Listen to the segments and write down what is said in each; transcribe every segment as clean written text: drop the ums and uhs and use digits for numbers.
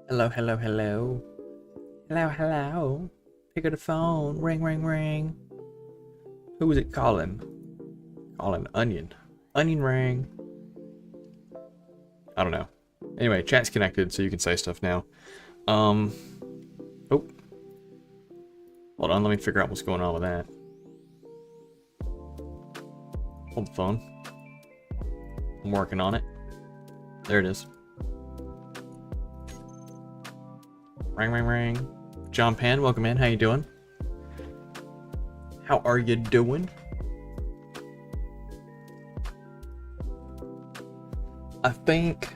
Hello, hello, hello. Hello, hello. Pick up the phone. Ring, ring, ring. Who is it calling? Calling Onion. Onion ring. I don't know. Anyway, chat's connected, so you can say stuff now. Oh. Hold on, let me figure out what's going on with that. Hold the phone. I'm working on it. There it is. Ring, ring, ring. John Pan, welcome in. How you doing? How are you doing? I think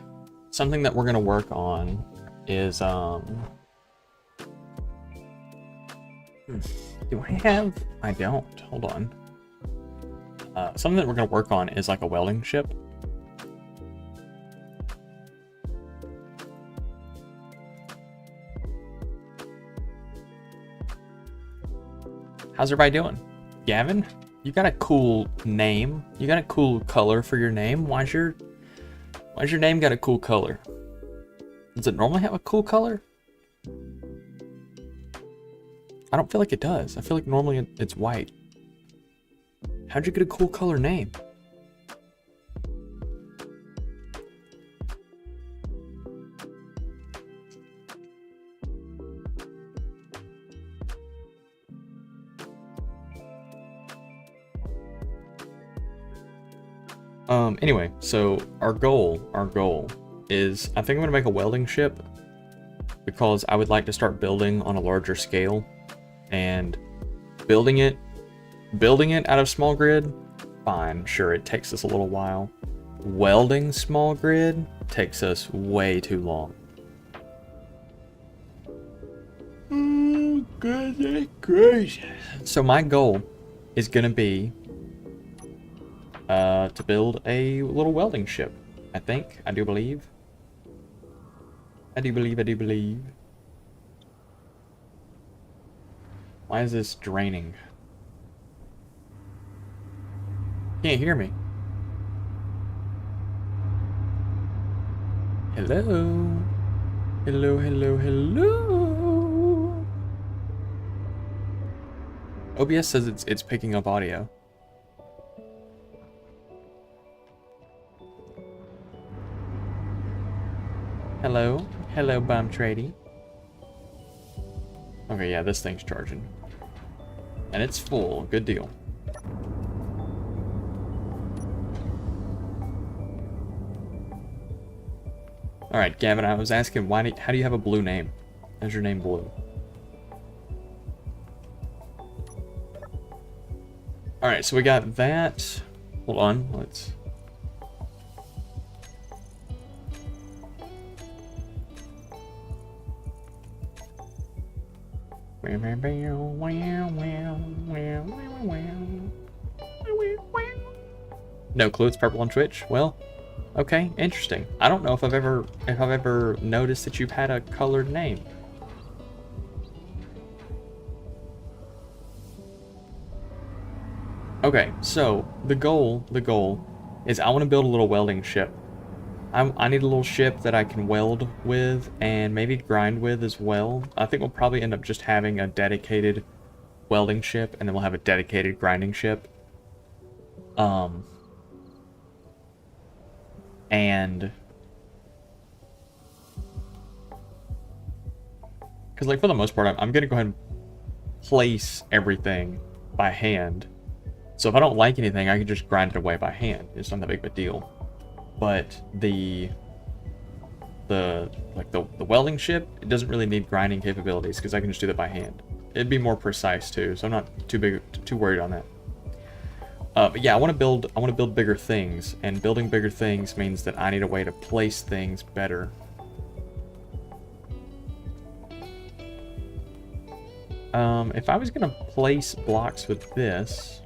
something that we're gonna work on is do I have? I don't. Hold on. Something that we're gonna work on is like a welding ship. How's everybody doing? Gavin, you got a cool name. You got a cool color for your name. Why's your name got a cool color? Does it normally have a cool color? I don't feel like it does. I feel like normally it's white. How'd you get a cool color name? Anyway, so our goal is, I think I'm gonna make a welding ship because I would like to start building on a larger scale, and building it out of small grid, fine, sure, it takes us a little while. Welding small grid takes us way too long. Oh, goodness gracious. So my goal is gonna be to build a little welding ship. I do believe. Why is this draining? Can't hear me. Hello? Hello, hello, hello? OBS says it's picking up audio. Hello? Hello, Bomb Tradie. Okay, yeah, this thing's charging. And it's full. Good deal. Alright, Gavin, I was asking, how do you have a blue name? How's your name blue? Alright, so we got that. Hold on, let's... No clue, it's purple on Twitch. Well, okay, interesting. I don't know if I've ever noticed that you've had a colored name. Okay, so the goal is I want to build a little welding ship. I need a little ship that I can weld with and maybe grind with as well. I think we'll probably end up just having a dedicated welding ship, and then we'll have a dedicated grinding ship. And because, like, for the most part, I'm gonna go ahead and place everything by hand. So if I don't like anything, I can just grind it away by hand. It's not that big of a deal. But the welding ship, it doesn't really need grinding capabilities because I can just do that by hand. It'd be more precise too, so I'm not too worried on that. But yeah, I want to build bigger things, and building bigger things means that I need a way to place things better. If I was gonna place blocks with this.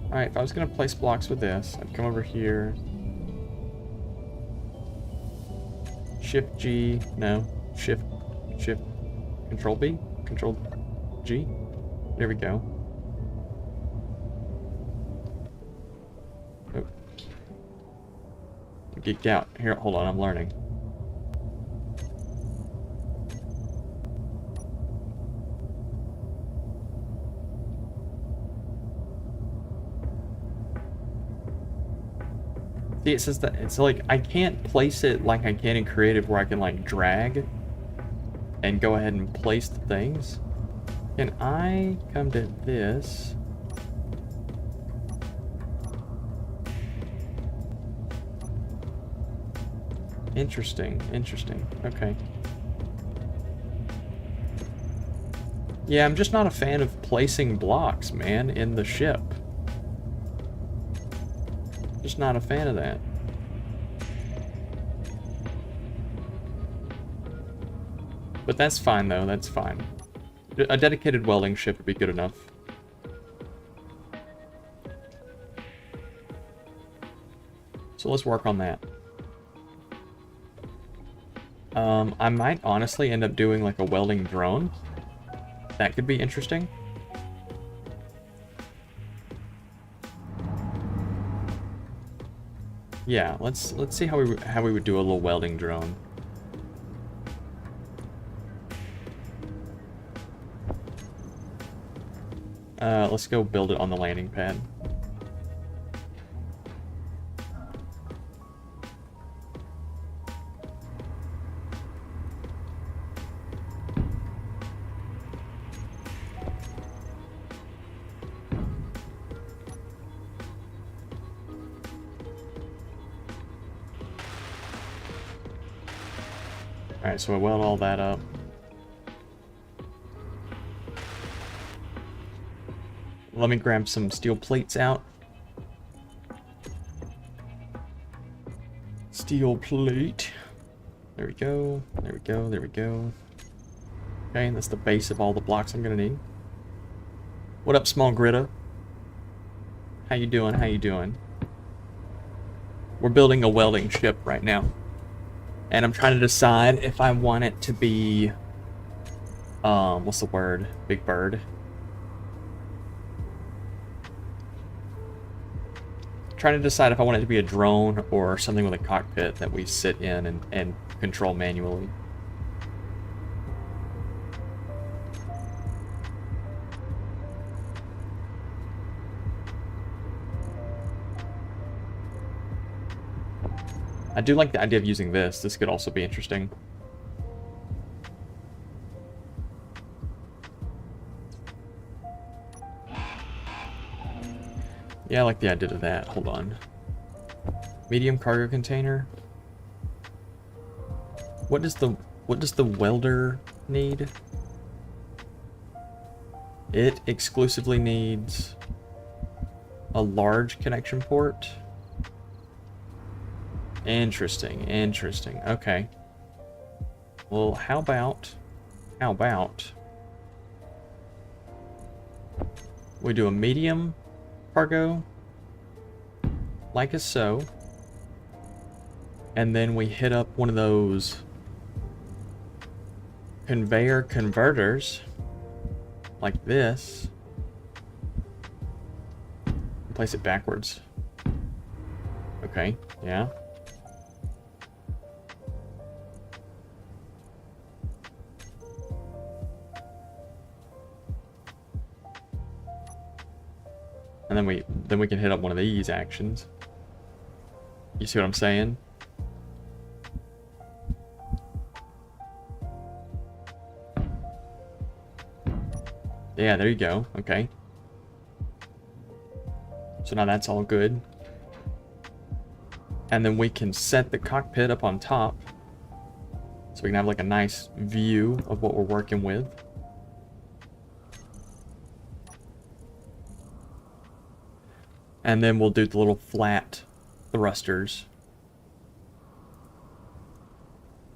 Alright, if I was going to place blocks with this, I'd come over here. Shift G, no. Shift, Control B, Control G. There we go. Oh. geeked out. Here, hold on, I'm learning. See, it says that it's like I can't place it like I can in creative where I can like drag and go ahead and place the things. Can I come to this? Interesting, interesting. Okay. Yeah, I'm just not a fan of placing blocks, man, in the ship. Just not a fan of that. But that's fine, though. That's fine. A dedicated welding ship would be good enough. So let's work on that. I might honestly end up doing like a welding drone. That could be interesting. Yeah, let's see how we would do a little welding drone. Let's go build it on the landing pad. Alright, so I weld all that up. Let me grab some steel plates out. Steel plate. There we go. There we go. There we go. Okay, and that's the base of all the blocks I'm gonna need. What up, small gritta? How you doing? How you doing? We're building a welding ship right now. And I'm trying to decide if I want it to be, what's the word? Big Bird. Trying to decide if I want it to be a drone or something with a cockpit that we sit in and control manually. I do like the idea of using this. This could also be interesting. Yeah, I like the idea of that. Hold on. Medium cargo container. What does the welder need? It exclusively needs a large connection port. Interesting, interesting. Okay. Well, how about we do a medium cargo, like so, and then we hit up one of those conveyor converters, like this, and place it backwards. Okay, yeah. And then we can hit up one of these actions. You see what I'm saying? Yeah, there you go. Okay. So now that's all good. And then we can set the cockpit up on top, so we can have like a nice view of what we're working with. And then we'll do the little flat thrusters.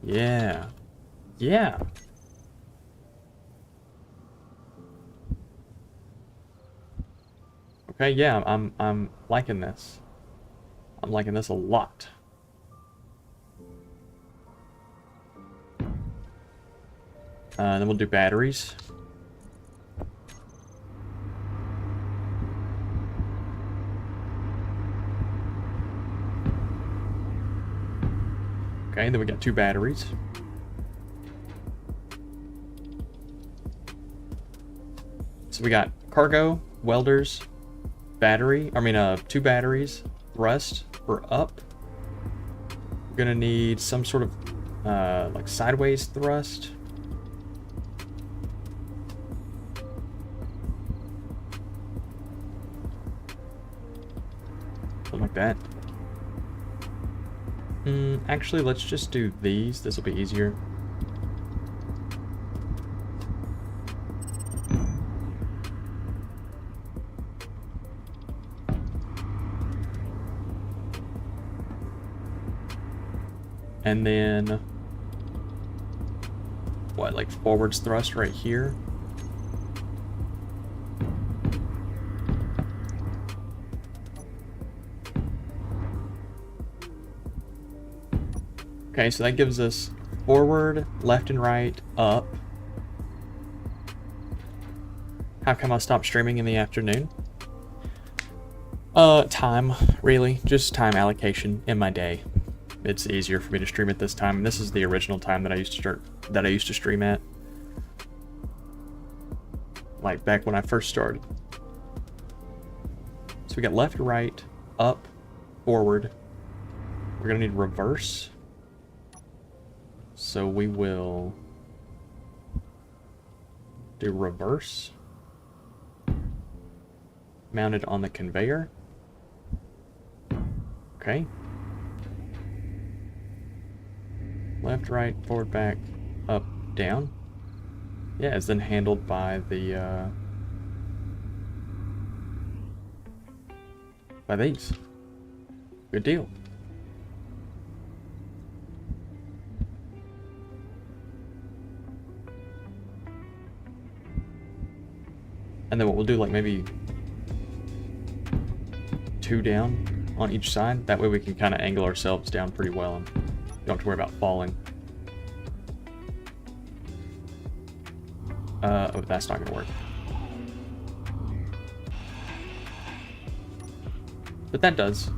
Yeah. Yeah. Okay, yeah, I'm liking this. I'm liking this a lot. Then we'll do batteries. Okay, then we got 2 batteries. So we got cargo, welders, battery, 2 batteries, thrust for up. We're gonna need some sort of like sideways thrust. Something like that. Actually, let's just do these. This will be easier. And then, what, like forwards thrust right here? Okay, so that gives us forward, left and right, up. How come I stopped streaming in the afternoon? Time, really. Just time allocation in my day. It's easier for me to stream at this time. And this is the original time that I used to stream at. Like back when I first started. So we got left, right, up, forward. We're gonna need reverse. So we will do reverse. Mounted on the conveyor. Okay. Left, right, forward, back, up, down. Yeah, it's then handled by the, by these. Good deal. And then what we'll do, like maybe 2 down on each side. That way we can kind of angle ourselves down pretty well and don't have to worry about falling. Oh, that's not gonna work. But that does.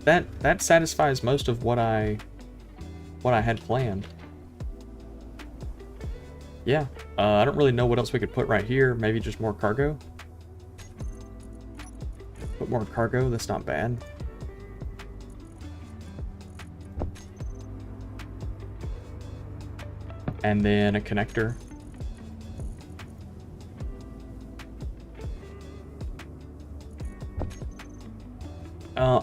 That satisfies most of what I had planned. Yeah, I don't really know what else we could put right here. Maybe just more cargo. Put more cargo, that's not bad. And then a connector.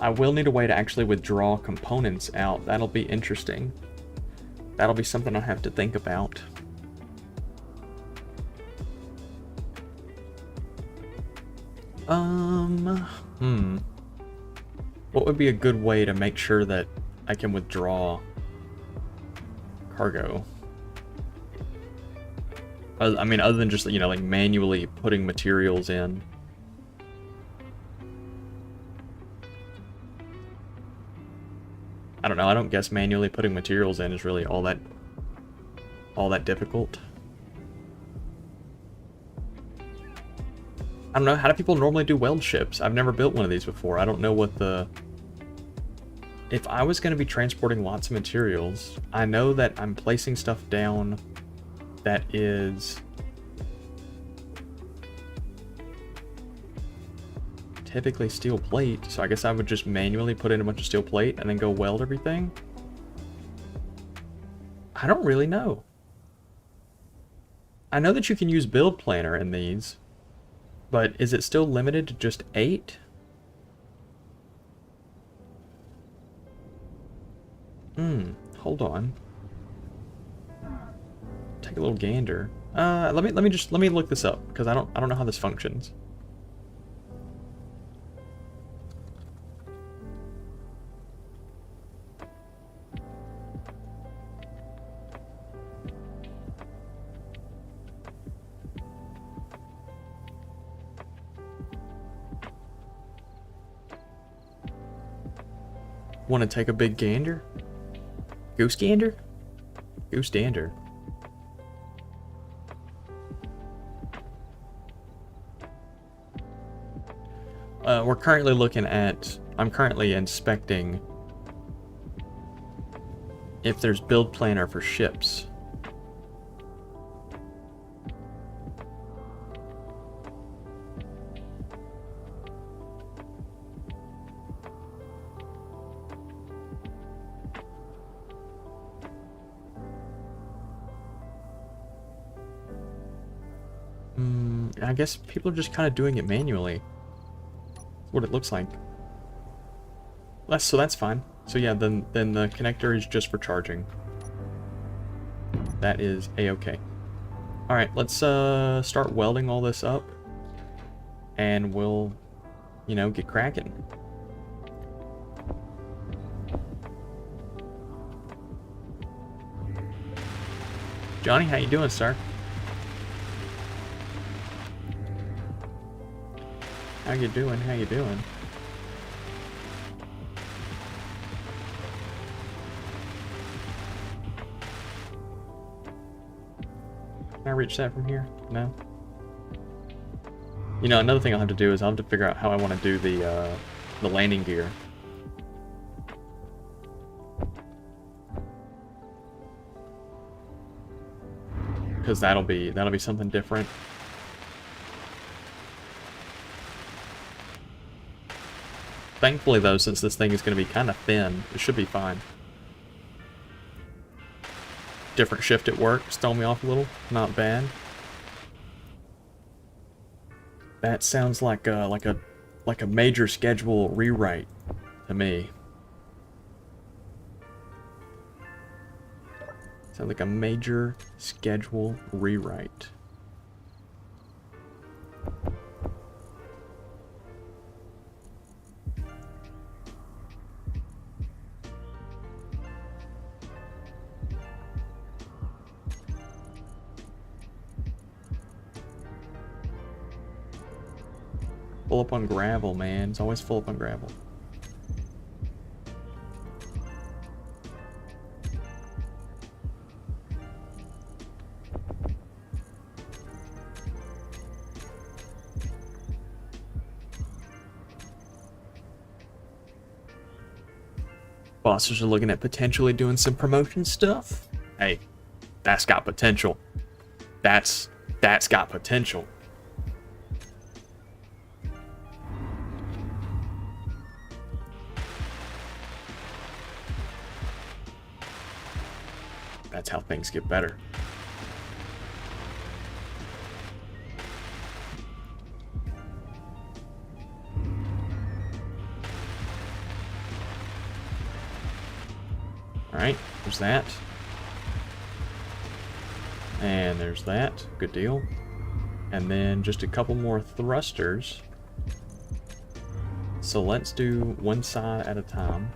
I will need a way to actually withdraw components out. That'll be interesting. That'll be something I'll have to think about. What would be a good way to make sure that I can withdraw cargo? I mean, other than just, you know, like manually putting materials in. I don't know, I don't guess manually putting materials in is really all that difficult. I don't know, how do people normally do weld ships? I've never built one of these before. I don't know what the... If I was going to be transporting lots of materials, I know that I'm placing stuff down that is typically steel plate, so I guess I would just manually put in a bunch of steel plate and then go weld everything. I don't really know. I know that you can use build planner in these, but is it still limited to just 8? Hold on. Take a little gander. Let me look this up, because I don't know how this functions. Want to take a big gander? Goose gander? Goose dander. We're currently looking at... I'm currently inspecting if there's build planner for ships. I guess people are just kind of doing it manually. That's what it looks like. So that's fine. So yeah, then the connector is just for charging. That is a-okay. Alright, let's start welding all this up. And we'll, you know, get cracking. Johnny, how you doing, sir? How you doing? How you doing? Can I reach that from here? No? You know, another thing I'll have to do is I'll have to figure out how I want to do the landing gear. Because that'll be something different. Thankfully, though, since this thing is going to be kind of thin, it should be fine. Different shift at work, stole me off a little. Not bad. That sounds like a major schedule rewrite to me. Sounds like a major schedule rewrite. Full up on gravel, man. It's always full up on gravel. Bosses are looking at potentially doing some promotion stuff. Hey, that's got potential. That's got potential. That's how things get better. Alright, there's that. And there's that. Good deal. And then just a couple more thrusters. So let's do one side at a time.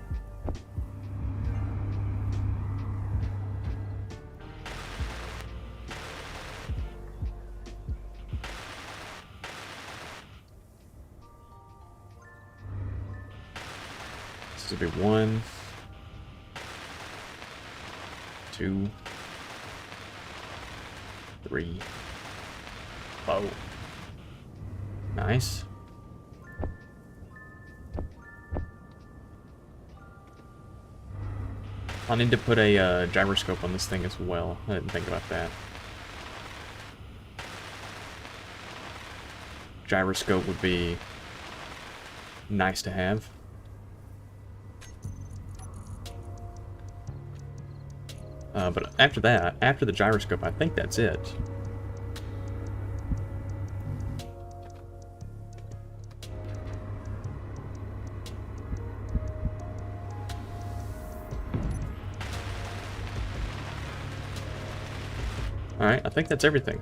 This will be 1, 2, 3, 4. Nice. I'll need to put a gyroscope on this thing as well. I didn't think about that. Gyroscope would be nice to have. But after that, after the gyroscope, I think that's it. Alright, I think that's everything.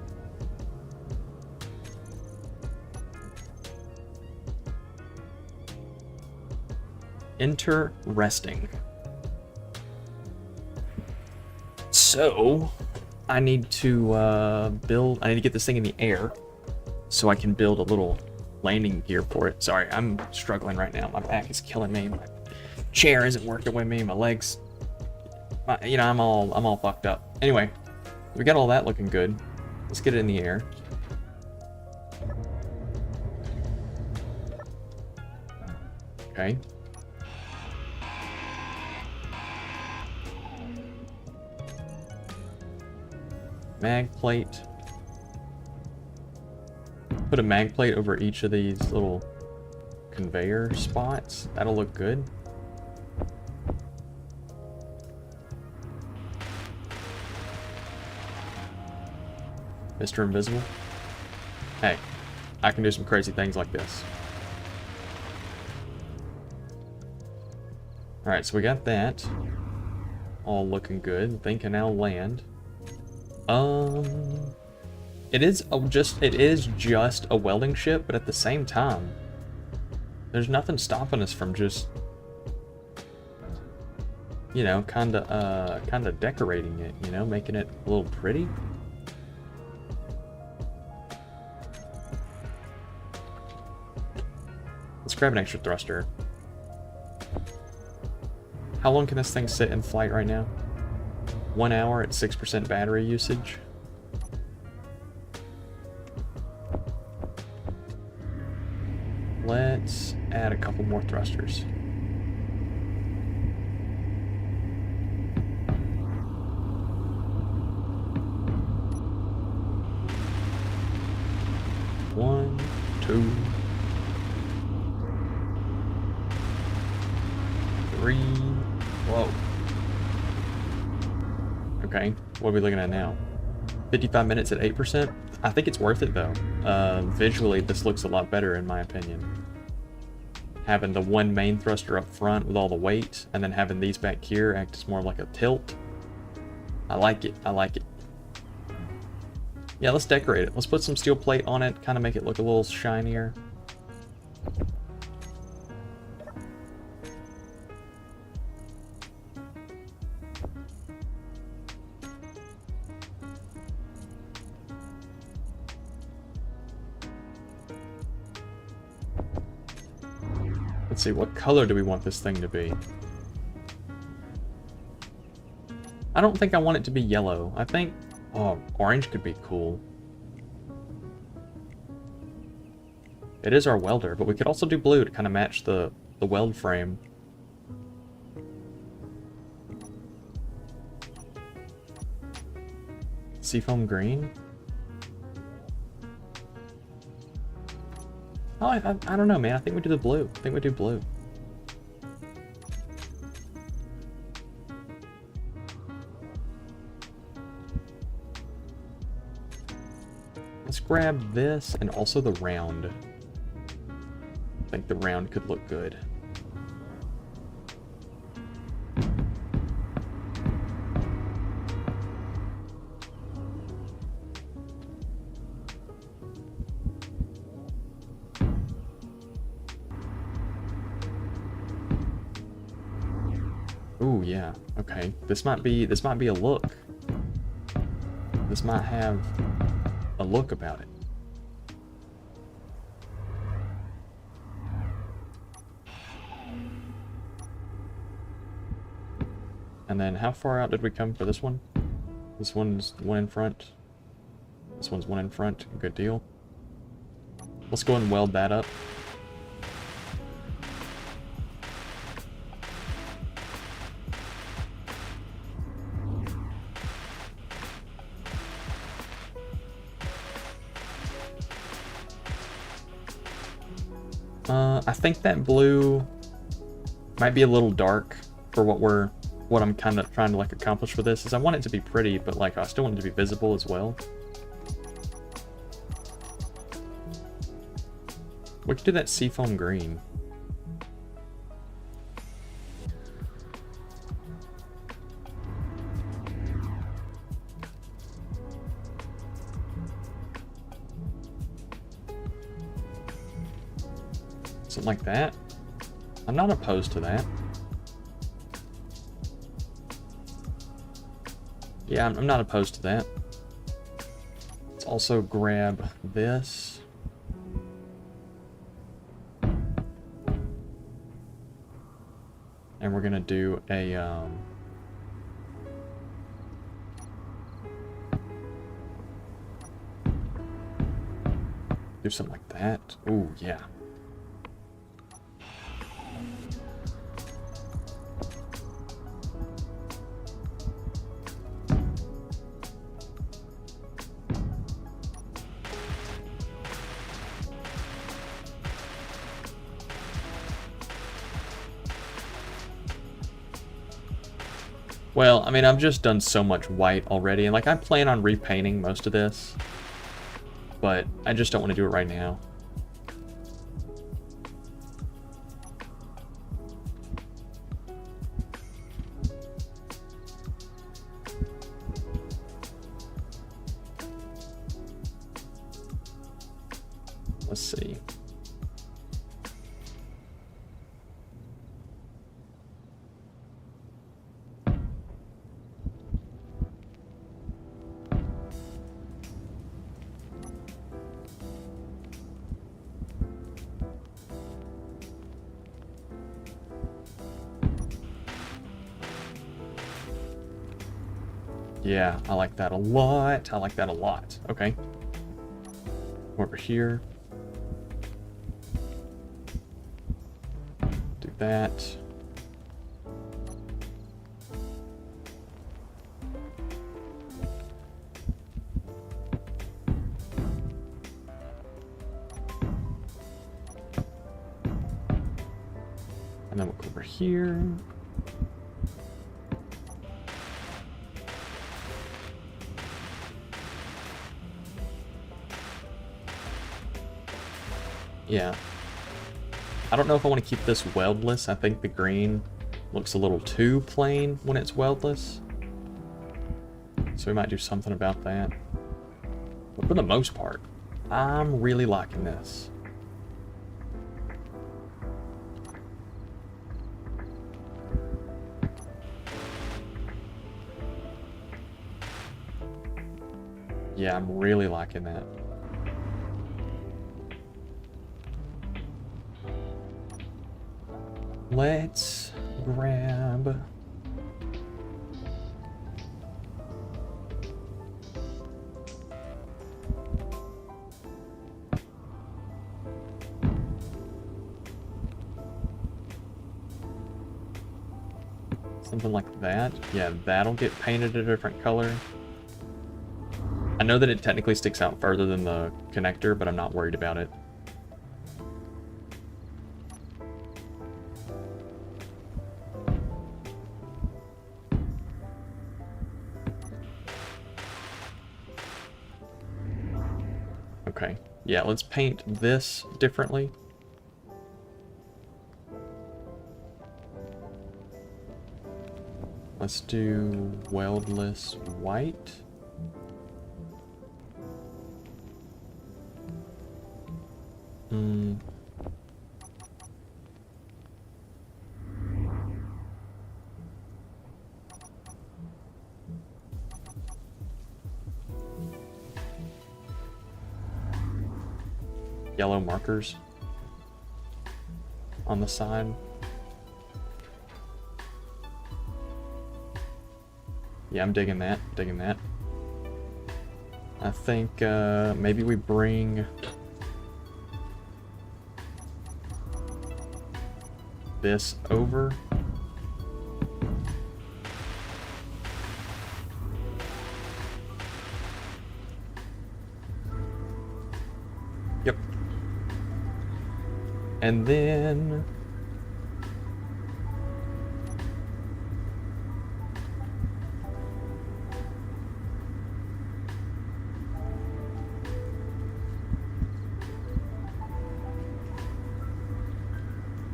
Interesting. So, I need to I need to get this thing in the air so I can build a little landing gear for it. Sorry, I'm struggling right now. My back is killing me. My chair isn't working with me. My legs, you know, I'm all fucked up. Anyway, we got all that looking good. Let's get it in the air. Mag plate. Put a mag plate over each of these little conveyor spots. That'll look good. Mr. Invisible. Hey, I can do some crazy things like this. Alright, so we got that. All looking good. Thing can now land. It is just a welding ship, but at the same time, there's nothing stopping us from just, you know, kinda decorating it, you know, making it a little pretty. Let's grab an extra thruster. How long can this thing sit in flight right now? 1 hour at 6% battery usage. Let's add a couple more thrusters. One, two, three. Whoa. Okay, what are we looking at now? 55 minutes at 8%? I think it's worth it though. Visually, this looks a lot better in my opinion. Having the one main thruster up front with all the weight, and then having these back here act as more like a tilt. I like it, I like it. Yeah, let's decorate it. Let's put some steel plate on it, kind of make it look a little shinier. Let's see, what color do we want this thing to be? I don't think I want it to be yellow. I think, oh, orange could be cool. It is our welder, but we could also do blue to kind of match the weld frame. Seafoam green? Oh, I don't know, man. I think we do the blue. I think we do blue. Let's grab this and also the round. I think the round could look good. Ooh, yeah. Okay. This might be a look. This might have a look about it. And then how far out did we come for this one? This one's one in front. This one's one in front. Good deal. Let's go and weld that up. I think that blue might be a little dark for what I'm kind of trying to like accomplish with this. Is I want it to be pretty, but like I still want it to be visible as well. We could do that seafoam green. Something like that. I'm not opposed to that. Yeah, I'm not opposed to that. Let's also grab this. And we're gonna do a do something like that. Ooh, yeah. Well, I mean, I've just done so much white already, and like I plan on repainting most of this, but I just don't want to do it right now. Let's see. Yeah, I like that a lot. I like that a lot. Okay. Over here. Do that. And then we'll go over here. Yeah. I don't know if I want to keep this weldless. I think the green looks a little too plain when it's weldless. So we might do something about that. But for the most part, I'm really liking this. Yeah, I'm really liking that. Let's grab something like that. Yeah, that'll get painted a different color. I know that it technically sticks out further than the connector, but I'm not worried about it. Okay, yeah, let's paint this differently. Let's do weldless white. Yellow markers on the side. Yeah, I'm digging that, digging that. I think maybe we bring this over. Yep. And then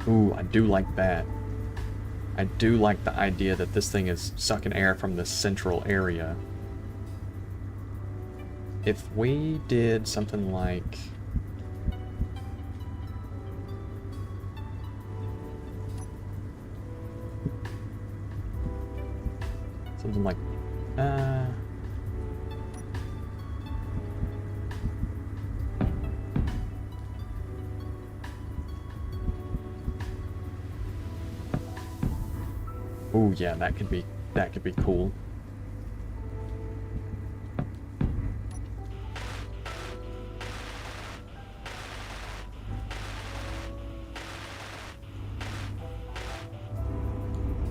ooh, I do like that. I do like the idea that this thing is sucking air from the central area. If we did something like something like ooh, yeah, that could be cool.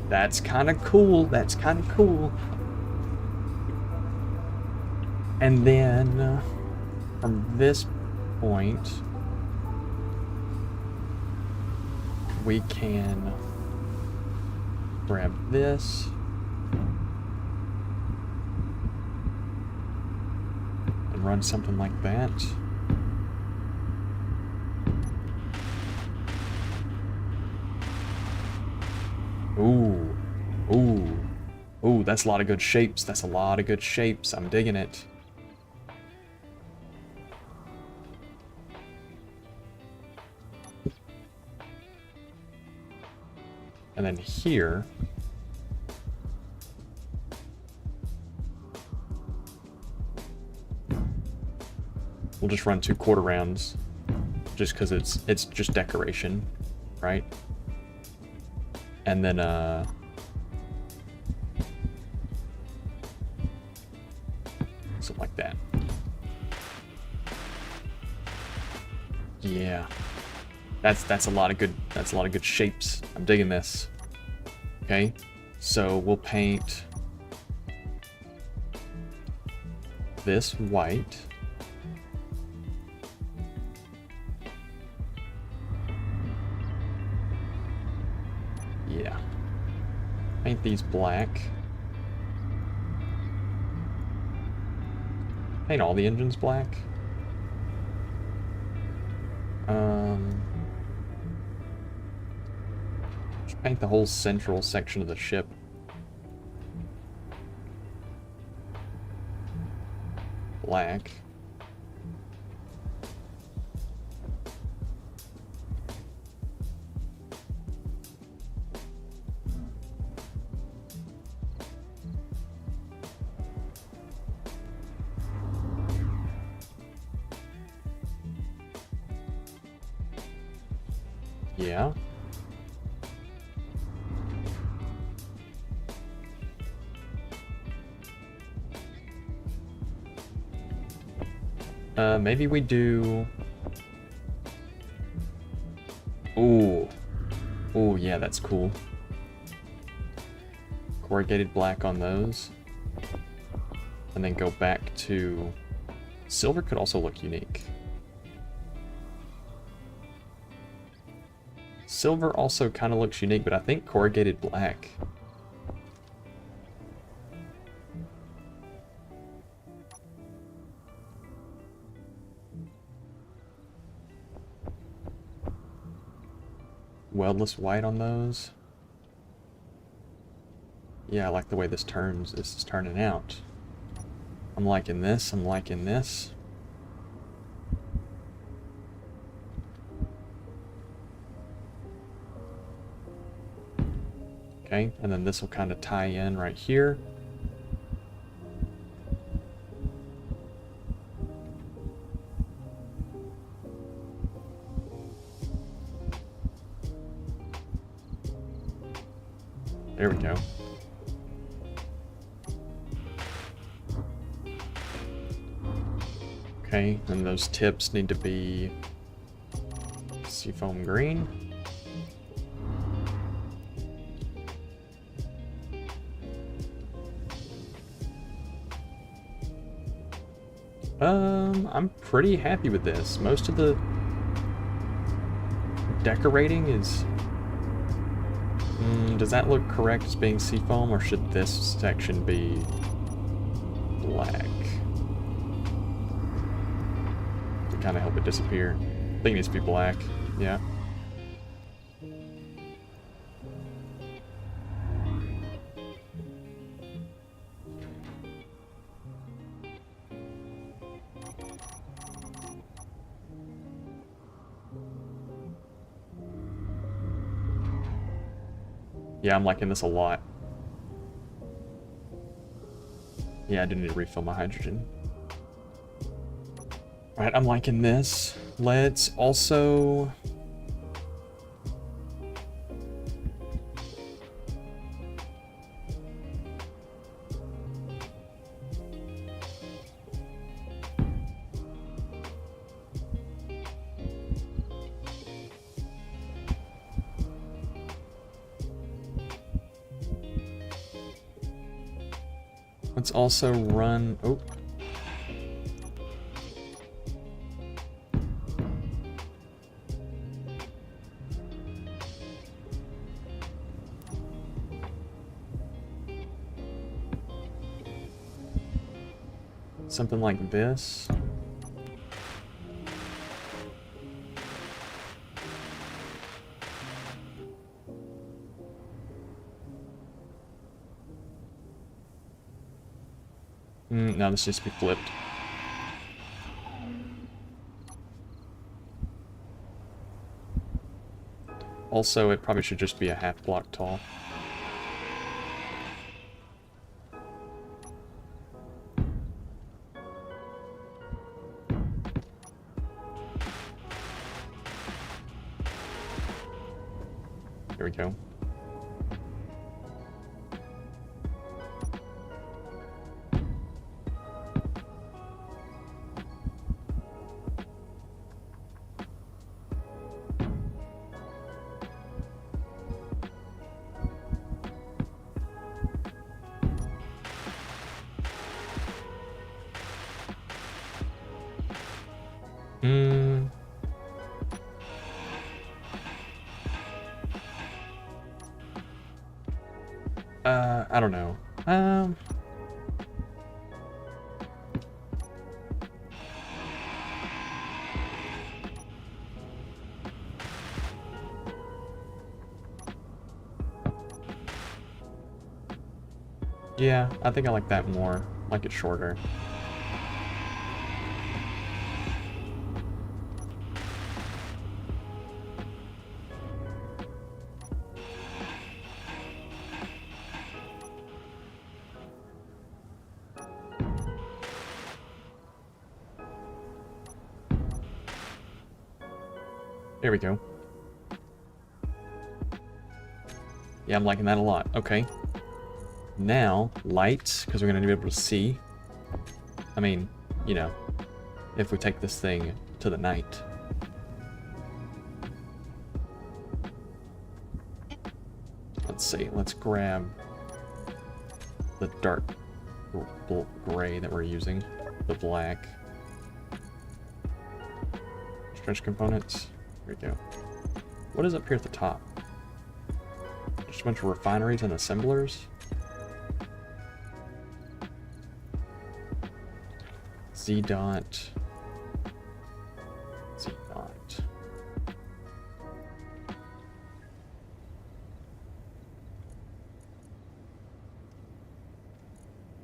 That's kind of cool. That's kind of cool. And then from this point, we can grab this. And run something like that. Ooh. Ooh. Ooh, that's a lot of good shapes. That's a lot of good shapes. I'm digging it. And then here, we'll just run 2 quarter rounds, just because it's just decoration, right? And then something like that. Yeah. That's a lot of good shapes. I'm digging this. Okay, so we'll paint this white. Yeah. Paint these black. Paint all the engines black. Just paint the whole central section of the ship. Black. Yeah. Maybe we do... Ooh. Ooh, yeah, that's cool. Corrugated black on those. And then go back to... Silver could also look unique. Silver also kind of looks unique, but I think corrugated black. Weldless white on those. Yeah, I like the way this turns. This is turning out. I'm liking this. I'm liking this. Okay, and then this will kind of tie in right here. There we go. Okay, and those tips need to be seafoam green. I'm pretty happy with this. Most of the decorating is... does that look correct as being seafoam, or should this section be black? To kind of help it disappear. I think it needs to be black. Yeah. Yeah, I'm liking this a lot. Yeah, I do need to refill my hydrogen. Alright, I'm liking this. Let's also... Let's also run... Oh. something like this. No, this needs to be flipped. Also, it probably should just be a half block tall. Here we go. I don't know. Yeah, I think I like that more. Like it shorter. There we go. Yeah, I'm liking that a lot. Okay. Now, lights, because we're going to be able to see. I mean, you know, if we take this thing to the night. Let's see. Let's grab the dark gray that we're using. The black. Stretch components. Here we go. What is up here at the top? Just a bunch of refineries and assemblers. Z dot. Z dot.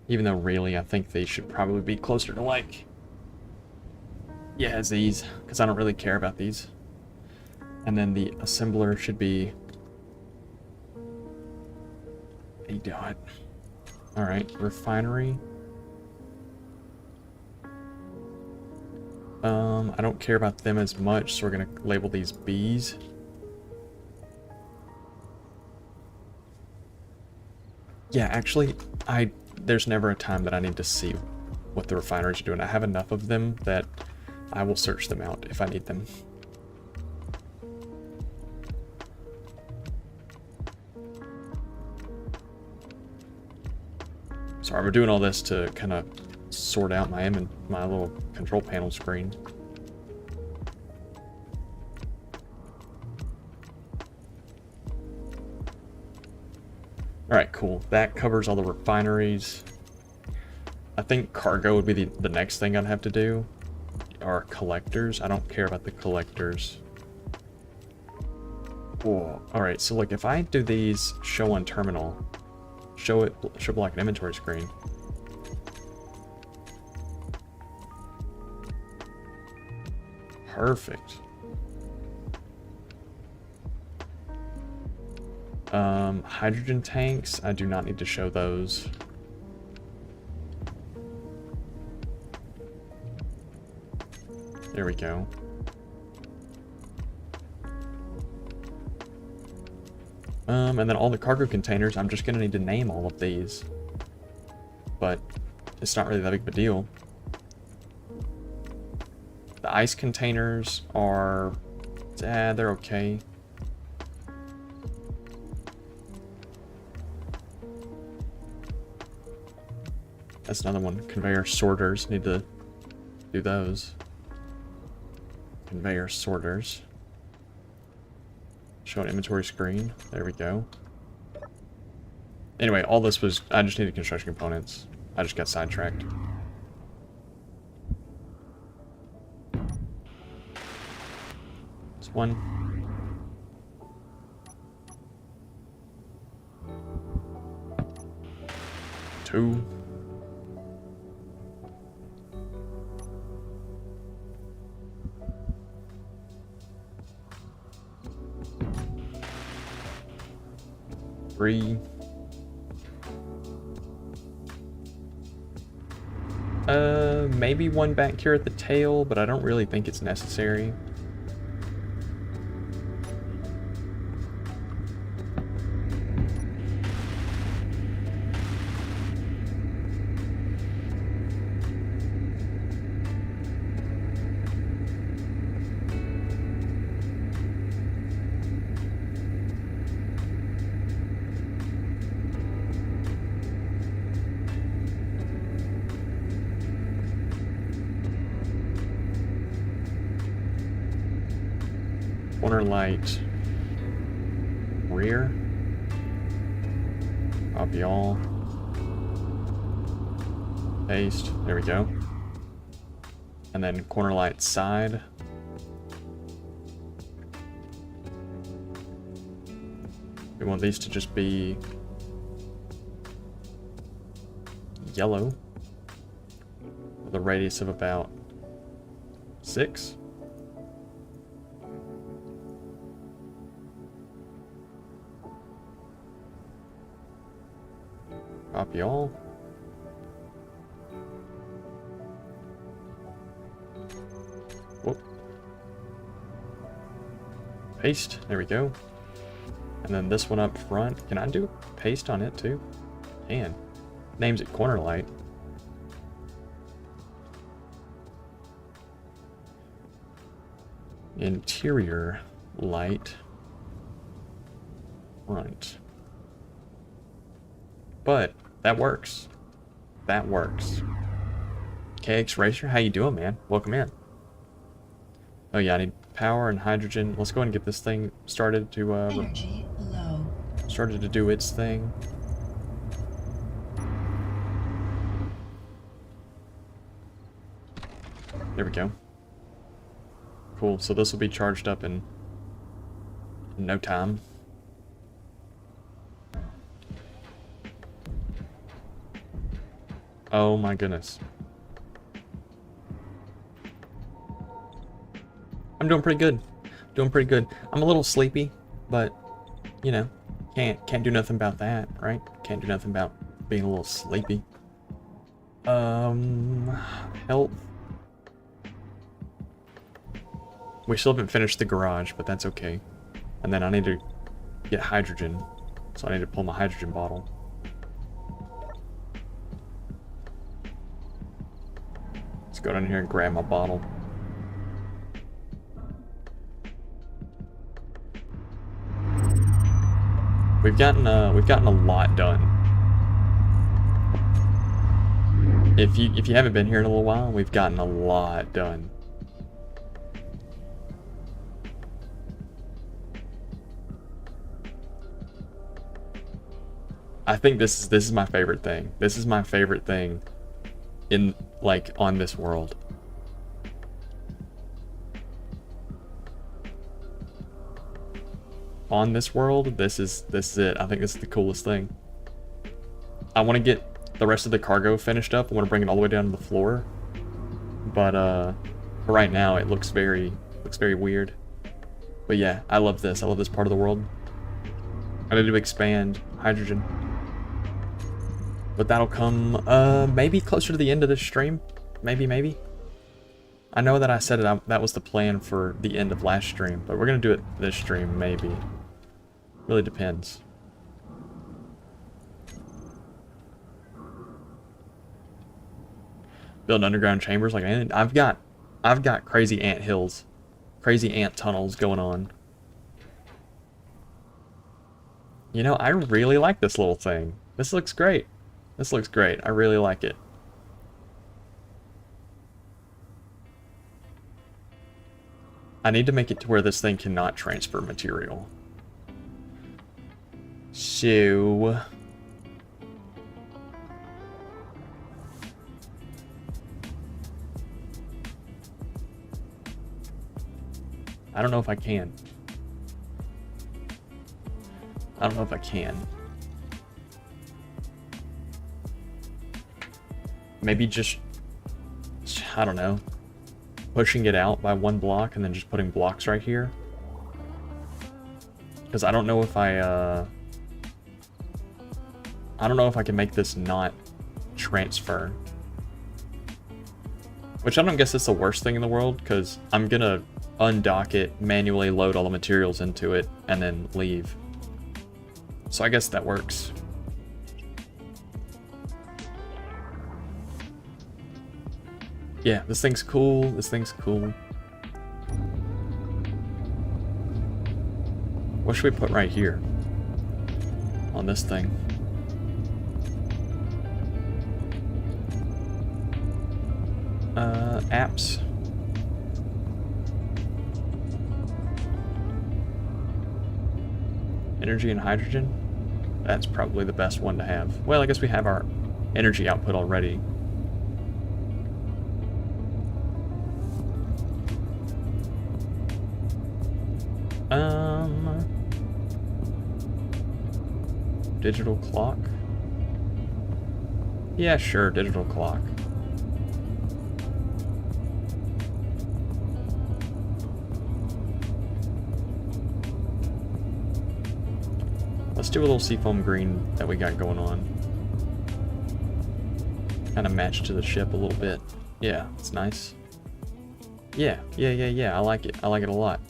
Even though really I think they should probably be closer to like, yeah, Z's, because I don't really care about these. And then the assembler should be a dot. All right, refinery. I don't care about them as much, so we're gonna label these B's. Yeah, actually, there's never a time that I need to see what the refineries are doing. I have enough of them that I will search them out if I need them. Sorry, we're doing all this to kind of sort out my little control panel screen. All right, cool. That covers all the refineries. I think cargo would be the next thing I'd have to do. Or collectors. I don't care about the collectors. Whoa. All right, so like if I do these show on terminal, show like an inventory screen. Perfect. Hydrogen tanks, I do not need to show those. There we go. And then all the cargo containers, I'm just gonna need to name all of these. But it's not really that big of a deal. The ice containers are, they're okay. That's another one. Conveyor sorters, need to do those. Conveyor sorters. Show an inventory screen. There we go. Anyway, all this was, I just needed construction components. I just got sidetracked. 1. Two. Three. Maybe one back here at the tail, but I don't really think it's necessary. Corner light, rear, up y'all, paste, there we go. And then corner light side. We want these to just be yellow with a radius of about 6. Copy all. Whoop. Paste, there we go. And then this one up front, can I do paste on it too? Can. Names it corner light. Interior light. Front. But that works. That works. KX Racer, how you doing, man? Welcome in. Oh yeah, I need power and hydrogen. Let's go ahead and get this thing started to Energy low. Started to do its thing. There we go. Cool. So this will be charged up in no time. Oh my goodness. I'm doing pretty good. Doing pretty good. I'm a little sleepy, but you know, can't do nothing about that, right? Can't do nothing about being a little sleepy. Health. We still haven't finished the garage, but that's okay. And then I need to get hydrogen, so I need to pull my hydrogen bottle. Go down here and grab my bottle. We've gotten a lot done. If you haven't been here in a little while, we've gotten a lot done. I think this is my favorite thing. This is my favorite thing in like on this world. On this world, this is it. I think this is the coolest thing. I want to get the rest of the cargo finished up. I want to bring it all the way down to the floor. But for right now it looks very weird. But yeah, I love this. I love this part of the world. I need to expand hydrogen. But that'll come maybe closer to the end of this stream. Maybe. I know that I said it, that was the plan for the end of last stream, but we're gonna do it this stream, maybe. Really depends. Build underground chambers like I've got crazy ant hills, crazy ant tunnels going on. You know, I really like this little thing. This looks great. This looks great. I really like it. I need to make it to where this thing cannot transfer material. So... I don't know if I can. I don't know if I can. Maybe just, I don't know, pushing it out by 1 block and then just putting blocks right here. Because I don't know if I don't know if I can make this not transfer. Which I don't guess it's the worst thing in the world, because I'm gonna undock it, manually load all the materials into it, and then leave. So I guess that works. Yeah, this thing's cool. This thing's cool. What should we put right here on this thing? Apps. Energy and hydrogen. That's probably the best one to have. Well, I guess we have our energy output already. Digital clock? Yeah, sure, digital clock. Let's do a little seafoam green that we got going on. Kind of match to the ship a little bit. Yeah, it's nice. Yeah, I like it. I like it a lot.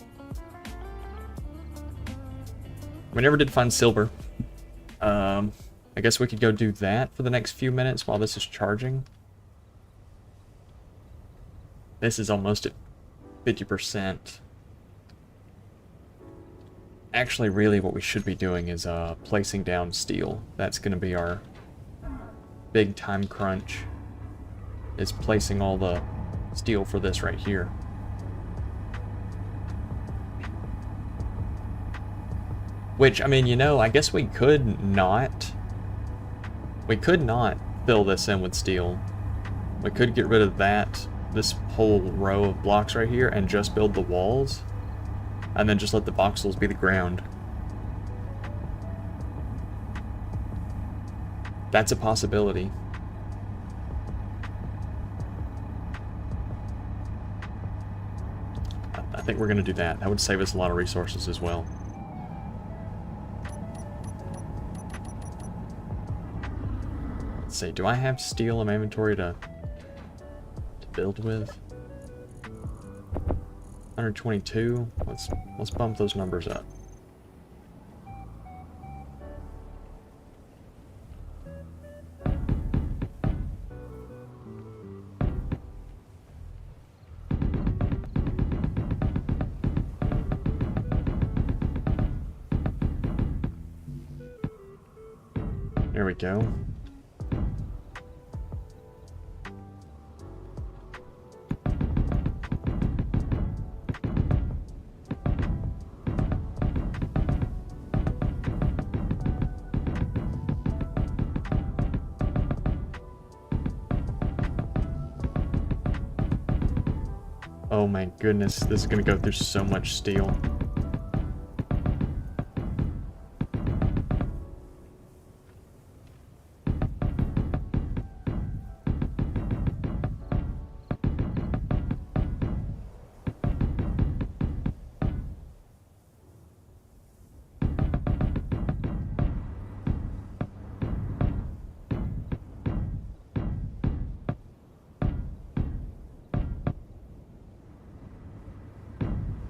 We never did find silver. I guess we could go do that for the next few minutes while this is charging. This is almost at 50%. Actually, really what we should be doing is placing down steel. That's going to be our big time crunch, is placing all the steel for this right here. Which, I mean, you know, I guess we could not fill this in with steel. We could get rid of this whole row of blocks right here and just build the walls. And then just let the voxels be the ground. That's a possibility. I think we're going to do that. That would save us a lot of resources as well. Let's see, do I have steel in my inventory to build with? 122. Let's bump those numbers up. There we go. Oh my goodness, this is gonna go through so much steel.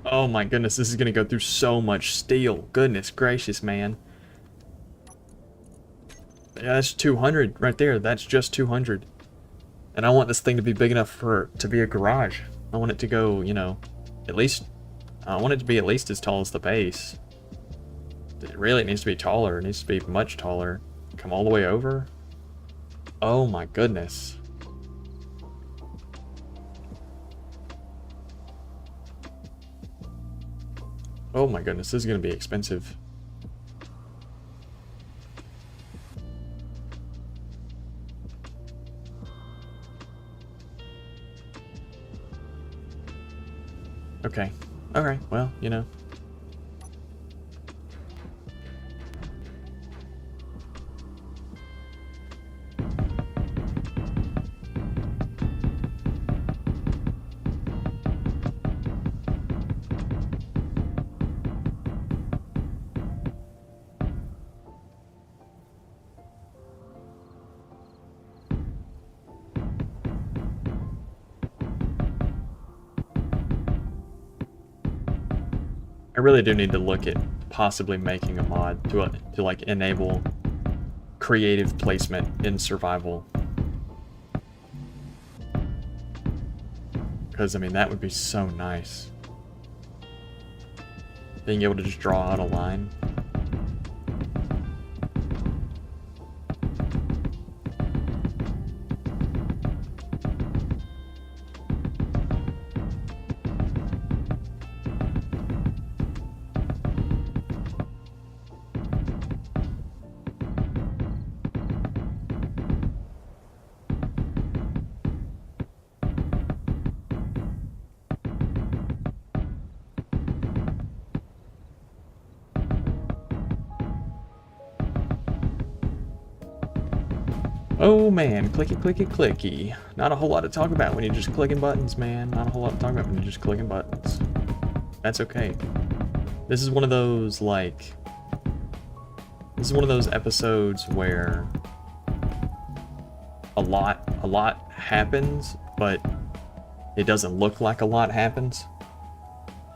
Oh my goodness, this is gonna go through so much steel. Goodness gracious, man. Yeah, that's 200 right there. That's just 200. And I want this thing to be big enough to be a garage. I want it to go, you know, at least, I want it to be at least as tall as the base. It really needs to be taller. It needs to be much taller. Come all the way over. Oh my goodness. Oh my goodness, this is going to be expensive. Okay, Okay, well, you know. I really do need to look at possibly making a mod to like enable creative placement in survival. Because I mean that would be so nice. Being able to just draw out a line. Oh man, clicky clicky clicky. Not a whole lot to talk about when you're just clicking buttons, man. Not a whole lot to talk about when you're just clicking buttons. That's okay. This is one of those, like... This is one of those episodes where a lot happens, but it doesn't look like a lot happens.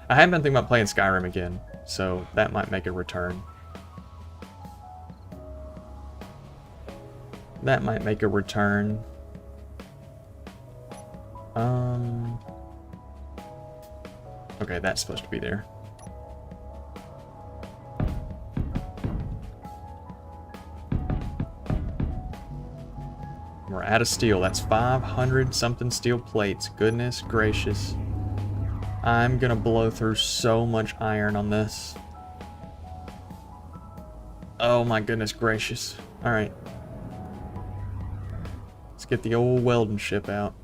I have been thinking about playing Skyrim again, so that might make a return. That might make a return. Okay, that's supposed to be there. We're out of steel. That's 500 something steel plates. Goodness gracious. I'm gonna blow through so much iron on this. Oh my goodness gracious. Alright. Let's get the old welding ship out.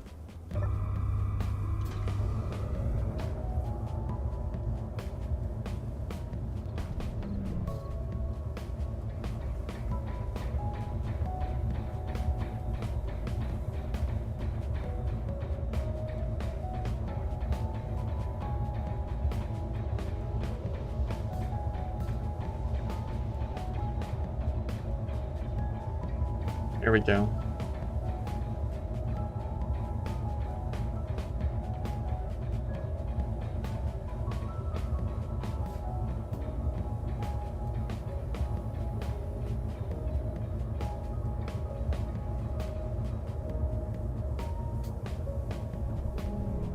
There we go.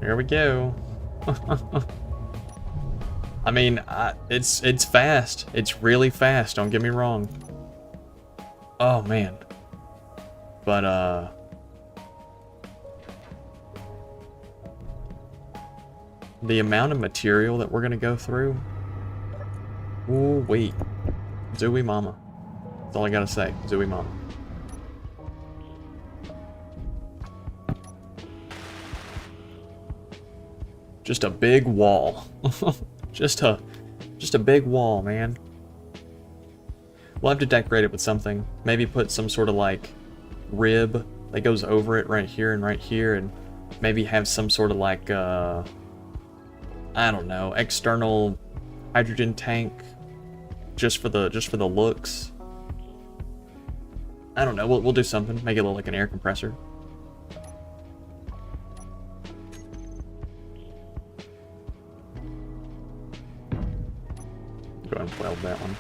Here we go. I mean, it's fast. It's really fast, don't get me wrong. Oh man. But the amount of material that we're gonna go through. Ooh wait. Zooey mama. That's all I gotta say. Zooey mama. Just a big wall. just a big wall, man. We'll have to decorate it with something. Maybe put some sort of like rib that goes over it right here, and maybe have some sort of like I don't know, external hydrogen tank just for the looks. I don't know. We'll do something. Make it look like an air compressor. Go ahead and weld that one.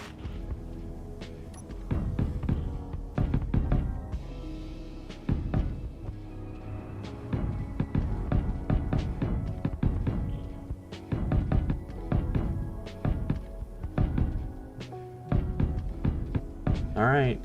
All right.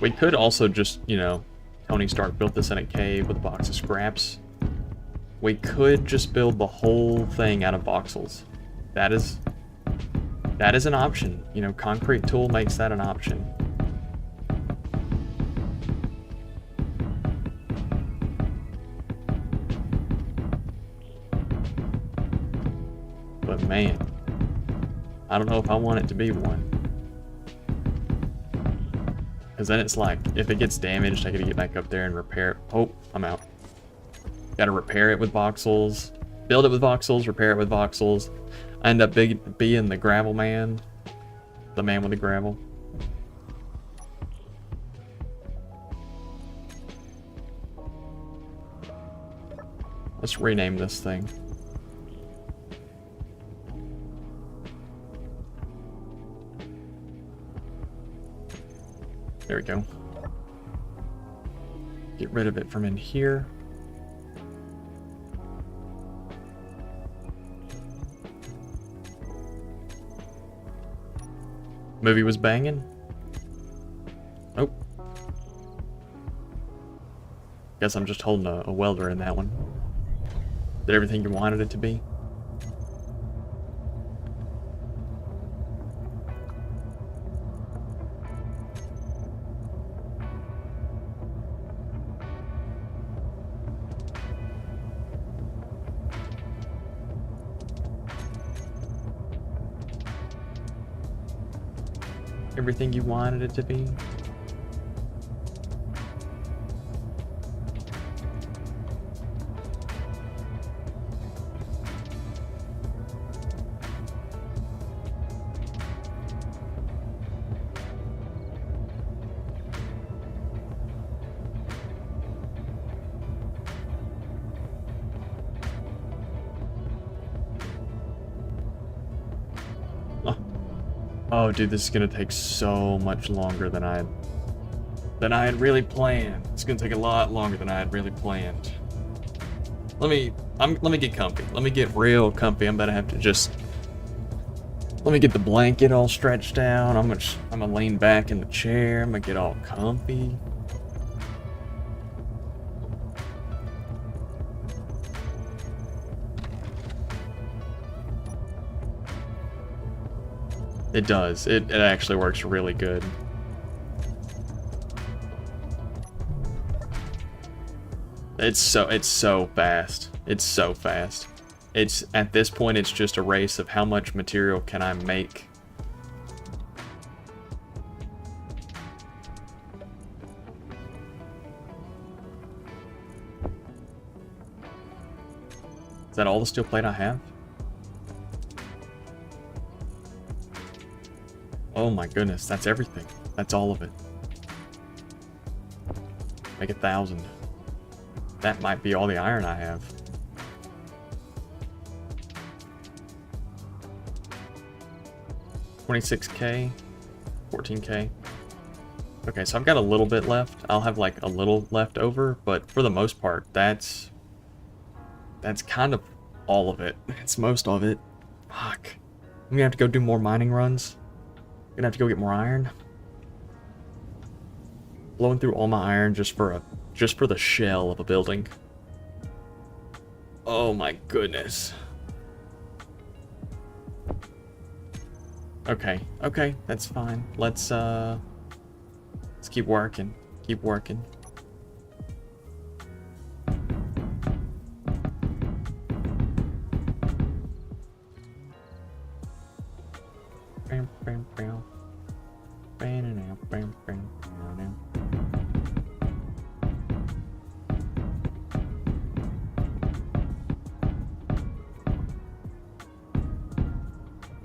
We could also just, you know, Tony Stark built this in a cave with a box of scraps. We could just build the whole thing out of voxels. That is an option. You know, concrete tool makes that an option. But man, I don't know if I want it to be one. Because then it's like, if it gets damaged, I gotta get back up there and repair it. Oh, I'm out. Gotta repair it with voxels, build it with voxels, repair it with voxels. I end up being the gravel man, the man with the gravel. Let's rename this thing. There we go. Get rid of it from in here. Movie was banging. Oh. Guess I'm just holding a welder in that one. Did everything you wanted it to be? Everything you wanted it to be? Oh, dude, this is gonna take so much longer than I had really planned. It's gonna take a lot longer than I had really planned. Let me get comfy. Let me get real comfy. I'm about to have to just let me get the blanket all stretched out. I'm gonna lean back in the chair. I'm gonna get all comfy. It does. It actually works really good. It's so fast. It's so fast. It's at this point it's just a race of how much material can I make. Is that all the steel plate I have? Oh my goodness, that's everything. That's all of it. Make 1,000. That might be all the iron I have. $26K, 14K. Okay, so I've got a little bit left. I'll have like a little left over, but for the most part, that's kind of all of it. It's most of it. Fuck. I'm gonna have to go do more mining runs. Gonna have to go get more iron. Blowing through all my iron just for the shell of a building. Oh my goodness. Okay, that's fine. Let's keep working. Keep working.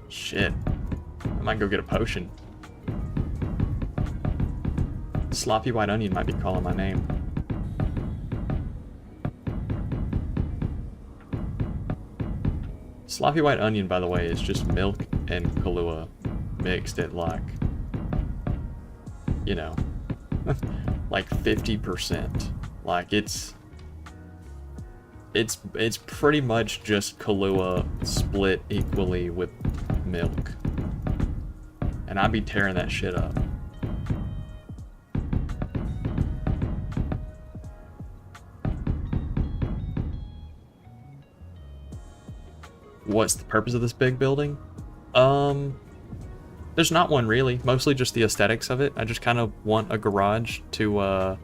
Shit. I might go get a potion. Sloppy white onion might be calling my name. Sloppy white onion, by the way, is just milk and Kahlua mixed at like, you know, like 50%. Like it's pretty much just Kahlua split equally with milk. And I'd be tearing that shit up. what's the purpose of this big building? There's not one really. Mostly just the aesthetics of it. I just kind of want a garage to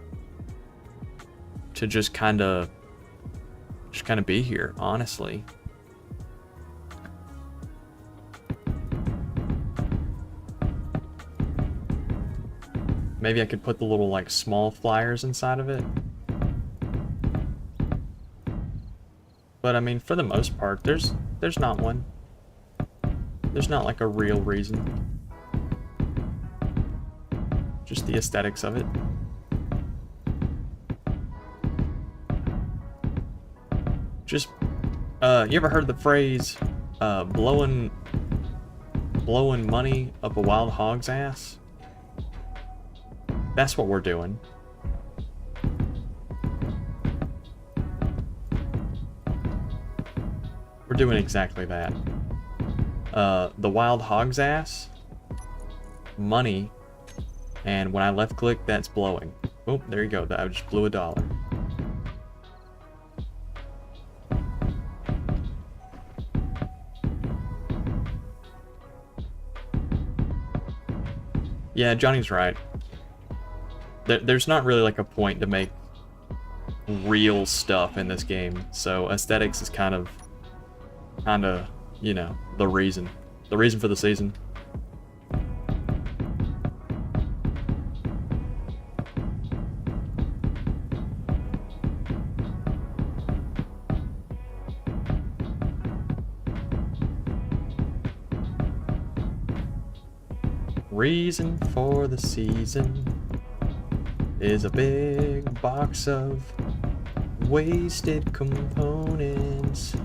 just kind of be here, honestly. Maybe I could put the little like small flyers inside of it. But I mean, for the most part, there's not one. There's not like a real reason. Just the aesthetics of it. Just, you ever heard the phrase, blowing money up a wild hog's ass? That's what we're doing. We're doing exactly that. The wild hog's ass, money, and when I left click, that's blowing. Oh, there you go. I just blew $1. Yeah, Johnny's right. There's not really like a point to make real stuff in this game, so aesthetics is kind of, you know, the reason for the season. Reason for the season is a big box of wasted components.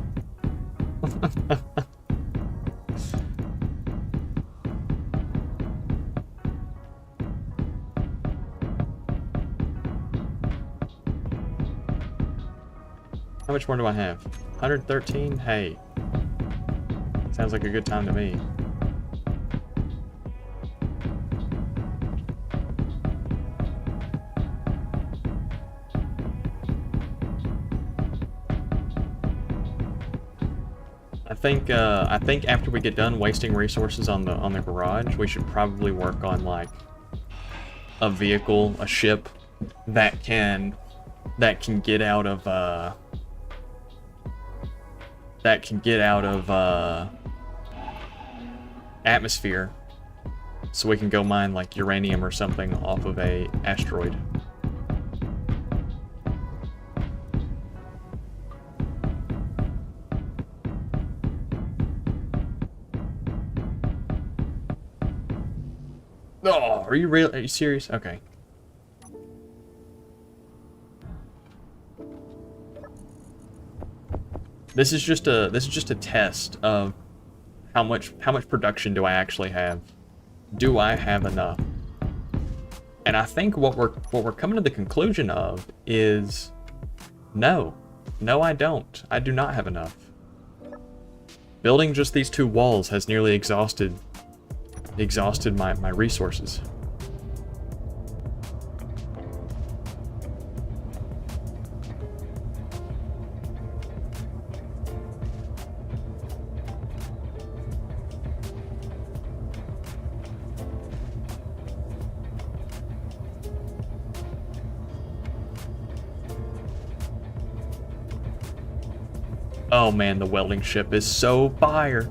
How much more do I have? 113? Hey. Sounds like a good time to me. I think after we get done wasting resources on the garage, we should probably work on like a vehicle, a ship that can get out of atmosphere, so we can go mine like uranium or something off of a asteroid. Oh, are you real? Are you serious? Okay. This is just a test of how much production do I actually have? Do I have enough? And I think what we're coming to the conclusion of is no. No, I don't. I do not have enough. Building just these 2 walls has nearly exhausted my resources. Oh man, the welding ship is so fire.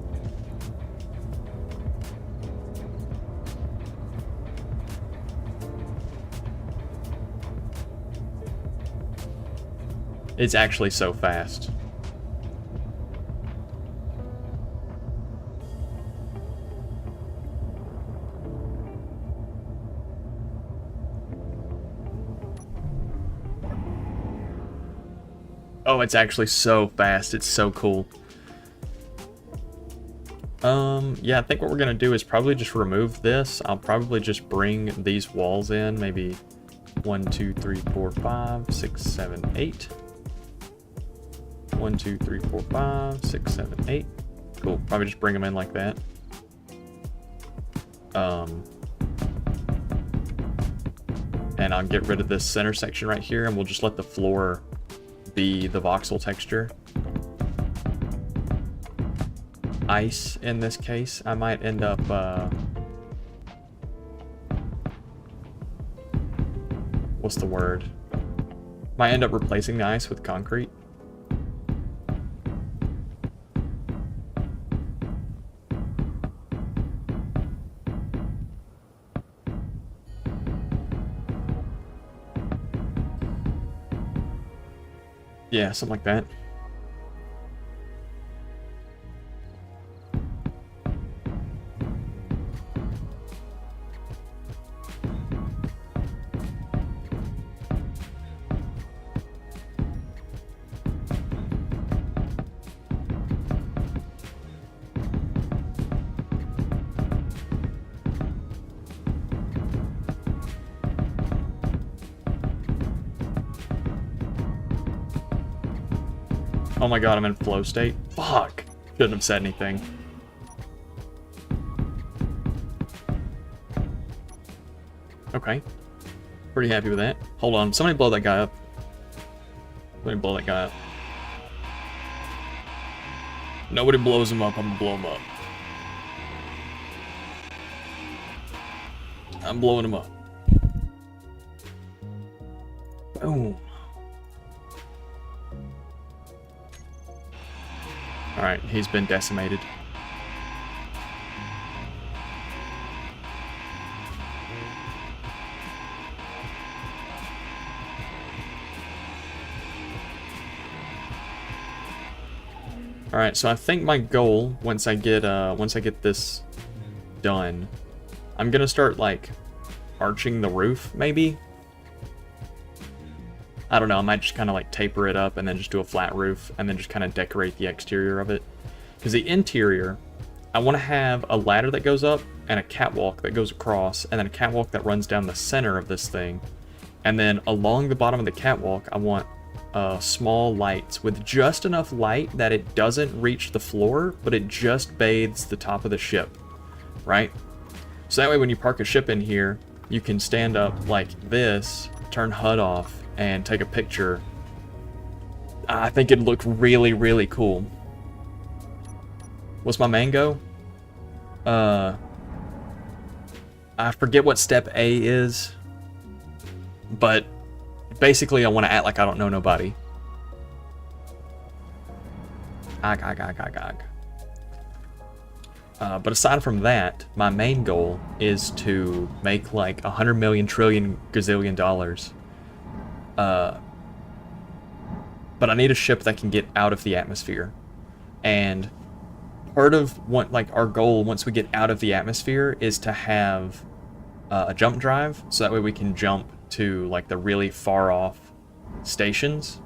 It's actually so fast. Oh, it's actually so fast. It's so cool. Yeah, I think what we're gonna do is probably just remove this. I'll probably just bring these walls in, maybe 1, 2, 3, 4, 5, 6, 7, 8. 1, 2, 3, 4, 5, 6, 7, 8. Cool. Probably just bring them in like that. And I'll get rid of this center section right here, and we'll just let the floor be the voxel texture. ice in this case. I might end up what's the word? Might end up replacing the ice with concrete. Yeah, something like that. Oh my god, I'm in flow state. Fuck. Shouldn't have said anything. Okay. Pretty happy with that. Hold on. Somebody blow that guy up. Somebody blow that guy up. Nobody blows him up. I'm gonna blow him up. I'm blowing him up. Boom. Alright, he's been decimated. Alright, so I think my goal, once I get this done, I'm gonna start, like, arching the roof, maybe? I don't know, I might just kind of like taper it up and then just do a flat roof and then just kind of decorate the exterior of it. Because the interior, I want to have a ladder that goes up and a catwalk that goes across and then a catwalk that runs down the center of this thing. And then along the bottom of the catwalk, I want small lights with just enough light that it doesn't reach the floor, but it just bathes the top of the ship, right? So that way when you park a ship in here, you can stand up like this, turn HUD off, and take a picture. I think it'd look really, really cool. What's my mango? I forget what step A is, but basically I want to act like I don't know nobody. But aside from that, my main goal is to make like 100 million trillion gazillion dollars. But I need a ship that can get out of the atmosphere. And part of what, like, our goal once we get out of the atmosphere is to have a jump drive, so that way we can jump to like the really far off stations.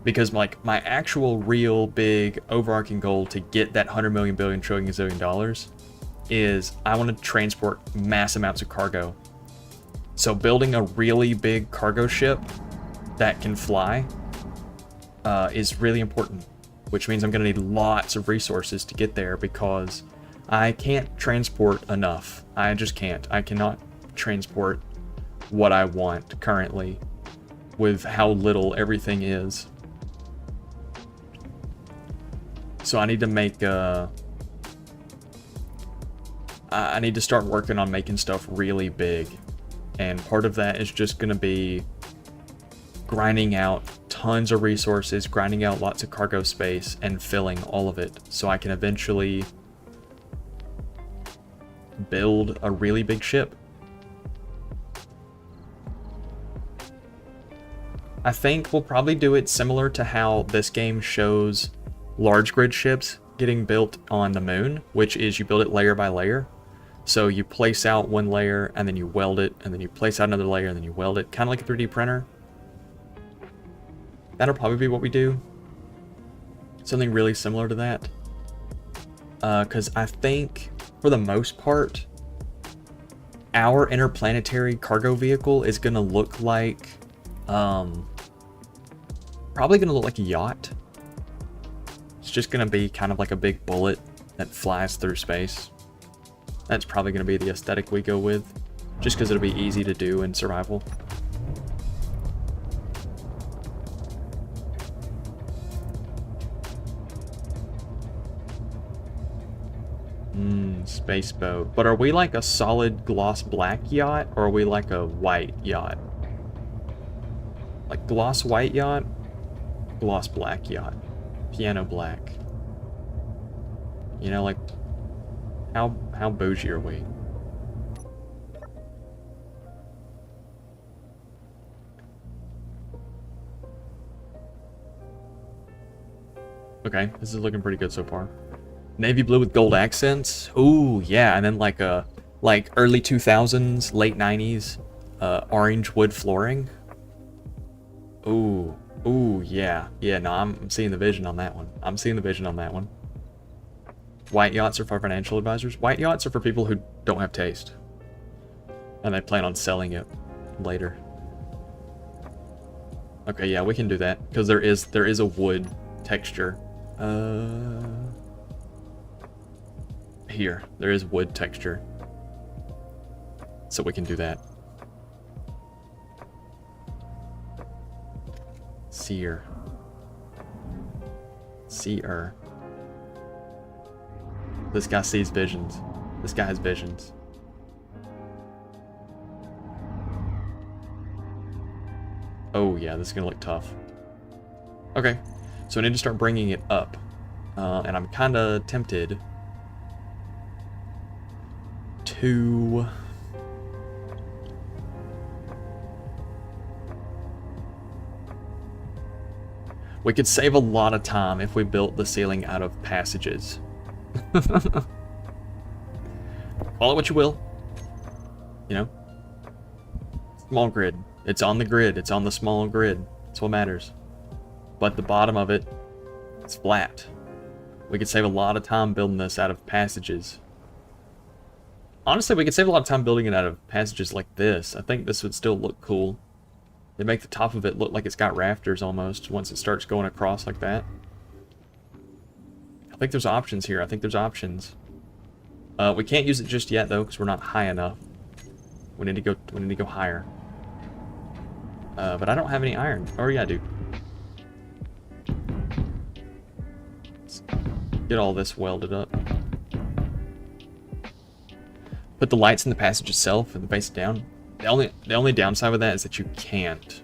Because like my actual real big overarching goal to get that 100 million billion trillion gazillion dollars is I want to transport mass amounts of cargo. So building a really big cargo ship that can fly is really important, which means I'm going to need lots of resources to get there because I can't transport enough. I just can't. I cannot transport what I want currently with how little everything is. So I need to make I need to start working on making stuff really big. And part of that is just going to be grinding out tons of resources, grinding out lots of cargo space, and filling all of it so I can eventually build a really big ship. I think we'll probably do it similar to how this game shows large grid ships getting built on the moon, which is you build it layer by layer. So you place out one layer and then you weld it, and then you place out another layer and then you weld it, kind of like a 3D printer. That'll probably be what we do. Something really similar to that. Because I think, for the most part, our interplanetary cargo vehicle is going to look like... probably going to look like a yacht. It's just going to be kind of like a big bullet that flies through space. That's probably going to be the aesthetic we go with, just because it'll be easy to do in survival. space boat. But are we like a solid gloss black yacht, or are we like a white yacht? Like gloss white yacht, gloss black yacht, piano black. You know, like how bougie are we? Okay, this is looking pretty good so far. Navy blue with gold accents. Ooh, yeah, and then like a early 2000s, late 90s, orange wood flooring. Ooh, yeah, no, I'm seeing the vision on that one. I'm seeing the vision on that one. White yachts are for financial advisors. White yachts are for people who don't have taste, and they plan on selling it later. Okay, yeah, we can do that because there is a wood texture. Here, there is wood texture. So we can do that. Seer. Seer. This guy sees visions. This guy has visions. Oh yeah, this is gonna look tough. Okay, so I need to start bringing it up. And I'm kinda tempted to... We could save a lot of time if we built the ceiling out of passages. Call it what you will. You know? Small grid. It's on the grid. It's on the small grid. That's what matters. But the bottom of it, it's flat. We could save a lot of time building this out of passages. Honestly, we could save a lot of time building it out of passages like this. I think this would still look cool. They make the top of it look like it's got rafters almost once it starts going across like that. I think there's options here. I think there's options. We can't use it just yet though, because we're not high enough. We need to go higher. But I don't have any iron. Oh yeah, I do. Let's get all this welded up. Put the lights in the passage itself and the base down. The only downside with that is that you can't.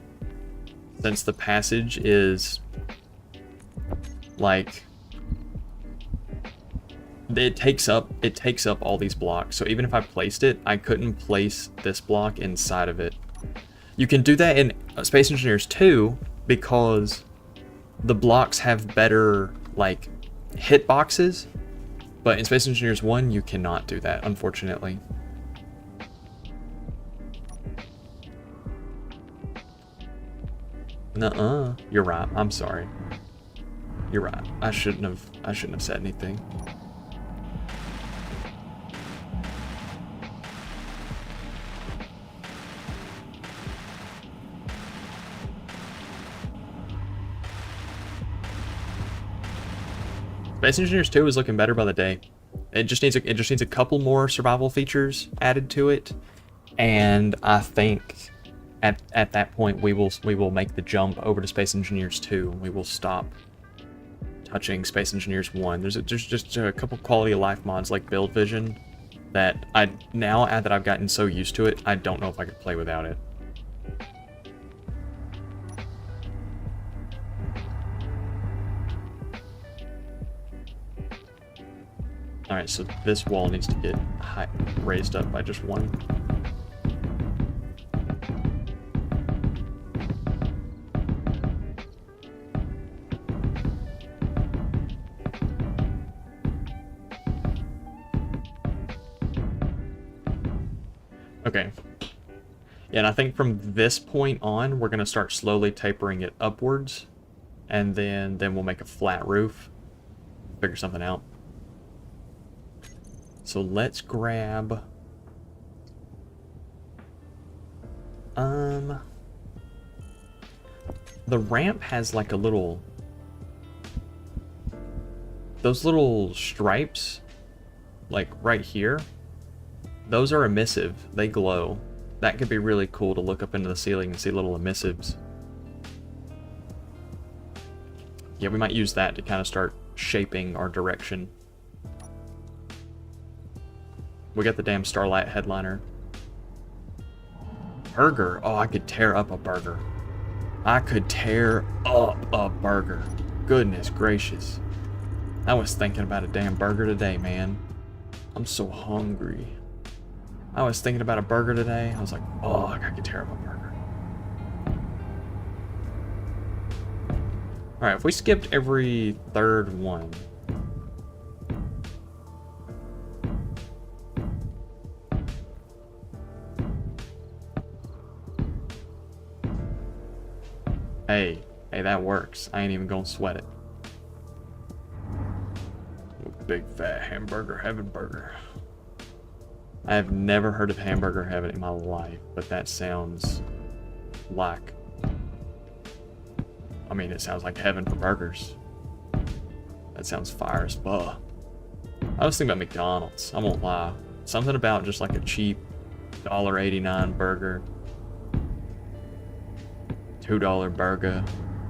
Since the passage is like it takes up all these blocks. So even if I placed it, I couldn't place this block inside of it. You can do that in Space Engineers 2 because the blocks have better like hit boxes, but in Space Engineers 1 you cannot do that, unfortunately. Nuh-uh. You're right. I'm sorry. You're right. I shouldn't have said anything. Space Engineers 2 is looking better by the day. It just needs a couple more survival features added to it, and I think at that point we will make the jump over to Space Engineers 2. We will stop touching Space Engineers 1. There's just a couple quality of life mods like Build Vision that now that I've gotten so used to it, I don't know if I could play without it. Alright, so this wall needs to get raised up by just one. Okay. Yeah, and I think from this point on, we're going to start slowly tapering it upwards, and then we'll make a flat roof. Figure something out. So let's grab... The ramp has like a little... Those little stripes, like right here, those are emissive. They glow. That could be really cool to look up into the ceiling and see little emissives. Yeah, we might use that to kind of start shaping our direction. We got the damn Starlight headliner. Burger. Oh, I could tear up a burger. I could tear up a burger. Goodness gracious. I was thinking about a damn burger today, man. I'm so hungry. I was thinking about a burger today. I was like, oh, I could tear up a burger. Alright, if we skipped every third one. Hey, that works. I ain't even gonna sweat it. Big fat hamburger heaven burger. I have never heard of hamburger heaven in my life, but that sounds like... I mean, it sounds like heaven for burgers. That sounds fire as fuck. I was thinking about McDonald's, I won't lie. Something about just like a cheap $1.89 burger. $2 burger.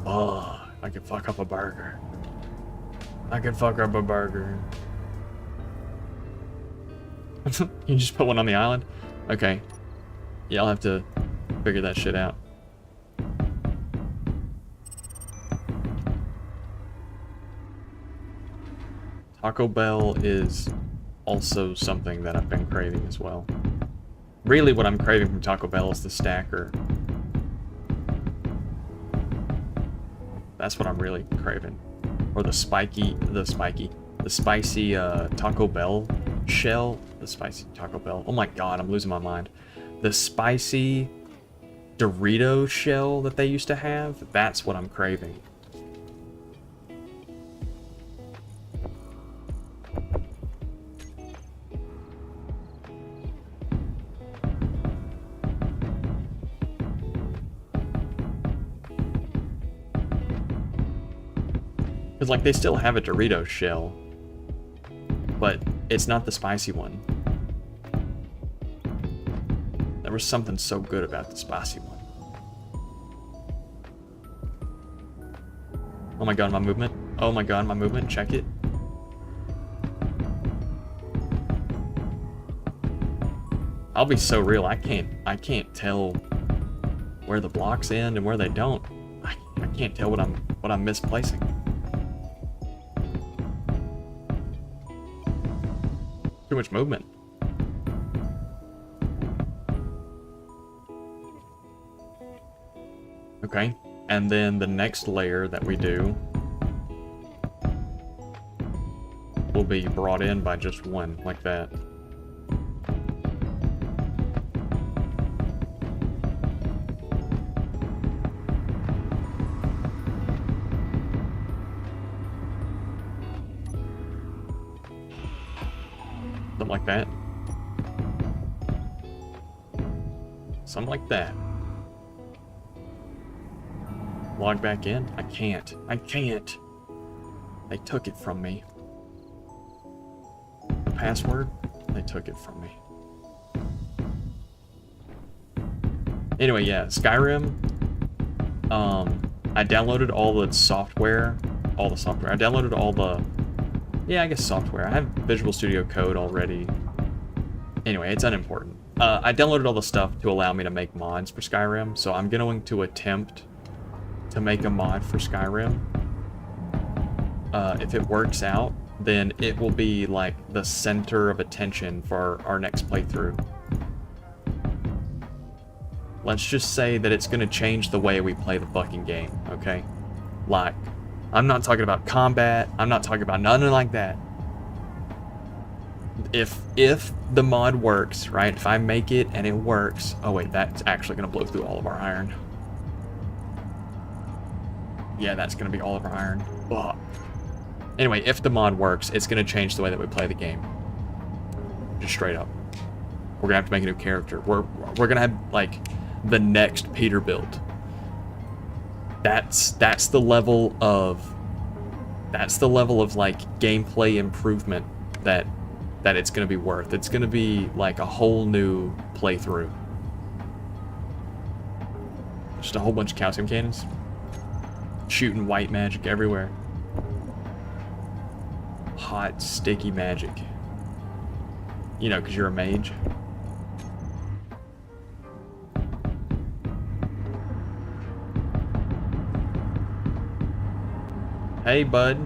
Oh, I could fuck up a burger. I could fuck up a burger. You just put one on the island? Okay. Yeah, I'll have to figure that shit out. Taco Bell is also something that I've been craving as well. Really, what I'm craving from Taco Bell is the stacker. That's what I'm really craving. Or the spicy Taco Bell shell. The spicy Taco Bell. Oh my god, I'm losing my mind. The spicy Dorito shell that they used to have. That's what I'm craving. Because, like, they still have a Dorito shell, but it's not the spicy one. There was something so good about the spicy one. Oh my god, my movement. Oh my god, my movement. Check it. I'll be so real, I can't tell where the blocks end and where they don't. I can't tell what I'm misplacing. Too much movement. Okay, and then the next layer that we do will be brought in by just one, like that. Something like that. Something like that. Log back in? I can't. I can't. They took it from me. The password? They took it from me. Anyway, yeah, Skyrim. I downloaded all the software. I downloaded all the... Yeah, I guess software. I have Visual Studio Code already. Anyway, it's unimportant. I downloaded all the stuff to allow me to make mods for Skyrim, so I'm going to attempt to make a mod for Skyrim. If it works out, then it will be like the center of attention for our next playthrough. Let's just say that it's going to change the way we play the fucking game, okay? Like, I'm not talking about combat. I'm not talking about nothing like that. If the mod works, right? If I make it and it works... Oh wait, that's actually going to blow through all of our iron. Yeah, that's going to be all of our iron. Ugh. Anyway, if the mod works, it's going to change the way that we play the game. Just straight up. We're going to have to make a new character. We're going to have, like, the next Peterbilt. That's the level of like gameplay improvement that it's gonna be worth. It's gonna be like a whole new playthrough. Just a whole bunch of calcium cannons. Shooting white magic everywhere. Hot, sticky magic. You know, because you're a mage. Hey, bud.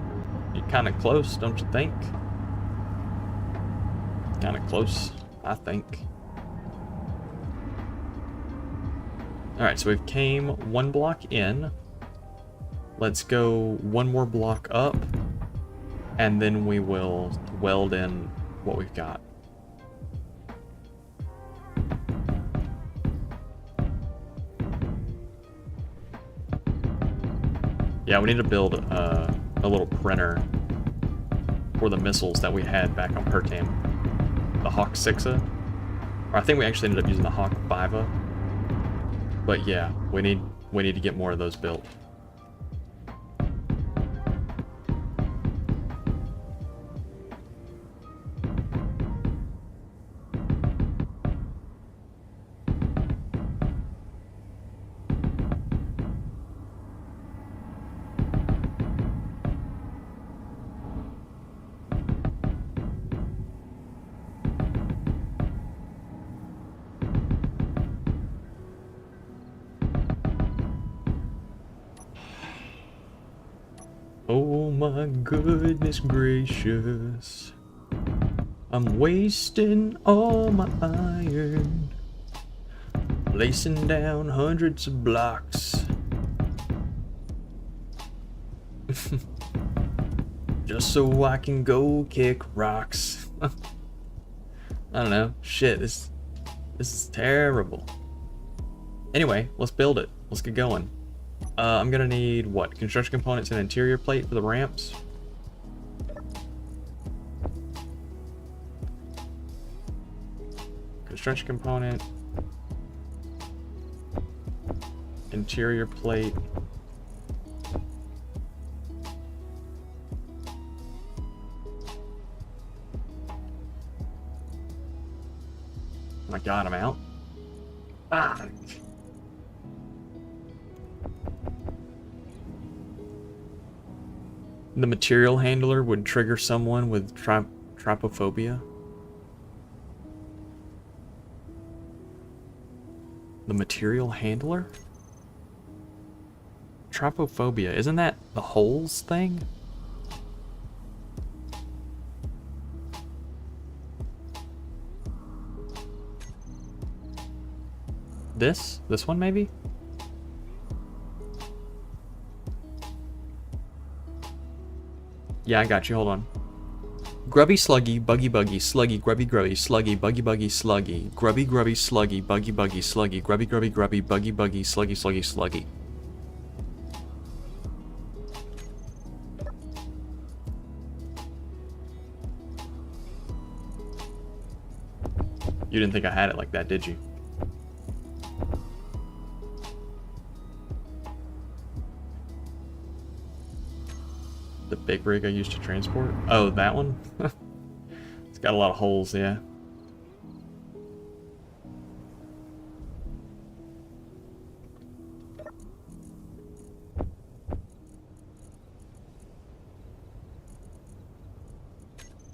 You're kind of close, don't you think? Kind of close, I think. Alright, so we've came 1 block in. Let's go 1 more block up. And then we will weld in what we've got. Yeah, we need to build a little printer for the missiles that we had back on Pertam. The Hawk 6A. Or I think we actually ended up using the Hawk 5A. But yeah, we need to get more of those built. Oh my goodness gracious. I'm wasting all my iron. Lacing down hundreds of blocks. Just so I can go kick rocks. I don't know. Shit, this is terrible. Anyway, let's build it. Let's get going. I'm gonna need, what, construction components and interior plate for the ramps? Construction component. Interior plate. Oh my god, I'm out. Ah! The material handler would trigger someone with trypophobia. The material handler? Trypophobia, isn't that the holes thing? This one maybe? Yeah, I got you, hold on. Grubby sluggy, buggy buggy, sluggy, grubby grubby, sluggy, buggy buggy, sluggy, grubby grubby, sluggy, buggy buggy, sluggy, grubby grubby grubby, buggy buggy, sluggy sluggy sluggy. You didn't think I had it like that, did you? The big rig I used to transport? Oh, that one? It's got a lot of holes, yeah.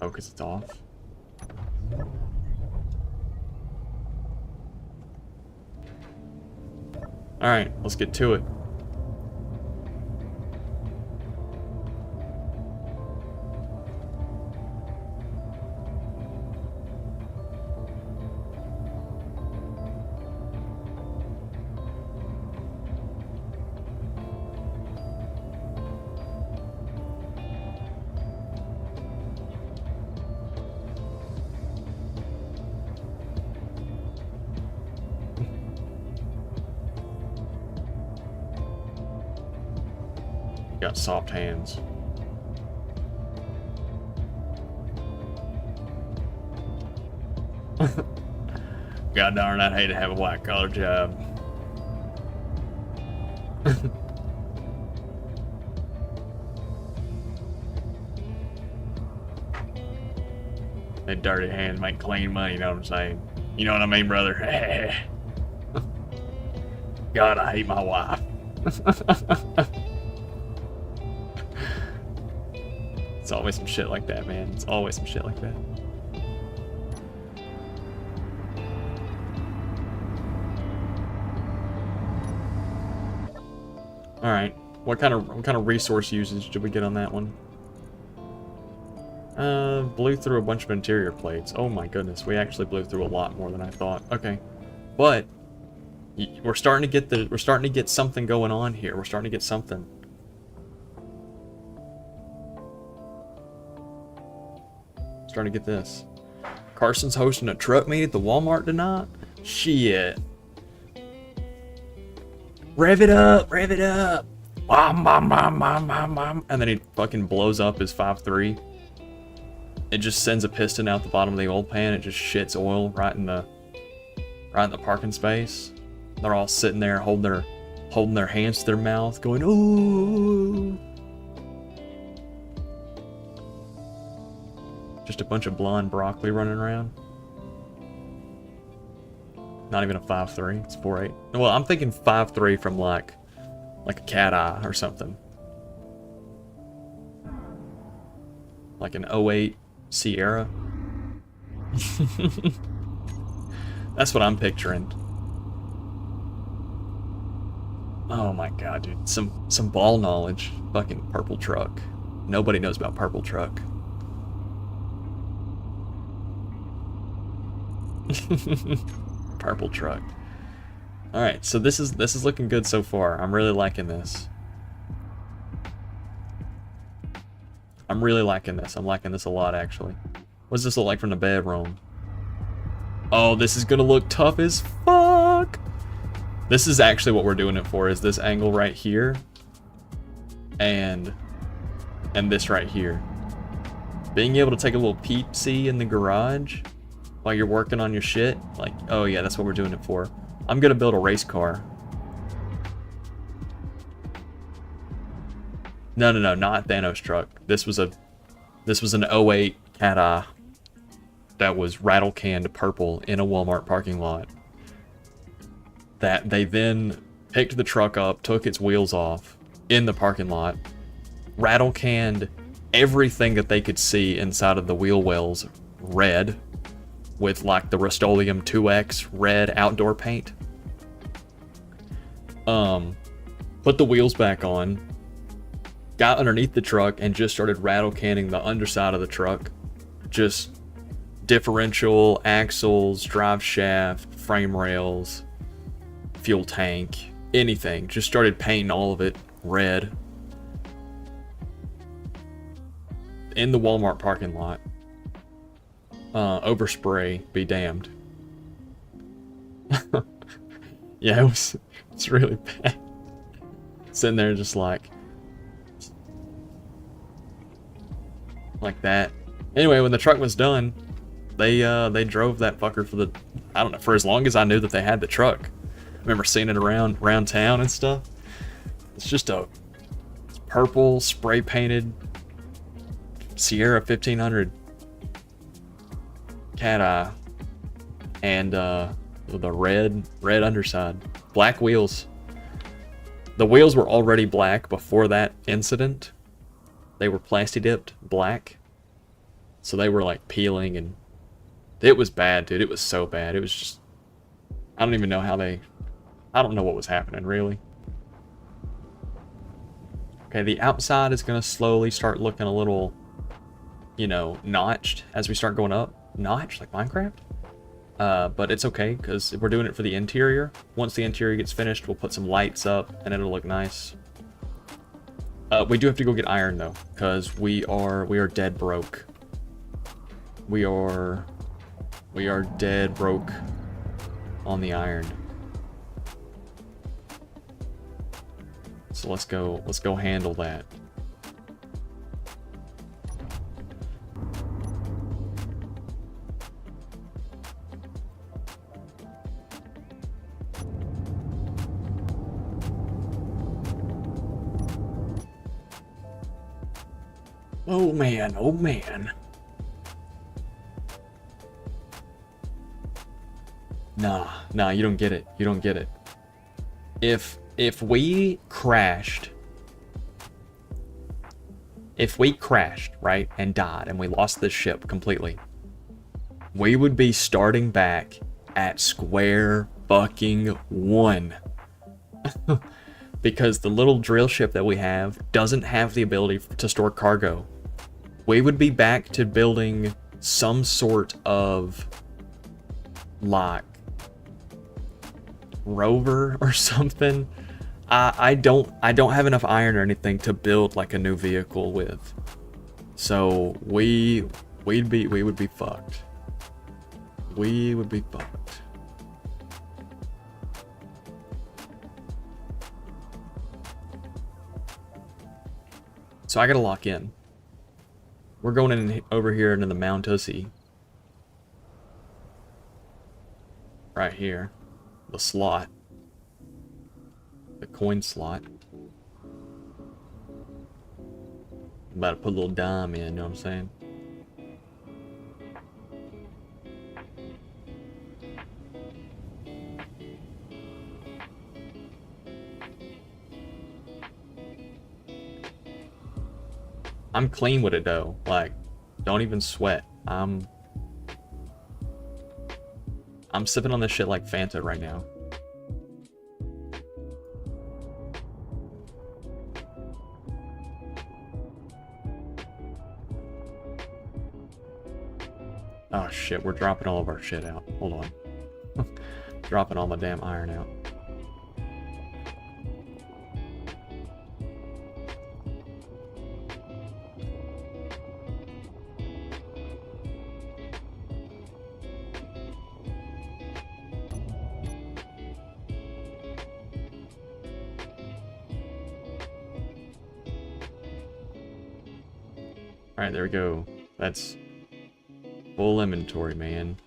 Oh, because it's off? Alright, let's get to it. Got soft hands. God darn, I'd hate to have a white collar job. That dirty hands make clean money, you know what I'm saying? You know what I mean, brother? God, I hate my wife. It's always some shit like that, man. It's always some shit like that. All right. What kind of resource usage did we get on that one? Blew through a bunch of interior plates. Oh my goodness, we actually blew through a lot more than I thought. Okay, but we're starting to get something going on here. We're starting to get something. Starting to get this. Carson's hosting a truck meet at the Walmart tonight. Shit. Rev it up, rev it up. Bam, bam, bam, bam, bam, bam. And then he fucking blows up his 5.3. It just sends a piston out the bottom of the oil pan. It just shits oil right in the parking space. They're all sitting there holding their hands to their mouth, going, ooh. Just a bunch of blonde broccoli running around. Not even a 5.3, it's 4.8. Well, I'm thinking 5.3 from like a cat eye or something. Like an 08 Sierra. That's what I'm picturing. Oh my god, dude. Some ball knowledge. Fucking purple truck. Nobody knows about purple truck. Purple truck. Alright, so this is looking good so far. I'm really liking this. I'm really liking this. I'm liking this a lot, actually. What does this look like from the bedroom? Oh, this is gonna look tough as fuck! This is actually what we're doing it for, is this angle right here. And this right here. Being able to take a little peep-see in the garage while you're working on your shit. Like, oh yeah, that's what we're doing it for. I'm gonna build a race car. No, not Thanos truck. This was an 08 cat eye that was rattle canned purple in a Walmart parking lot. That they then picked the truck up, took its wheels off in the parking lot, rattle canned everything that they could see inside of the wheel wells red with like the Rust-Oleum 2X red outdoor paint. Put the wheels back on, got underneath the truck and just started rattle canning the underside of the truck. Just differential, axles, drive shaft, frame rails, fuel tank, anything. Just started painting all of it red. In the Walmart parking lot. Overspray, be damned. Yeah, it's really bad. Sitting there just like that. Anyway, when the truck was done, they drove that fucker for I don't know, for as long as I knew that they had the truck. I remember seeing it around town and stuff. It's just a purple spray painted Sierra 1500 cat eye and the red underside, black wheels. The wheels were already black before that incident. They were plasti dipped black, so they were like peeling, and it was bad, dude. It was so bad. It was just, I don't even know how I don't know what was happening, really. Okay, the outside is gonna slowly start looking a little, you know, notched as we start going up. Notched, like Minecraft? But it's okay, because we're doing it for the interior. Once the interior gets finished, we'll put some lights up, and it'll look nice. We do have to go get iron, though, because we are dead broke. We are dead broke on the iron. So let's go handle that. Oh man, oh man. Nah, you don't get it. You don't get it. If we crashed, right, and died, and we lost this ship completely, we would be starting back at square fucking one. because the little drill ship that we have doesn't have the ability to store cargo. We would be back to building some sort of like rover or something. I don't have enough iron or anything to build like a new vehicle with. So we would be fucked. We would be fucked. So I gotta lock in. We're going in over here into the Mount Ussy. Right here. The slot. The coin slot. I'm about to put a little dime in, you know what I'm saying? I'm clean with it though. Like, don't even sweat. I'm sipping on this shit like Fanta right now. Oh shit, we're dropping all of our shit out. Hold on. Dropping all my damn iron out. Alright, there we go. That's full inventory, man.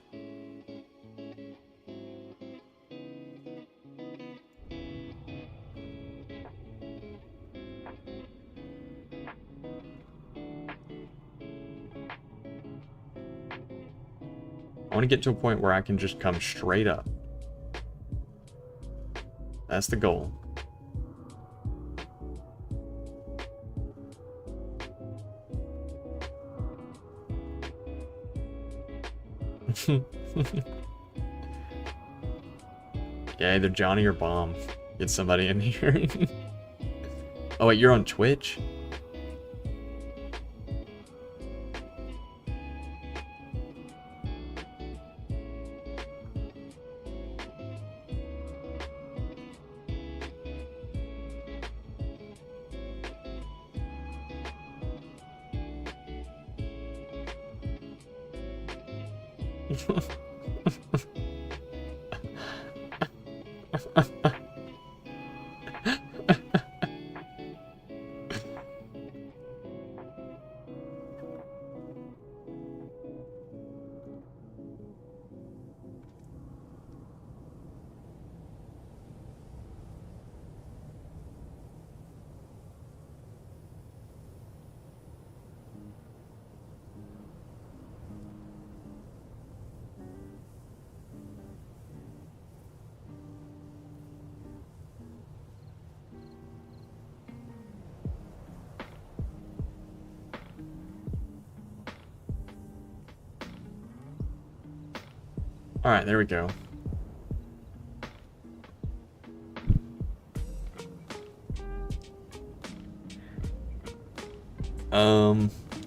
I want to get to a point where I can just come straight up. That's the goal. Yeah, either Johnny or Bomb. Get somebody in here. Oh wait, you're on Twitch? Alright, there we go.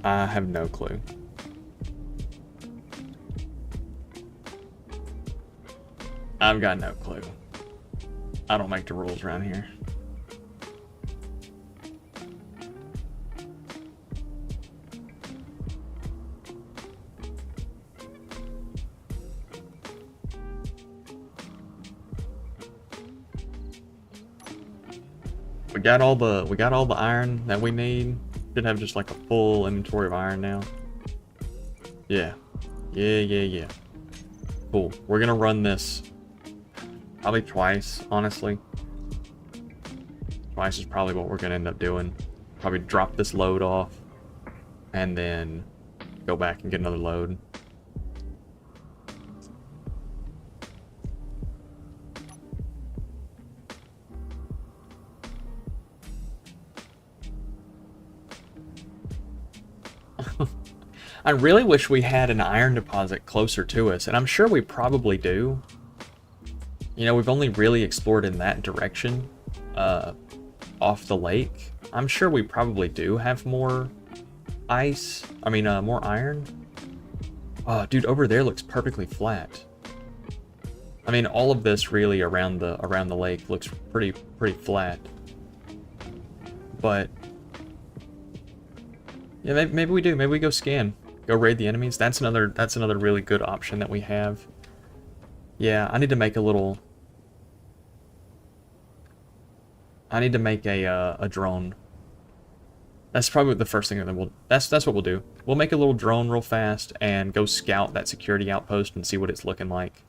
I have no clue. I've got no clue. I don't make the rules around here. We got all the iron that we need. Should have just like a full inventory of iron now. Yeah. Yeah. Cool. We're gonna run this probably twice, honestly. Twice is probably what we're gonna end up doing. Probably drop this load off and then go back and get another load. I really wish we had an iron deposit closer to us, and I'm sure we probably do. You know, we've only really explored in that direction. off the lake. I'm sure we probably do have more ice. I mean, more iron. Oh, dude, over there looks perfectly flat. I mean, all of this really around the lake looks pretty flat. But yeah, maybe we do. Maybe we go scan, go raid the enemies. That's another really good option that we have. Yeah, I need to make a little. I need to make a drone. That's probably the first thing that we'll. That's what we'll do. We'll make a little drone real fast and go scout that security outpost and see what it's looking like.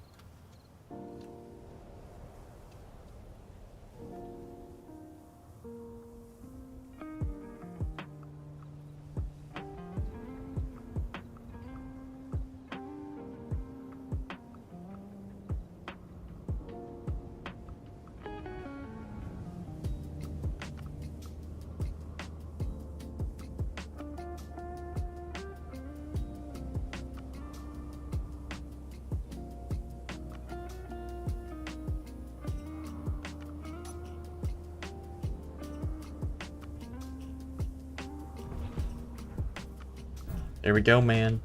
There we go, man.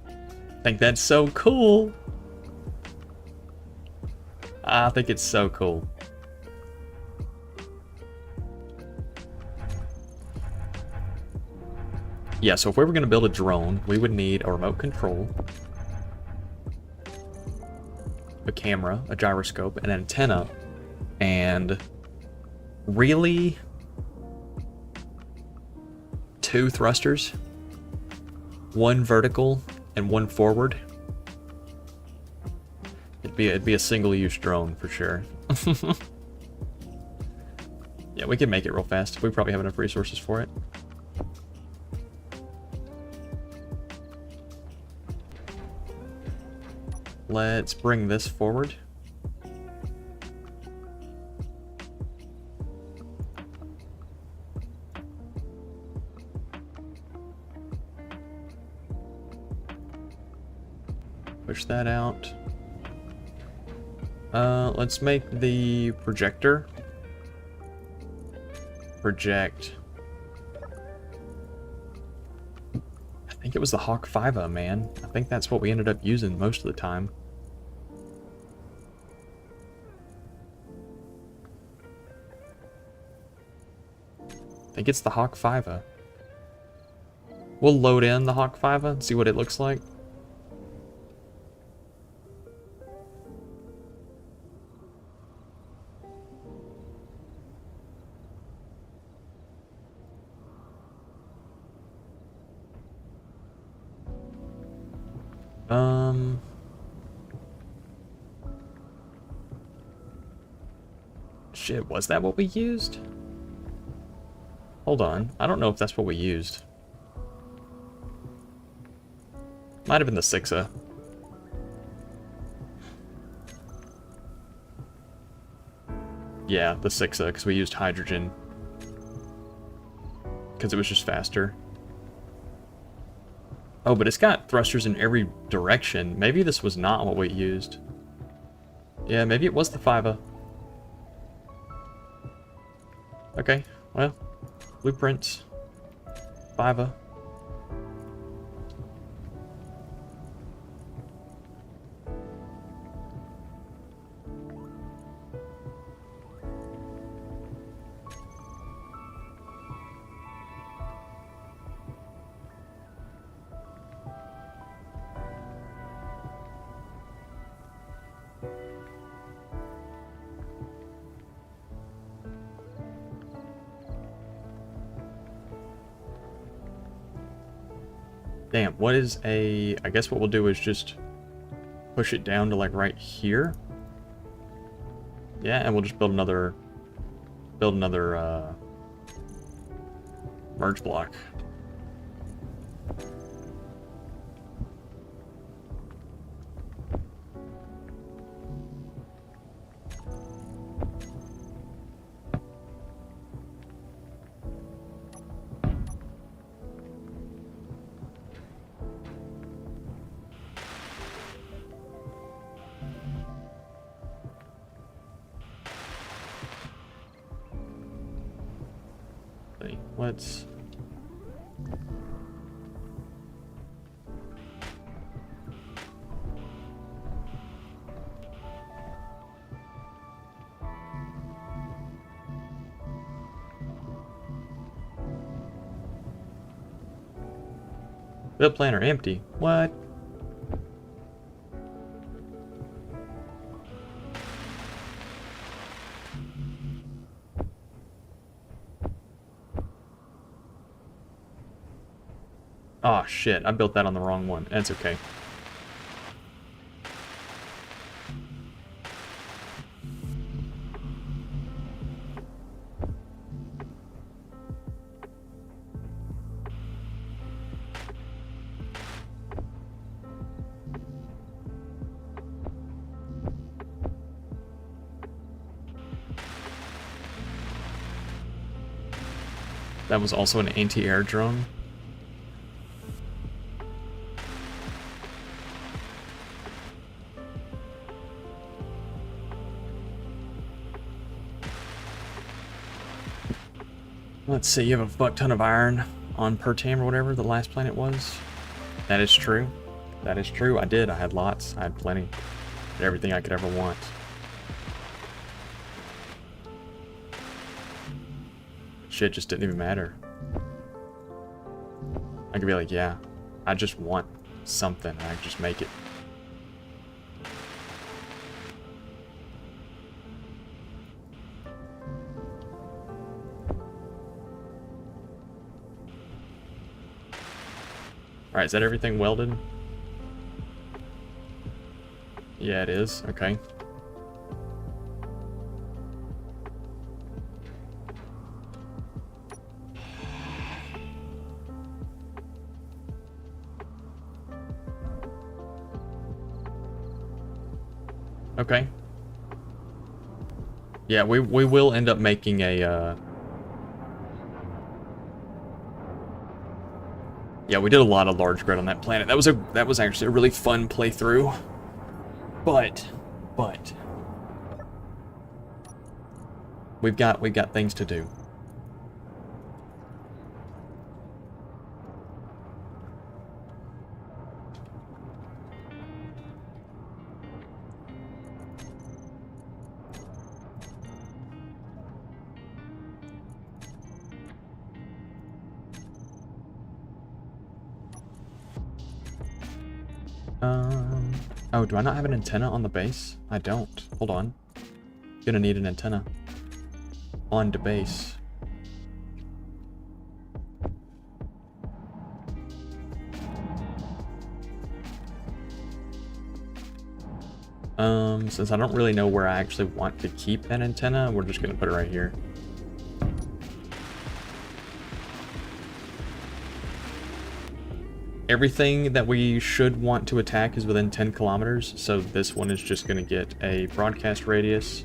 I think that's so cool. I think it's so cool. Yeah, so if we were going to build a drone, we would need a remote control, a camera, a gyroscope, an antenna, and really 2 thrusters. 1 vertical and 1 forward. It'd be a single-use drone for sure. Yeah, we can make it real fast. We probably have enough resources for it. Let's bring this forward. Push that out. Let's make the projector project. I think it was the Hawk 5, man. I think that's what we ended up using most of the time. I think it's the Hawk 5. We'll load in the Hawk 5 and see what it looks like. Shit, was that what we used? Hold on, I don't know if that's what we used. Might have been the 6. Yeah, the 6, because we used hydrogen. Because it was just faster. Oh, but it's got thrusters in every direction. Maybe this was not what we used. Yeah, maybe it was the 5. Okay, well, blueprints, 5. Damn, what is a... I guess what we'll do is just push it down to like right here. Yeah, and we'll just build another merge block. let's... Build planner empty. What? Oh shit, I built that on the wrong one. That's okay. That was also an anti-air drone. Let's see, you have a fuck ton of iron on Pertam or whatever the last planet was. That is true. That is true. I did. I had lots. I had plenty. Everything I could ever want. Shit just didn't even matter. I could be like, yeah, I just want something. I could just make it. Alright, is that everything welded? Yeah, it is. Okay. Okay. Yeah, we will end up making a, Yeah, we did a lot of large grid on that planet. That was actually a really fun playthrough. But we've got things to do. Oh, do I not have an antenna on the base? I don't. Hold on. Gonna need an antenna on the base. Since I don't really know where I actually want to keep an antenna, we're just gonna put it right here. Everything that we should want to attack is within 10 kilometers, so this one is just going to get a broadcast radius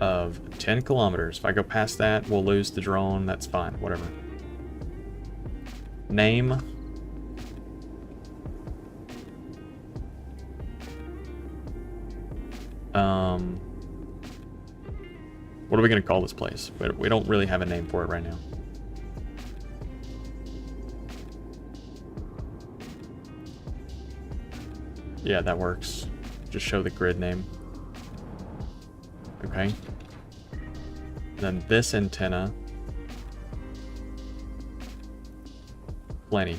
of 10 kilometers. If I go past that, we'll lose the drone. That's fine, whatever. Name. What are we going to call this place? We don't really have a name for it right now. Yeah, that works. Just show the grid name. Okay. And then this antenna. Plenty.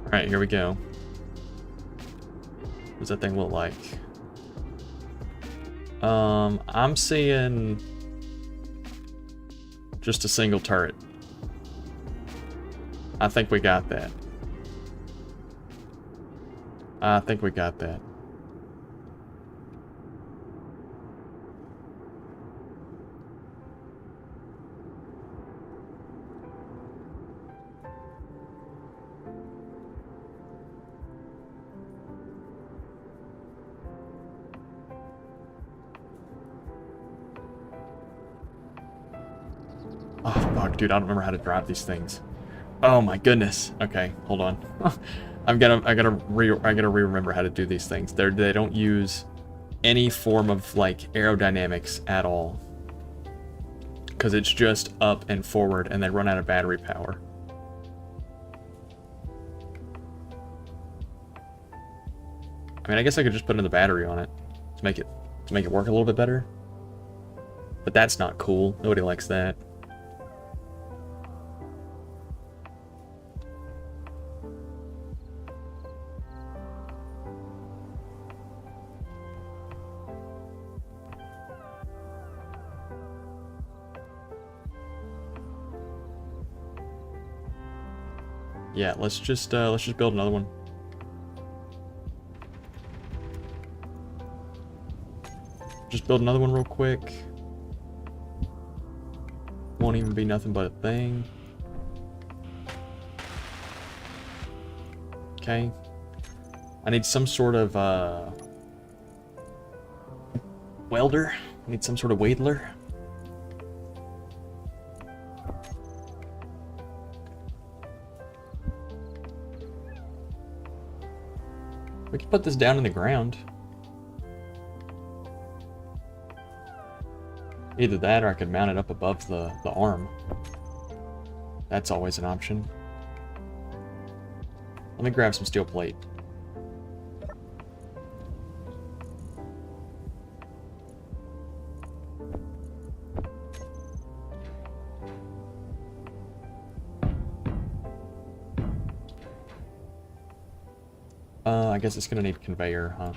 Alright, here we go. What does that thing look like? I'm seeing just a single turret. I think we got that. I think we got that. dude, I don't remember how to drive these things. Oh my goodness. Okay, hold on. I gotta re-remember how to do these things. They don't use any form of like aerodynamics at all, because it's just up and forward, and they run out of battery power. I mean, I guess I could just put another battery on it to make it work a little bit better. But that's not cool. Nobody likes that. Yeah, let's just build another one. Just build another one real quick. Won't even be nothing but a thing. Okay. I need some sort of welder. I need some sort of wheedler. We can put this down in the ground. Either that, or I could mount it up above the arm. That's always an option. Let me grab some steel plate. I guess it's gonna need a conveyor, huh?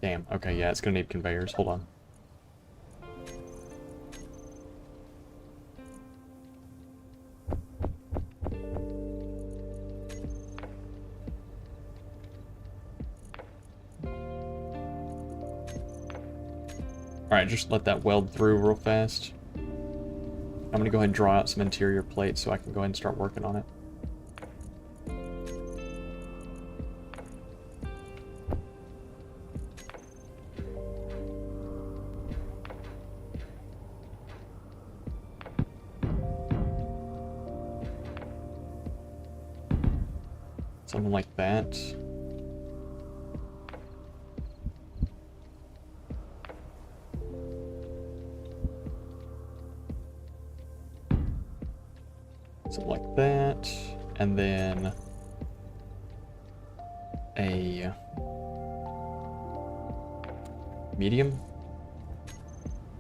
Damn, okay, yeah, it's gonna need conveyors. Hold on. Alright, just let that weld through real fast. I'm gonna go ahead and draw out some interior plates so I can go ahead and start working on it. Something like that. Something like that. And then a medium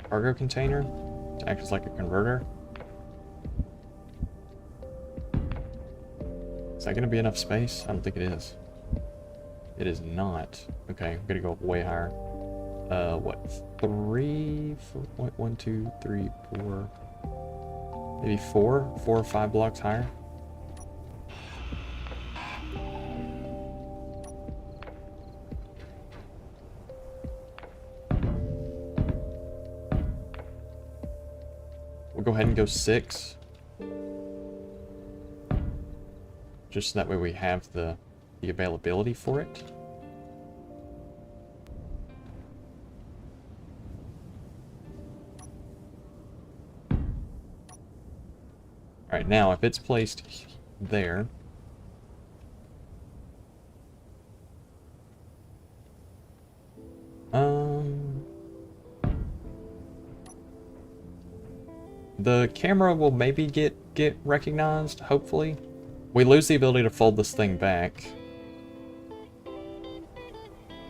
cargo container to act as like a converter. Is that going to be enough space? I don't think it is. It is not. Okay, I'm going to go way higher. What? 1, 2, 3, 4. Maybe 4 or 5 blocks higher. We'll go ahead and go 6. Just so that way we have the availability for it. Alright, now if it's placed there, the camera will maybe get recognized, hopefully. We lose the ability to fold this thing back.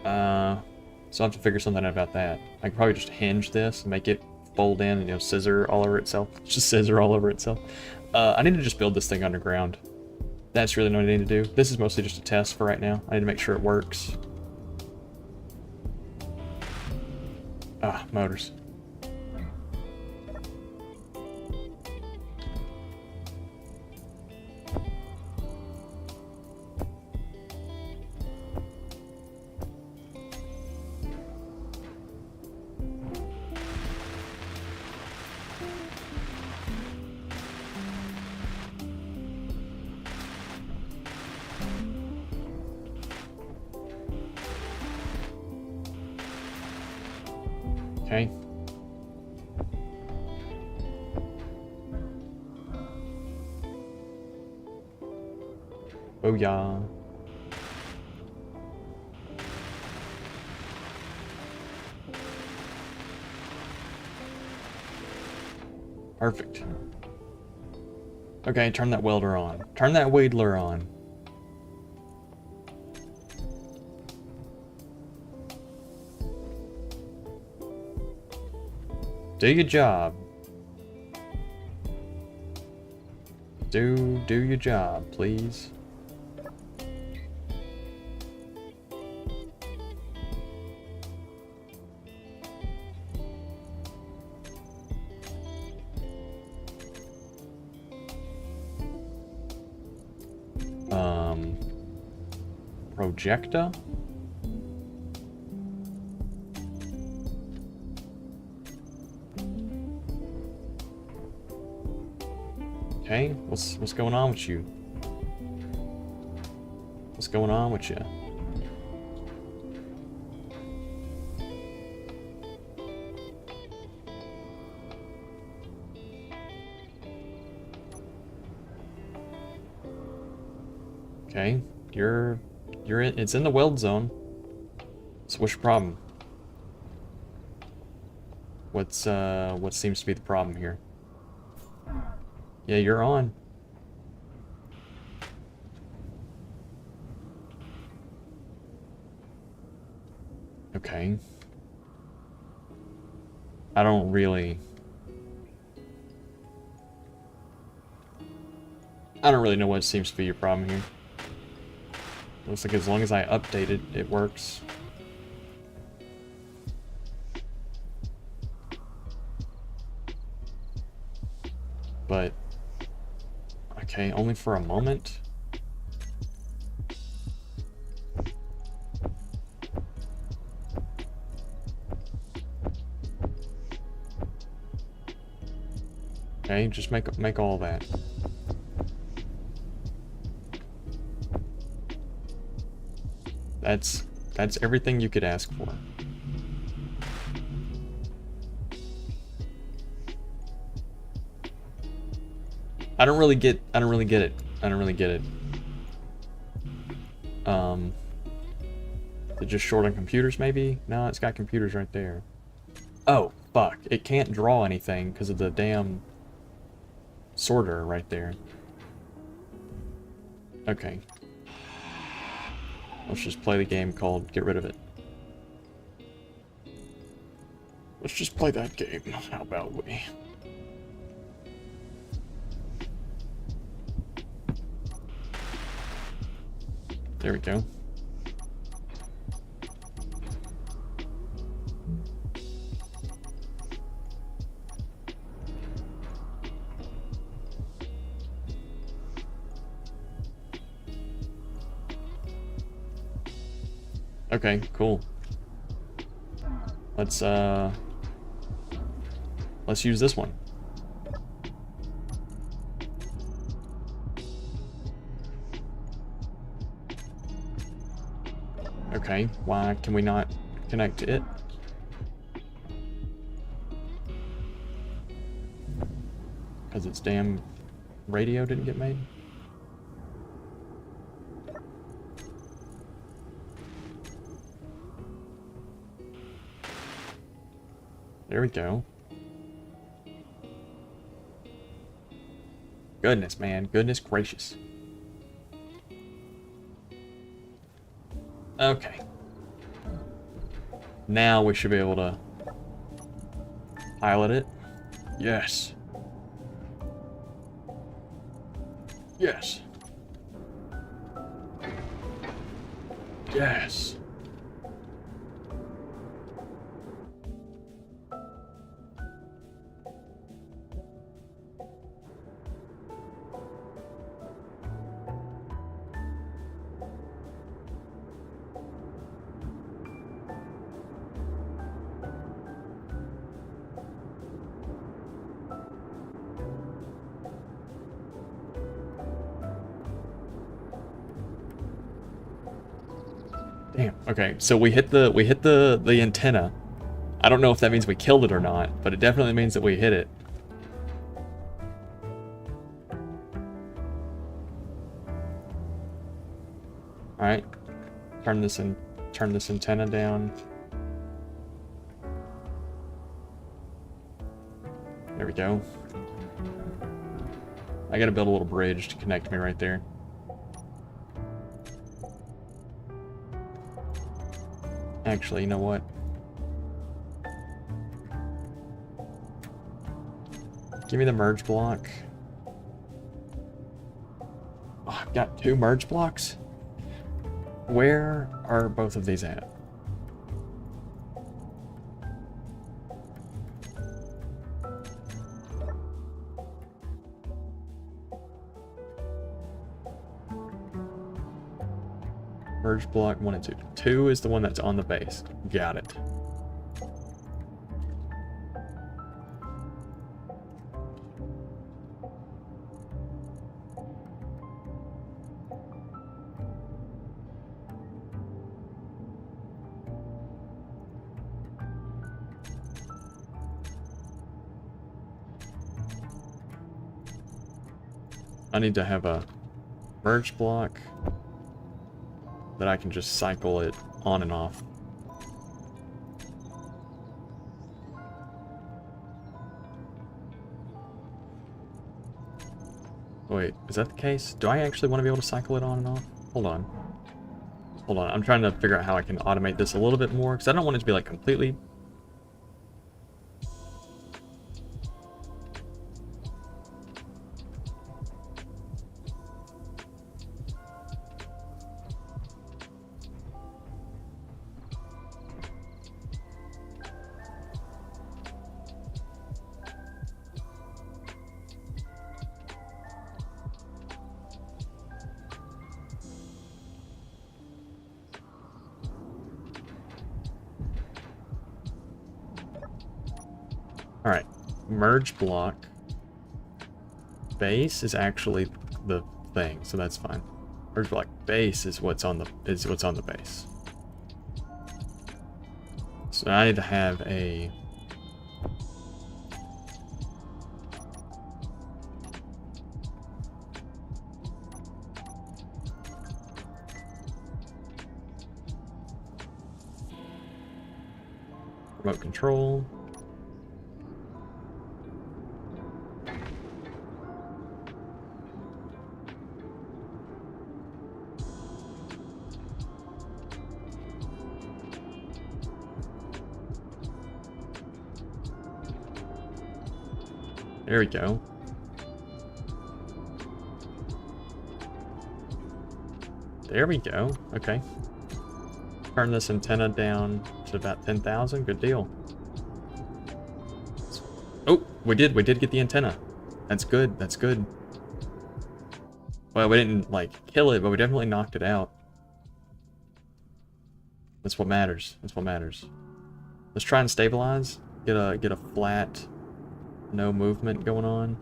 So I have to figure something out about that. I could probably just hinge this and make it fold in and, you know, scissor all over itself. Just scissor all over itself. I need to just build this thing underground. That's really what I need to do. This is mostly just a test for right now. I need to make sure it works. Ah, motors. Okay. Oh yeah. Perfect. Okay, turn that welder on. Turn that wheedler on. Do your job. Do your job, please. Projector? Okay, what's going on with you? What's going on with you? Okay, you're in, it's in the weld zone. So what's your problem? What seems to be the problem here? Yeah, you're on. Okay. I don't really know what seems to be your problem here. Looks like as long as I update it, it works. But, okay, only for a moment. Okay, just make all that. That's everything you could ask for. I don't really get it. Is it just short on computers maybe? No, it's got computers right there. Oh, fuck. It can't draw anything because of the damn sorter right there. Okay. Let's just play the game called Get Rid of It. Let's just play that game. How about we? There we go. Okay, cool. Let's use this one. Okay, why can we not connect to it? Because its damn radio didn't get made? There we go. Goodness, man. Goodness gracious. Okay. Now we should be able to pilot it. Yes. Yes. Yes. Damn. Okay, so we hit the antenna. I don't know if that means we killed it or not, but it definitely means that we hit it. Alright. Turn this antenna down. There we go. I gotta build a little bridge to connect me right there. Actually, you know what? Give me the merge block. Oh, I've got 2 merge blocks? Where are both of these at? Merge block 1 and 2. 2 is the one that's on the base. Got it. I need to have a merge block that I can just cycle it on and off. Wait, is that the case? Do I actually want to be able to cycle it on and off? Hold on. Hold on, I'm trying to figure out how I can automate this a little bit more, because I don't want it to be like completely... Alright, merge block. Base is actually the thing, so that's fine. Merge block base is what's on the base. So I need to have a remote control. There we go. There we go. Okay. Turn this antenna down to about 10,000. Good deal. Oh, we did get the antenna. That's good. That's good. Well, we didn't like kill it, but we definitely knocked it out. That's what matters. That's what matters. Let's try and stabilize. Get a flat, no movement going on.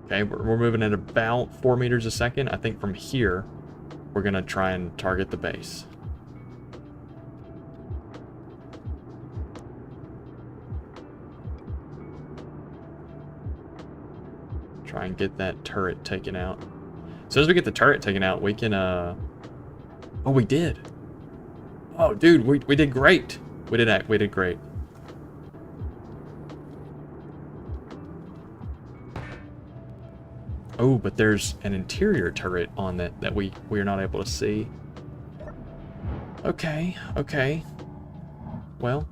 Okay, we're moving at about 4 meters a second. I think from here, we're gonna try and target the base. Try and get that turret taken out. As soon as we get the turret taken out, we can, Oh, we did! Oh, dude, we did great! We did great. Oh, but there's an interior turret on that we are not able to see. Okay, okay. Well.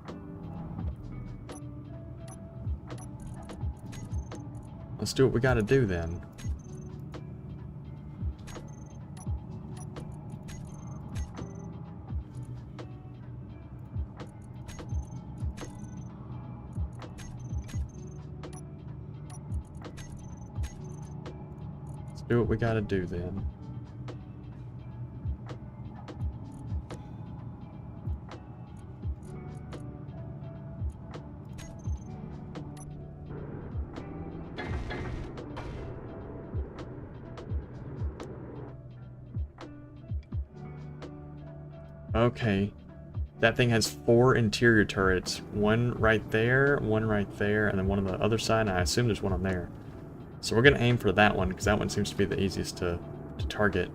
Let's do what we gotta do then. Let's do what we gotta do then. Okay. That thing has 4 interior turrets. One right there, and then one on the other side, and I assume there's one on there. So we're going to aim for that one, because that one seems to be the easiest to target.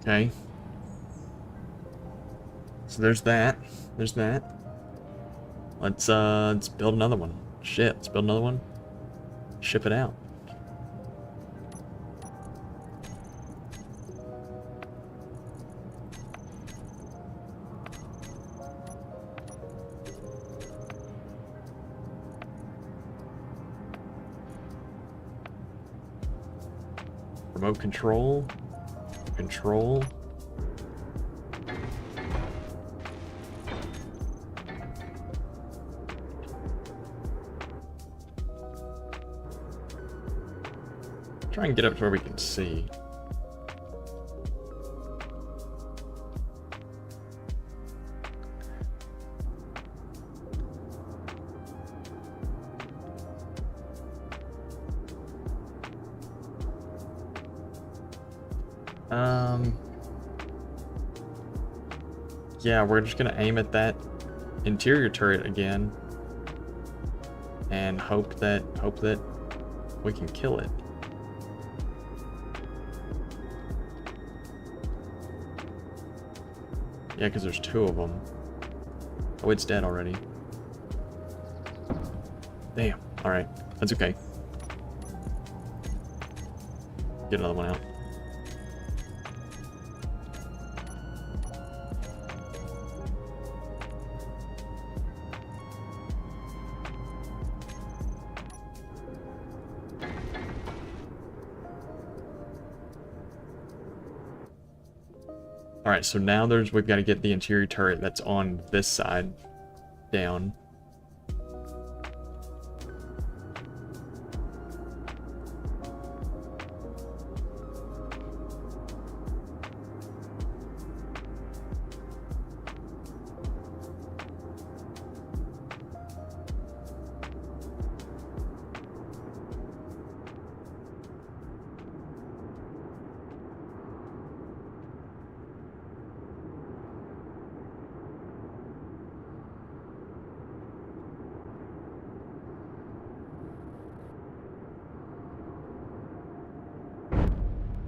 Okay. So there's that. There's that. Let's build another one. Shit, let's build another one. Ship it out. Remote control. Control. Try and get up to where we can see. Yeah, we're just gonna aim at that interior turret again and hope that we can kill it. Yeah, because there's 2 of them. Oh, it's dead already. Damn. Alright. That's okay. Get another one out. Alright, so now we've got to get the interior turret that's on this side down.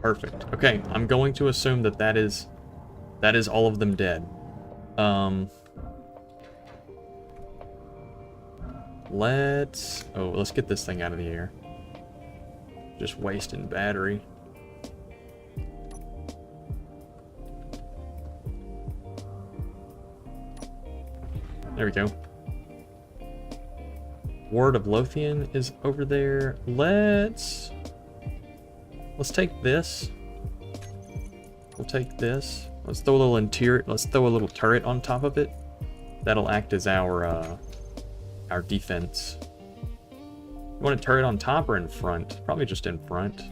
Perfect. Okay, I'm going to assume that is all of them dead. Let's get this thing out of the air. Just wasting battery. There we go. Ward of Lothian is over there. Let's take this. We'll take this. Let's throw a little turret on top of it. That'll act as our defense. You want a turret on top or in front? Probably just in front.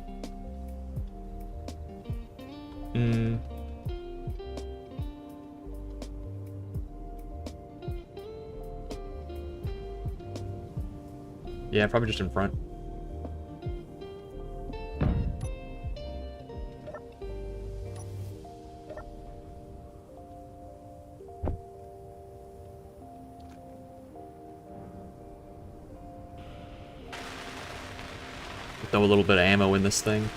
Yeah, probably just in front. Throw a little bit of ammo in this thing.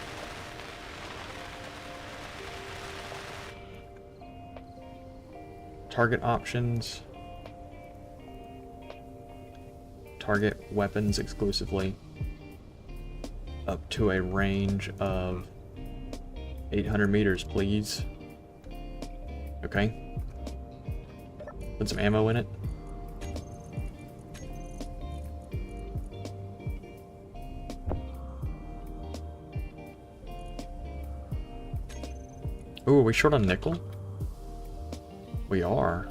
Target options. Target weapons exclusively. Up to a range of 800 meters, please. Okay. Put some ammo in it. Ooh, are we short on nickel? We are.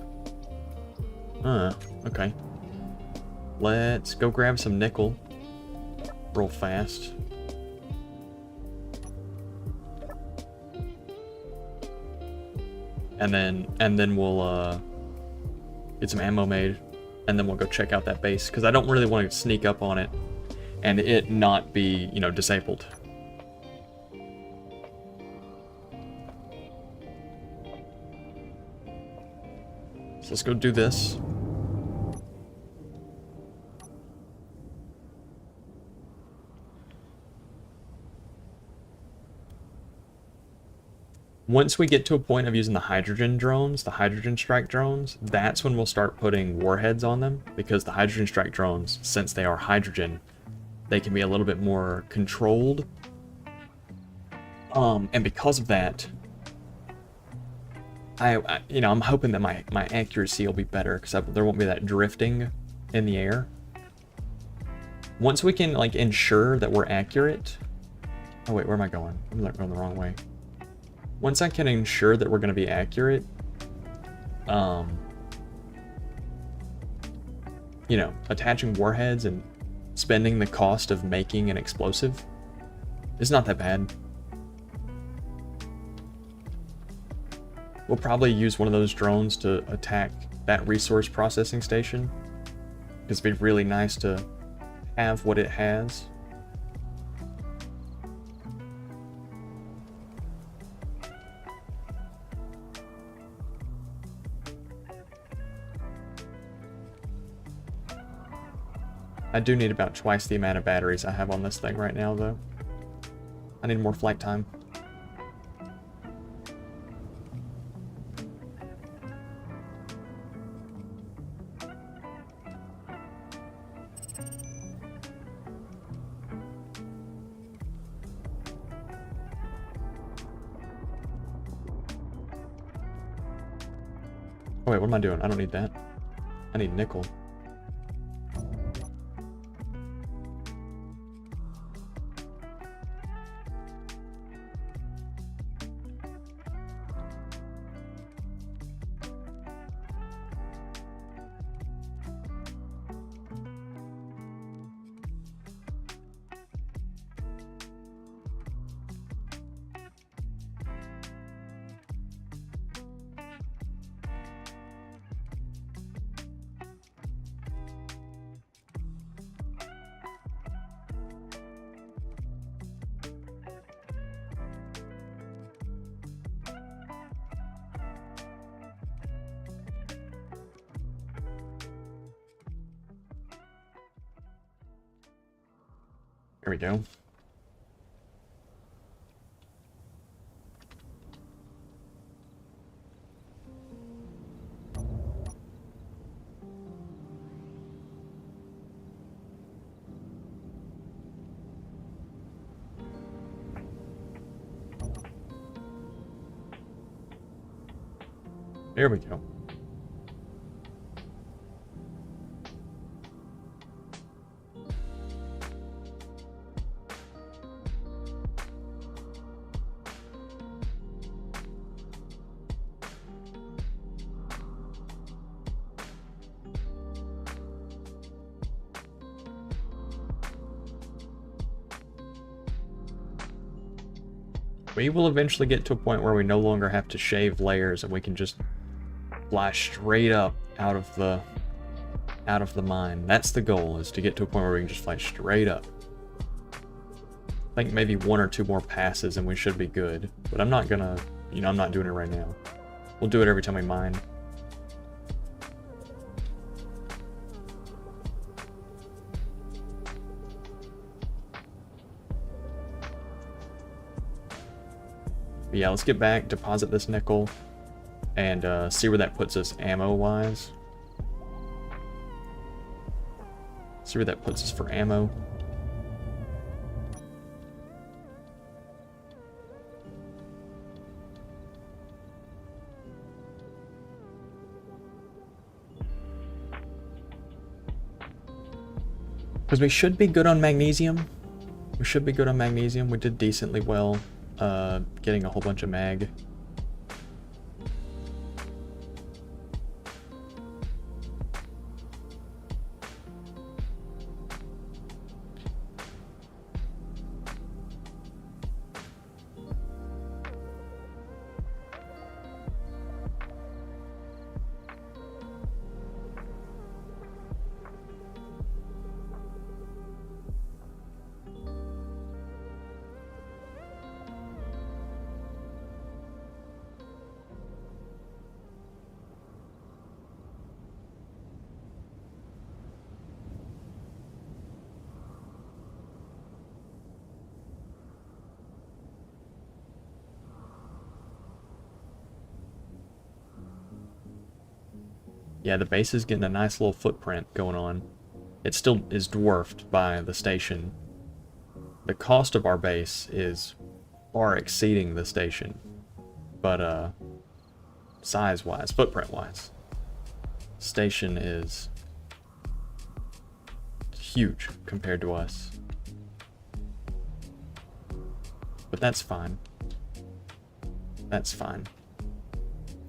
Okay. Let's go grab some nickel real fast. and then we'll get some ammo made, and then we'll go check out that base, because I don't really want to sneak up on it and it not be, you know, disabled. So let's go do this. Once we get to a point of using the hydrogen drones, the hydrogen strike drones, that's when we'll start putting warheads on them, because the hydrogen strike drones, since they are hydrogen, they can be a little bit more controlled. And because of that, you know, I'm hoping that my accuracy will be better, because there won't be that drifting in the air. Once we can, like, ensure that we're accurate... Oh wait, where am I going? I'm going the wrong way. Once I can ensure that we're going to be accurate, you know, attaching warheads and spending the cost of making an explosive is not that bad. We'll probably use one of those drones to attack that resource processing station, because it'd be really nice to have what it has. I do need about twice the amount of batteries I have on this thing right now, though. I need more flight time. Oh wait, what am I doing? I don't need that. I need nickel. There we go. There we go. We will eventually get to a point where we no longer have to shave layers and we can just fly straight up out of the mine. That's the goal, is to get to a point where we can just fly straight up. I think maybe one or two more passes and we should be good. But I'm not gonna, you know, I'm not doing it right now. We'll do it every time we mine. But yeah, let's get back, deposit this nickel, and see where that puts us ammo-wise. See where that puts us for ammo. Because we should be good on magnesium. We should be good on magnesium. We did decently well getting a whole bunch of mag. Yeah, the base is getting a nice little footprint going on. It still is dwarfed by the station. The cost of our base is far exceeding the station. But, size-wise, footprint-wise, station is huge compared to us. But that's fine. That's fine.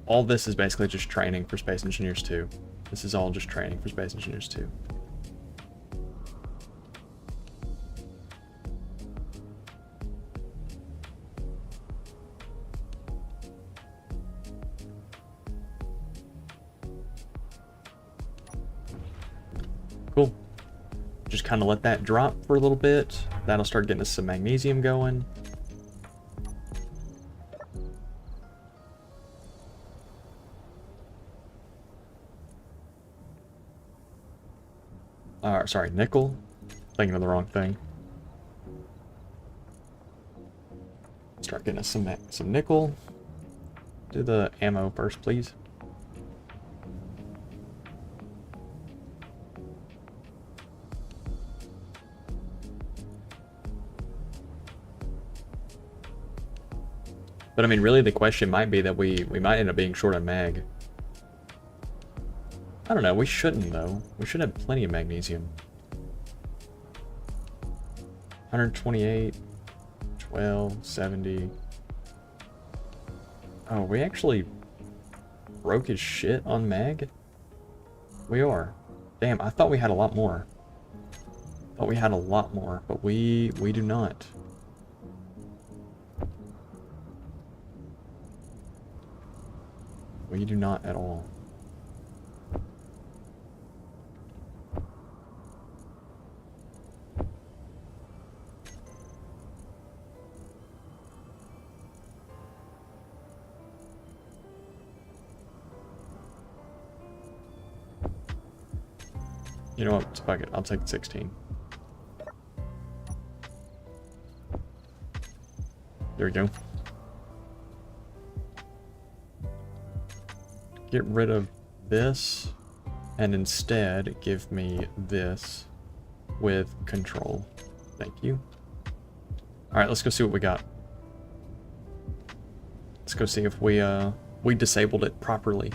All this is basically just training for Space Engineers 2. This is all just training for Space Engineers 2. Cool. Just kind of let that drop for a little bit. That'll start getting us some magnesium going. Sorry, nickel. Thinking of the wrong thing. Start getting us some nickel. Do the ammo first, please. But I mean, really the question might be that we might end up being short on mag. I don't know, we shouldn't though. We should have plenty of magnesium. 128, 12, 70. Oh, we actually broke his shit on mag? We are. Damn, I thought we had a lot more. Thought we had a lot more, but we do not. We do not at all. You know what? Fuck it. I'll take 16. There we go. Get rid of this, and instead give me this with control. Thank you. Alright, let's go see what we got. Let's go see if we disabled it properly.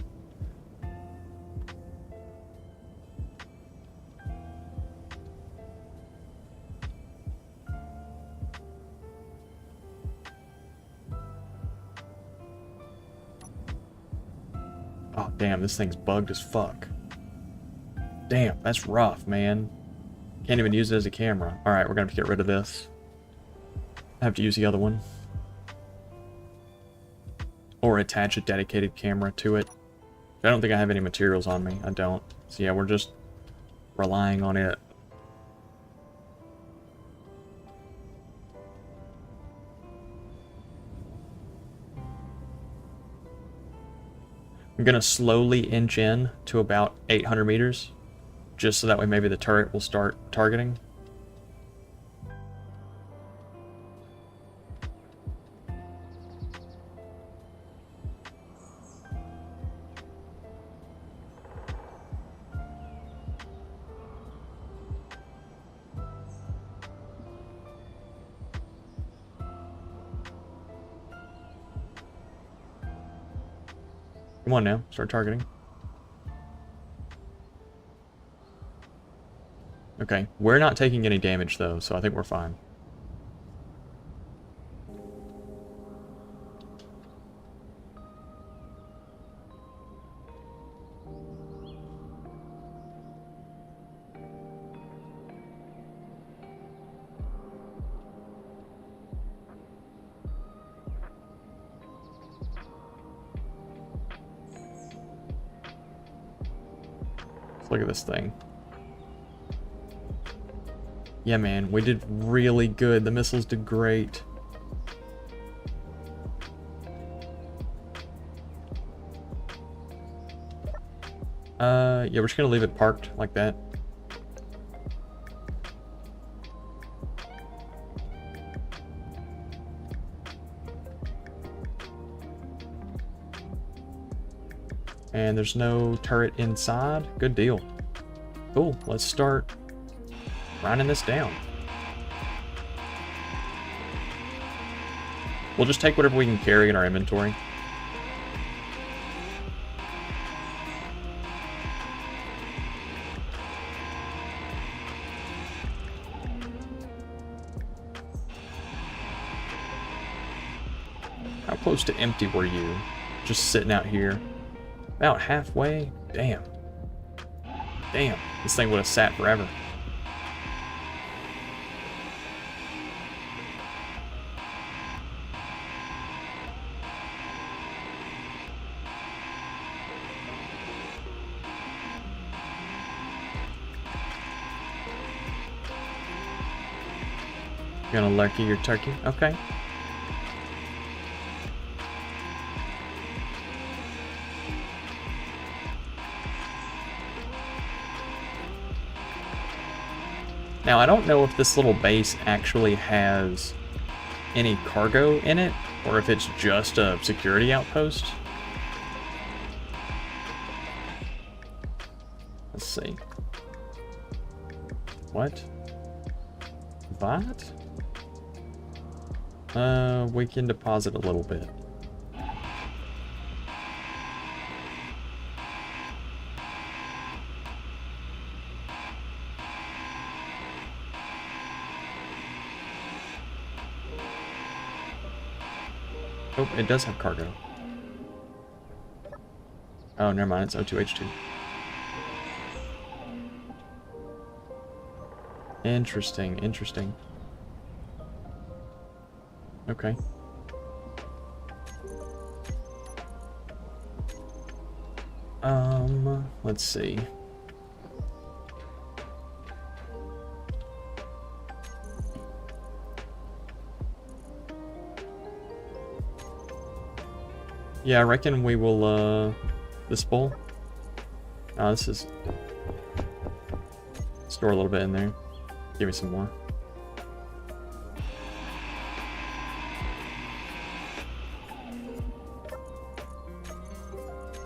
Oh, damn, this thing's bugged as fuck. Damn, that's rough, man. Can't even use it as a camera. Alright, we're gonna have to get rid of this. I have to use the other one. Or attach a dedicated camera to it. I don't think I have any materials on me. I don't. So yeah, we're just relying on it. I'm gonna slowly inch in to about 800 meters, just so that way maybe the turret will start targeting. Come on now, start targeting. Okay, we're not taking any damage though, so I think we're fine. Look at this thing. Yeah, man, we did really good. The missiles did great. Yeah, we're just gonna leave it parked like that. And there's no turret inside. Good deal. Cool. Let's start grinding this down. We'll just take whatever we can carry in our inventory. How close to empty were you? Just sitting out here. About halfway? Damn. Damn. This thing would have sat forever. Gonna lurky your turkey? Okay. Now, I don't know if this little base actually has any cargo in it, or if it's just a security outpost. Let's see. What? That? We can deposit a little bit. Oh, it does have cargo. Oh, never mind, it's O2H2. Interesting, interesting. Okay. Let's see. Yeah, I reckon we will, this bowl. Oh, this is... Store a little bit in there. Give me some more.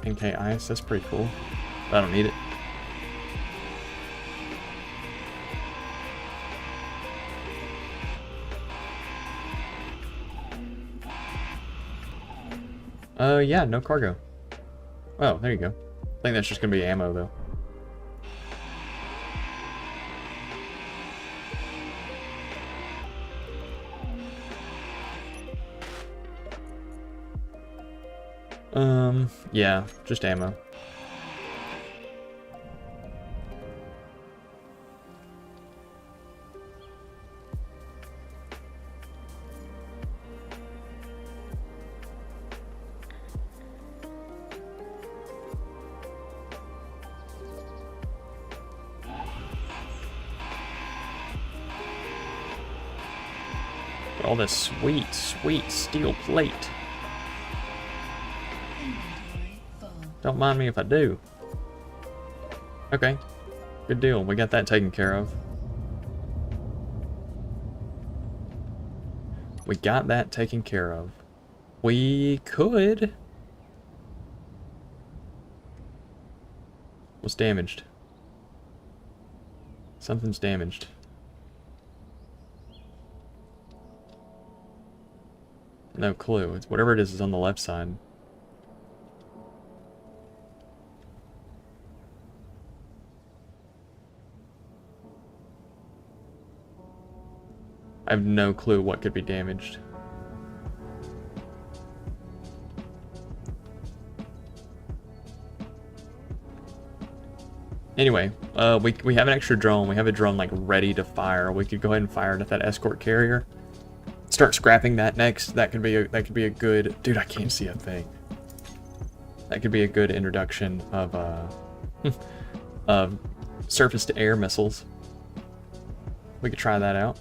NK ice, that's pretty cool. But I don't need it. Yeah, no cargo. Oh, there you go. I think that's just gonna be ammo, though. Yeah, just ammo. All this sweet, sweet steel plate. Don't mind me if I do. Okay, good deal. We got that taken care of. We got that taken care of. We could... What's damaged? Something's damaged. No clue. It's whatever it is on the left side. I have no clue what could be damaged. Anyway, we have an extra drone. We have a drone like ready to fire. We could go ahead and fire it at that escort carrier. Start scrapping that next. That could be a good... Dude, I can't see a thing. That could be a good introduction of of surface-to-air missiles. We could try that out.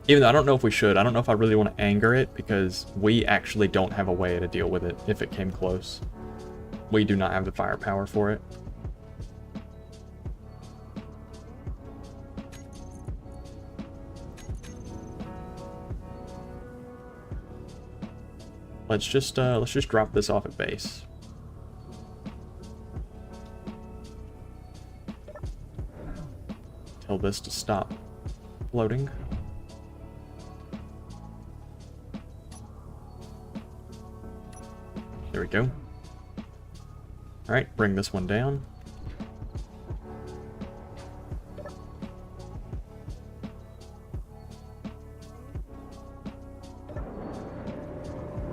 Even though I don't know if we should. I don't know if I really want to anger it, because we actually don't have a way to deal with it if it came close. We do not have the firepower for it. Let's just drop this off at base. this to stop floating. There we go. Alright, bring this one down.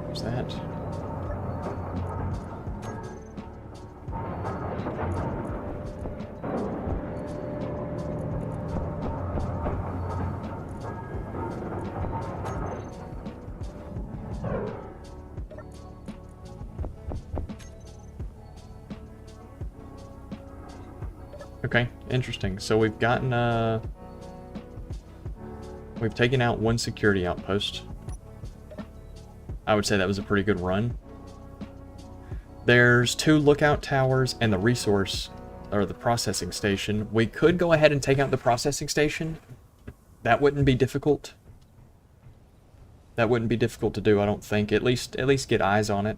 There's that. Okay, interesting. So we've gotten, we've taken out one security outpost. I would say that was a pretty good run. There's 2 lookout towers and the resource, or the processing station. We could go ahead and take out the processing station. That wouldn't be difficult. That wouldn't be difficult to do, I don't think. At least get eyes on it.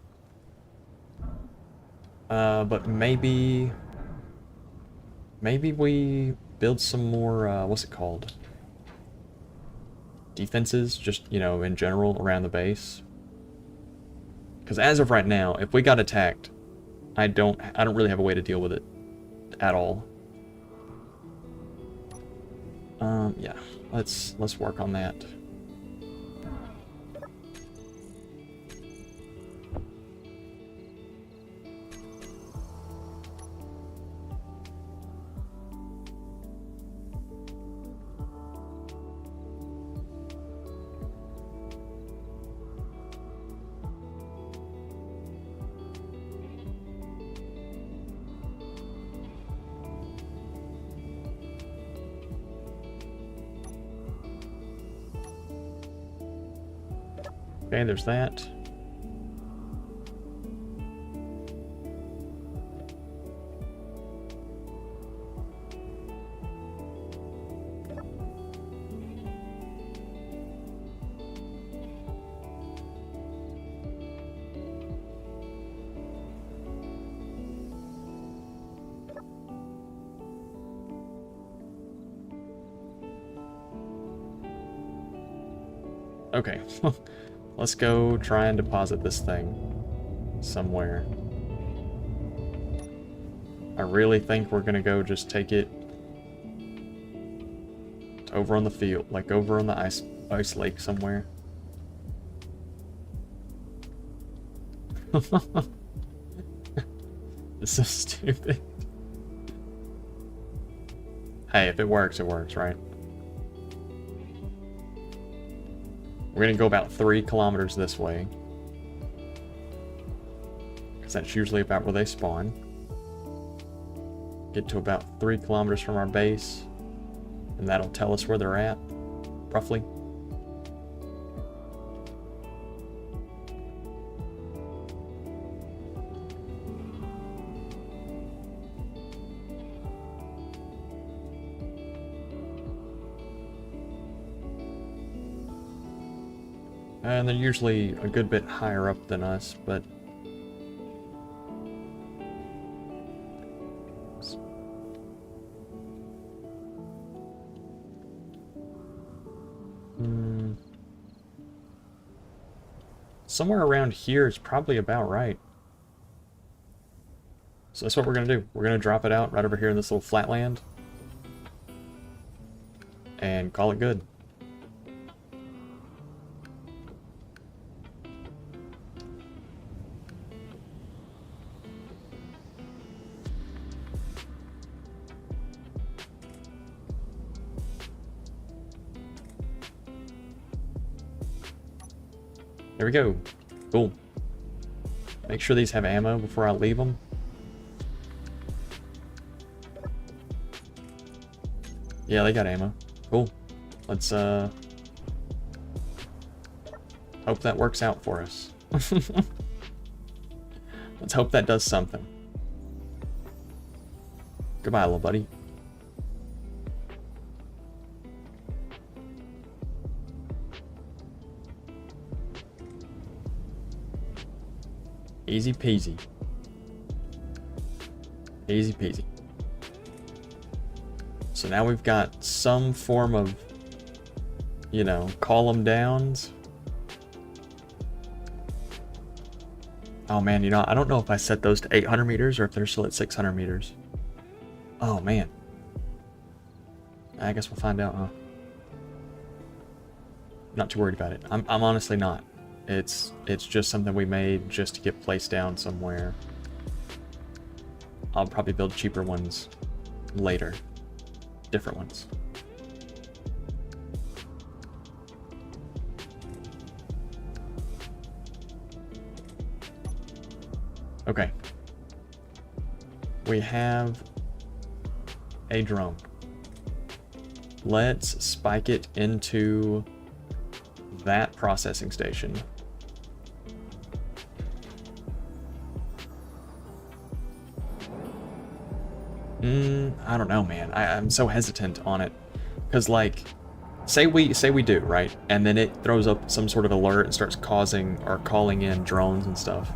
But maybe we build some more, what's it called? Defenses, just, you know, in general, around the base. Because as of right now, if we got attacked, I don't really have a way to deal with it at all. Yeah, let's work on that. Okay, there's that. Okay. Let's go try and deposit this thing somewhere. I really think we're gonna go just take it over on the field, like over on the ice lake somewhere. This is so stupid. Hey, if it works, right? We're gonna go about 3 kilometers this way, because that's usually about where they spawn. Get to about 3 kilometers from our base, and that'll tell us where they're at, roughly. And they're usually a good bit higher up than us, but somewhere around here is probably about right. So that's what we're gonna do. We're gonna drop it out right over here in this little flatland and call it good. There we go. Cool. Make sure these have ammo before I leave them. Yeah, they got ammo. Cool. Let's hope that works out for us. Let's hope that does something. Goodbye, little buddy. Easy peasy. Easy peasy. So now we've got some form of, you know, column downs. Oh man, you know, I don't know if I set those to 800 meters or if they're still at 600 meters. Oh man. I guess we'll find out, huh? Not too worried about it. I'm honestly not. It's just something we made just to get placed down somewhere. I'll probably build cheaper ones later. Different ones. Okay. We have a drone. Let's spike it into that processing station. I don't know, man. I'm so hesitant on it. Because, like, say we do, right? And then it throws up some sort of alert and starts causing or calling in drones and stuff.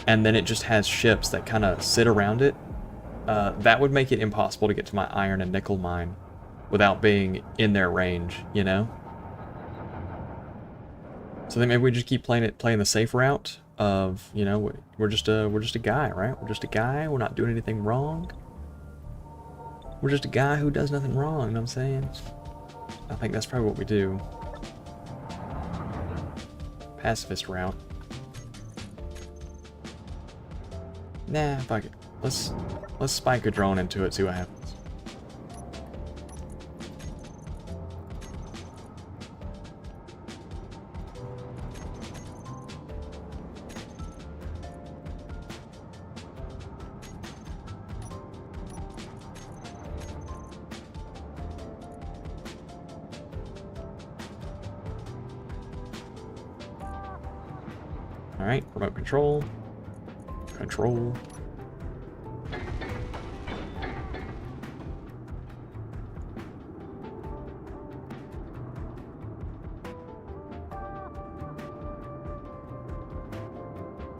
And then it just has ships that kind of sit around it. That would make it impossible to get to my iron and nickel mine without being in their range, you know? So then maybe we just keep playing the safe route of, you know, we're just a guy, right? We're just a guy. We're not doing anything wrong. We're just a guy who does nothing wrong, you know what I'm saying? I think that's probably what we do. Pacifist route. Nah, fuck it. Let's spike a drone into it, see what happens. Alright, remote control. Control.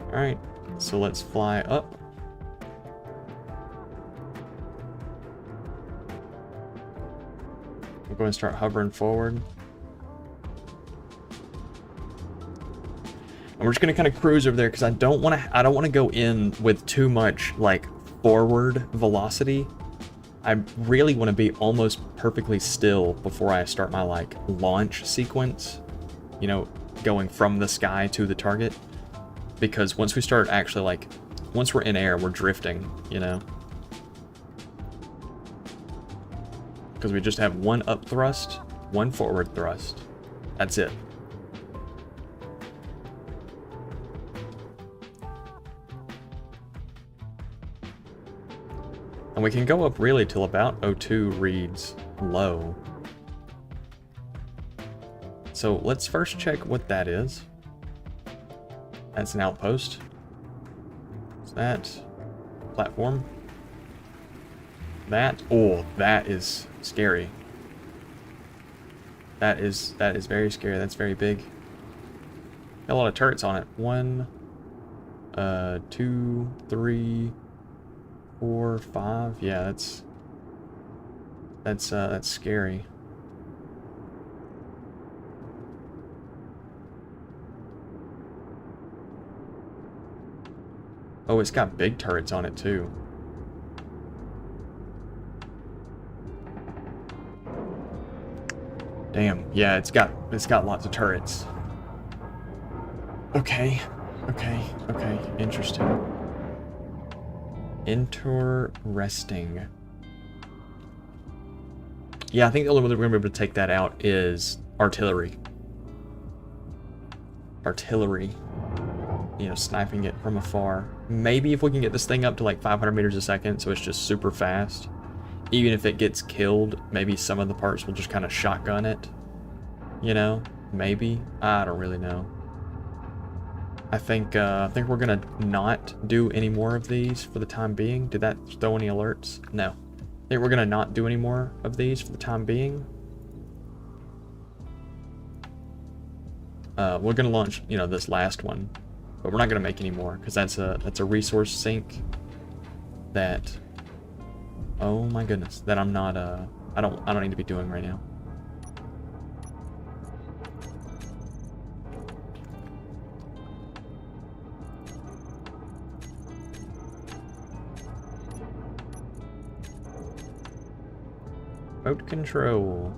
Alright, so let's fly up. We're going to start hovering forward. And we're just going to kind of cruise over there because I don't want to go in with too much like forward velocity. I really want to be almost perfectly still before I start my like launch sequence, you know, going from the sky to the target. Because once we start actually like, once we're in air, we're drifting, you know. Because we just have one up thrust, one forward thrust. That's it. And we can go up really till about 02 reads low. So let's first check what that is. That's an outpost. Is that platform? That, oh, that is scary. That is very scary. That's very big. Got a lot of turrets on it. 1, 2, 3, 4, 5. Yeah, that's scary. Oh, it's got big turrets on it too. Damn. Yeah, it's got lots of turrets. Okay. Interesting. Interesting. Yeah, I think the only way that we're going to be able to take that out is artillery. Artillery. You know, sniping it from afar. Maybe if we can get this thing up to like 500 meters a second, so it's just super fast. Even if it gets killed, maybe some of the parts will just kind of shotgun it. You know, maybe. I don't really know. I think we're gonna not do any more of these for the time being. Did that throw any alerts? No. I think we're gonna not do any more of these for the time being. We're gonna launch, you know, this last one. But we're not going to make any more because that's a resource sink that, oh my goodness, that I'm not I don't need to be doing right now. Remote control.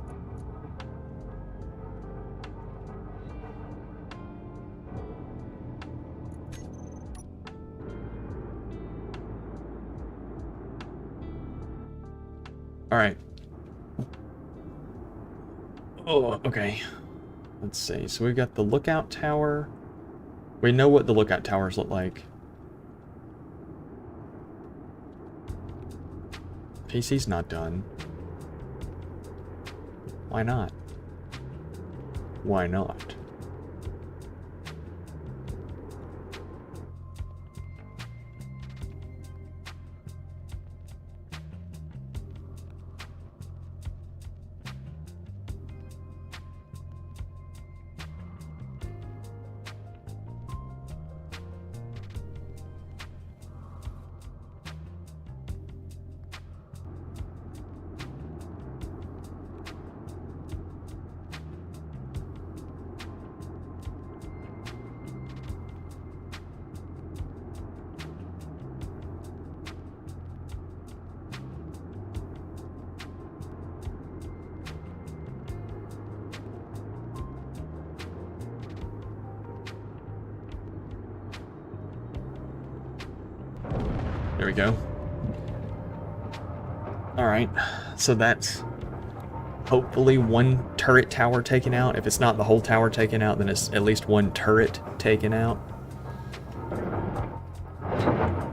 All right. Oh, okay. Let's see. So we've got the lookout tower. We know what the lookout towers look like. PC's not done. Why not? Why not? There we go. Alright, so that's hopefully one turret tower taken out. If it's not the whole tower taken out, then it's at least one turret taken out.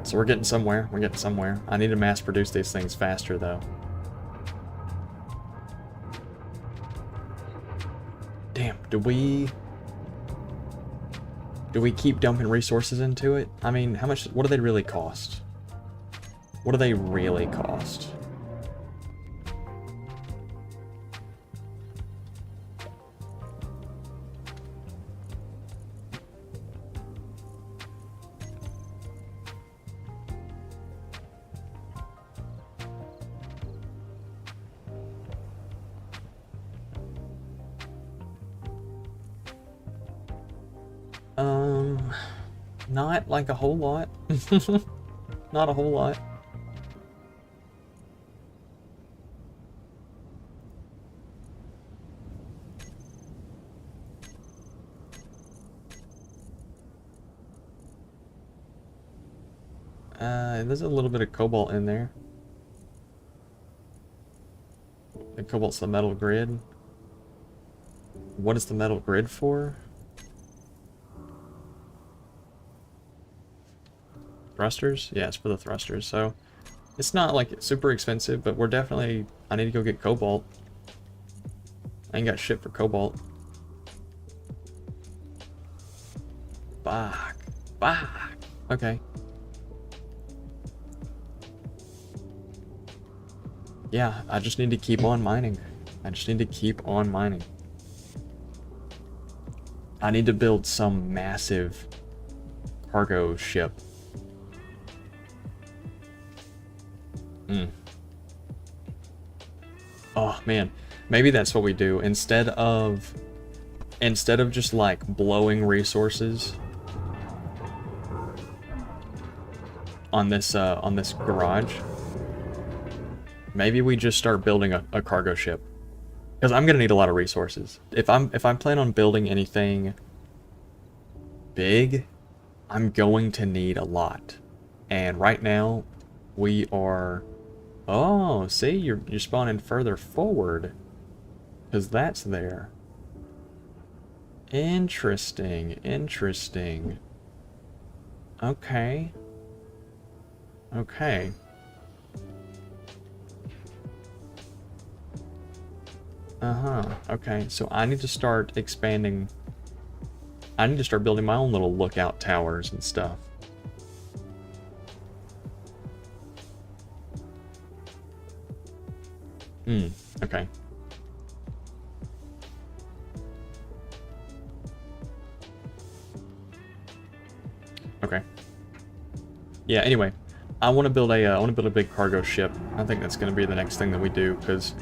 So we're getting somewhere. We're getting somewhere. I need to mass produce these things faster, though. Damn, do we keep dumping resources into it? I mean, how much, what do they really cost? What do they really cost? Not like a whole lot. Not a whole lot. There's a little bit of cobalt in there. The cobalt's the metal grid. What is the metal grid for? Thrusters? Yeah, it's for the thrusters, so it's not like super expensive, but we're definitely, I need to go get cobalt. I ain't got shit for cobalt. Fuck. Fuck. Okay. Yeah, I just need to keep on mining. I just need to keep on mining. I need to build some massive cargo ship. Oh man, maybe that's what we do. Instead of just like blowing resources on this garage, maybe we just start building a cargo ship. Because I'm gonna need a lot of resources. If I'm planning on building anything big, I'm going to need a lot. And right now, we are. Oh, see, you're spawning further forward, because that's there. Interesting, interesting. Okay. Okay. Okay, so I need to start expanding. I need to start building my own little lookout towers and stuff. Okay. Okay. Yeah, anyway, I want to build a big cargo ship. I think that's going to be the next thing that we do, because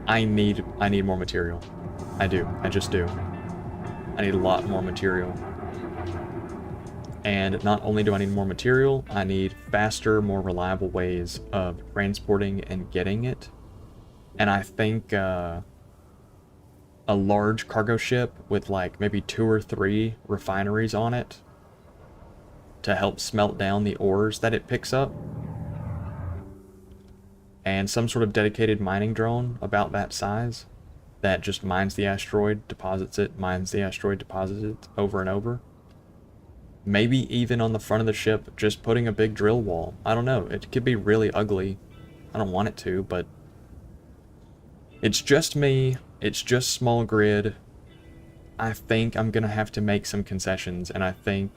I need more material. I do. I just do. I need a lot more material. And not only do I need more material, I need faster, more reliable ways of transporting and getting it. And I think a large cargo ship with like maybe 2 or 3 refineries on it to help smelt down the ores that it picks up. And some sort of dedicated mining drone about that size that just mines the asteroid, deposits it, mines the asteroid, deposits it over and over. Maybe even on the front of the ship, just putting a big drill wall. I don't know. It could be really ugly. I don't want it to, but it's just me. It's just small grid. I think I'm going to have to make some concessions, and I think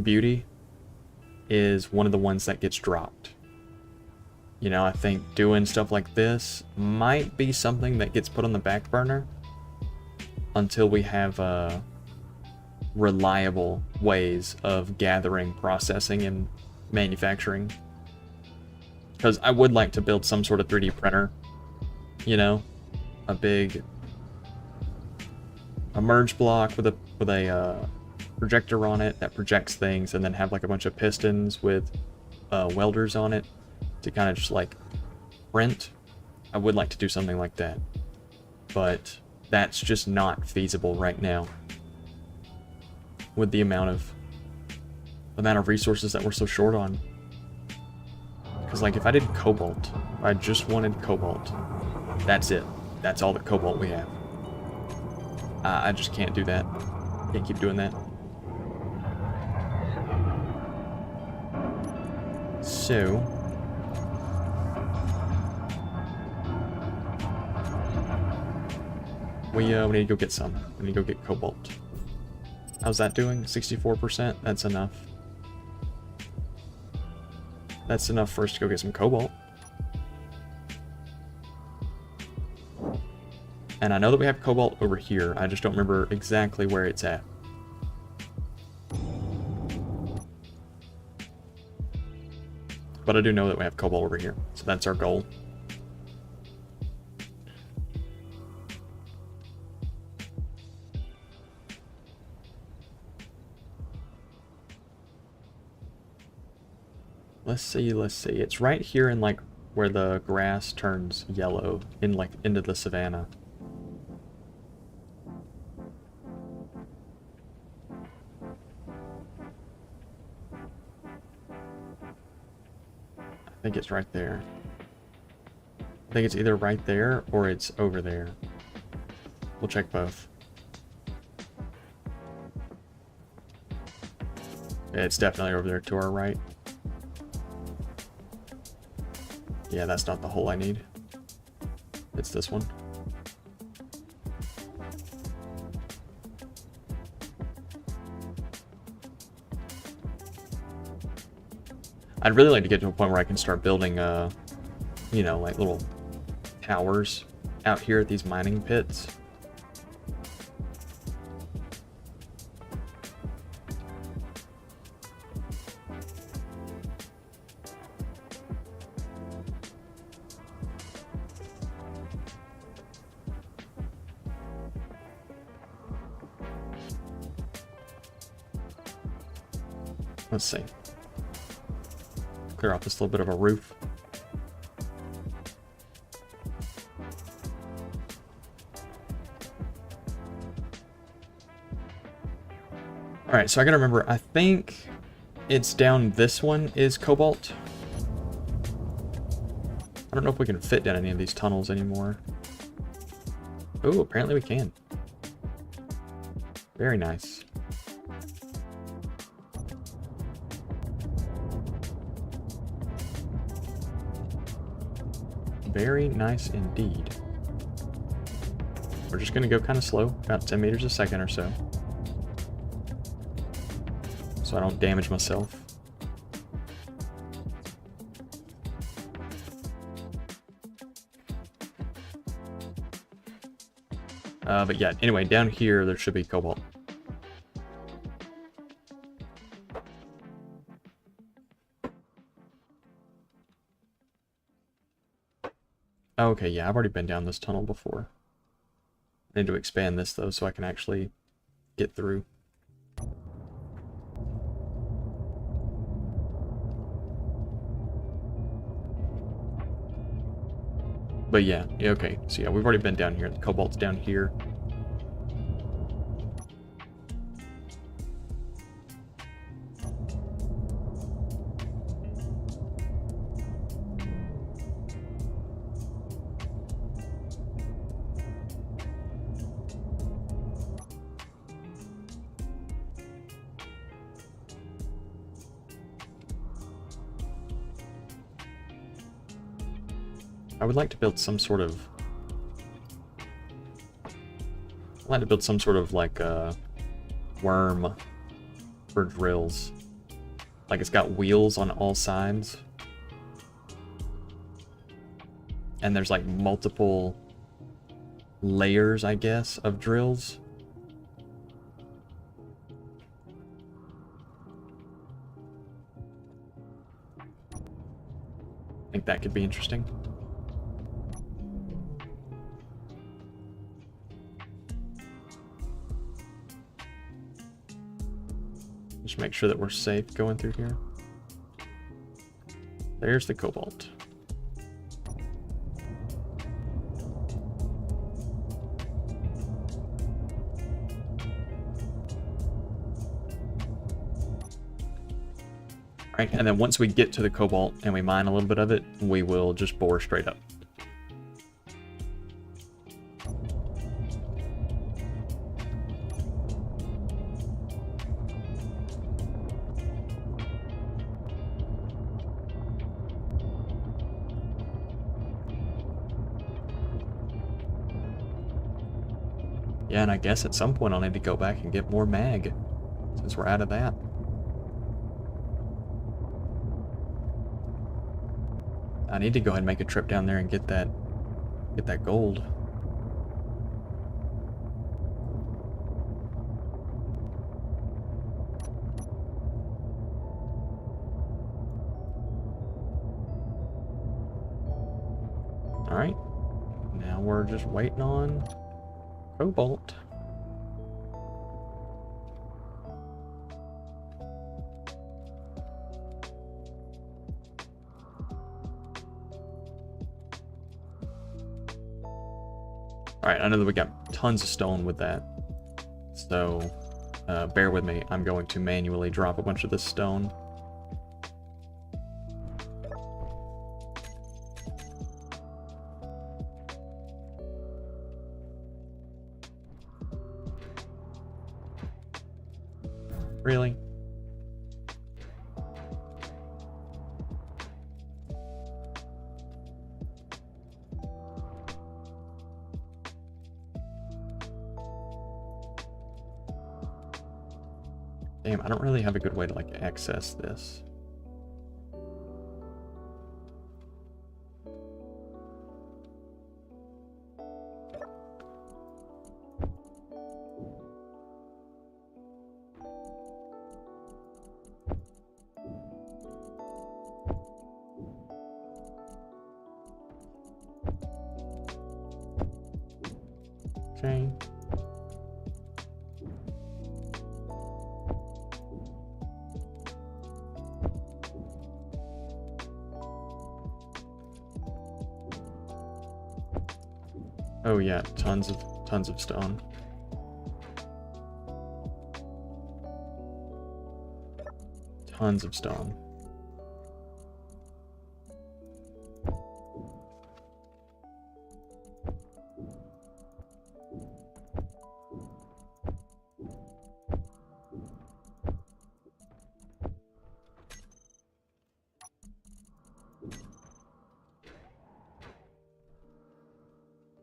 beauty is one of the ones that gets dropped. You know, I think doing stuff like this might be something that gets put on the back burner until we have reliable ways of gathering, processing, and manufacturing. Because I would like to build some sort of 3D printer, you know, a big merge block with a projector on it that projects things, and then have like a bunch of pistons with welders on it to kind of just like print. I would like to do something like that, but that's just not feasible right now with the amount of resources that we're so short on. Because like if I did cobalt, I just wanted cobalt, that's it. That's all the cobalt we have. I just can't do that. Can't keep doing that. So we need to go get some. We need to go get cobalt. How's that doing? 64%? That's enough. That's enough for us to go get some cobalt. And I know that we have cobalt over here. I just don't remember exactly where it's at. But I do know that we have cobalt over here. So that's our goal. Let's see. It's right here in like where the grass turns yellow in like into the savanna. I think it's right there. I think it's either right there or it's over there. We'll check both. Yeah, it's definitely over there to our right. Yeah, that's not the hole I need. It's this one. I'd really like to get to a point where I can start building, you know, like little towers out here at these mining pits. Let's see. Clear off this little bit of a roof. Alright, so I gotta remember, I think it's down this one is cobalt. I don't know if we can fit down any of these tunnels anymore. Oh, apparently we can. Very nice. Very nice indeed. We're just going to go kind of slow, about 10 meters a second or so. So I don't damage myself. But yeah, anyway, down here there should be cobalt. Oh, okay, yeah, I've already been down this tunnel before. I need to expand this, though, so I can actually get through. But yeah, okay. So yeah, we've already been down here. The cobalt's down here. I would like to build some sort of... I'd like to build some sort of, like, worm for drills. Like, it's got wheels on all sides. And there's, like, multiple layers, I guess, of drills. I think that could be interesting. Just make sure that we're safe going through here. There's the cobalt. Right, and then once we get to the cobalt and we mine a little bit of it, we will just bore straight up. Yeah, and I guess at some point I'll need to go back and get more mag, since we're out of that. I need to go ahead and make a trip down there and get that gold. All right, now we're just waiting on cobalt. Alright, I know that we got tons of stone with that, so bear with me. I'm going to manually drop a bunch of this stone. Really? Damn, I don't really have a good way to, like, access this. Okay. Oh yeah, tons of stone. Tons of stone.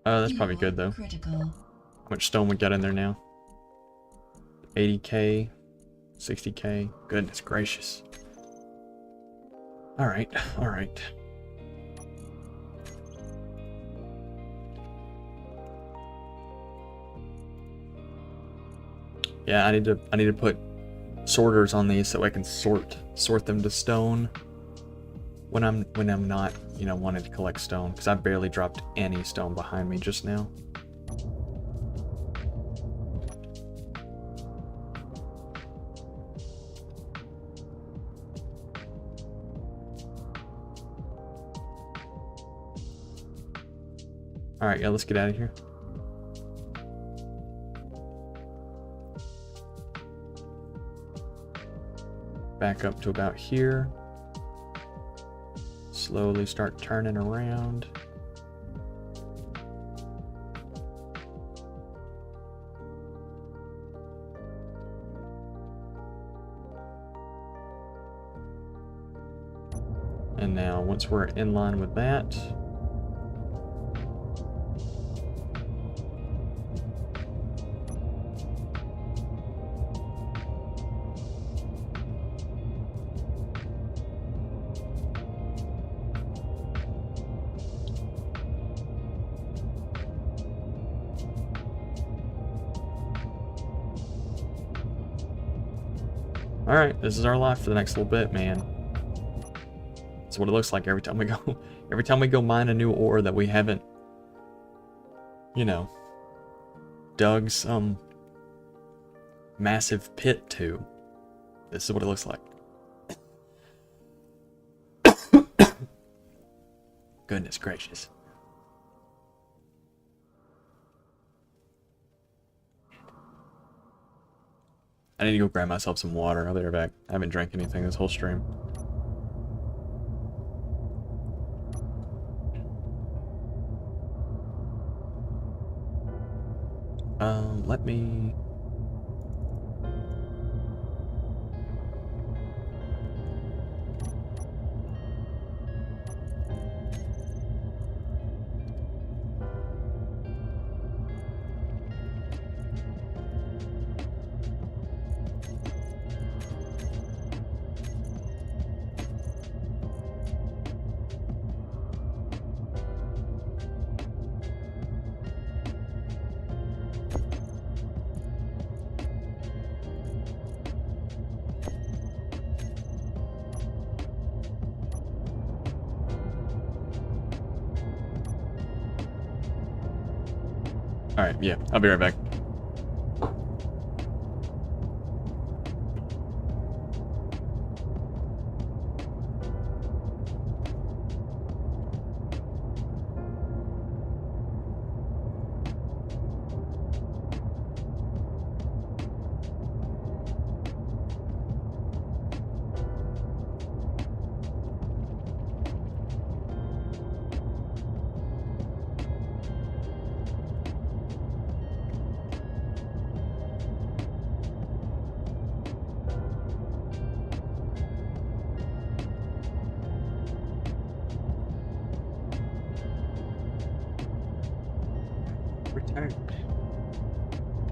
That's probably good though. How much stone we got in there now? 80k, 60k. Goodness gracious. All right, all right. Yeah, I need to put sorters on these so I can sort them to stone. when I'm not, you know, wanting to collect stone, because I barely dropped any stone behind me just now. All right, yeah, let's get out of here. Back up to about here. Slowly start turning around. And now, once we're in line with that, all right, this is our life for the next little bit, man. That's what it looks like every time we go. Every time we go mine a new ore that we haven't, you know, dug some massive pit to. This is what it looks like. Goodness gracious. I need to go grab myself some water. I'll be right back. I haven't drank anything this whole stream. Let me... Alright, yeah, I'll be right back.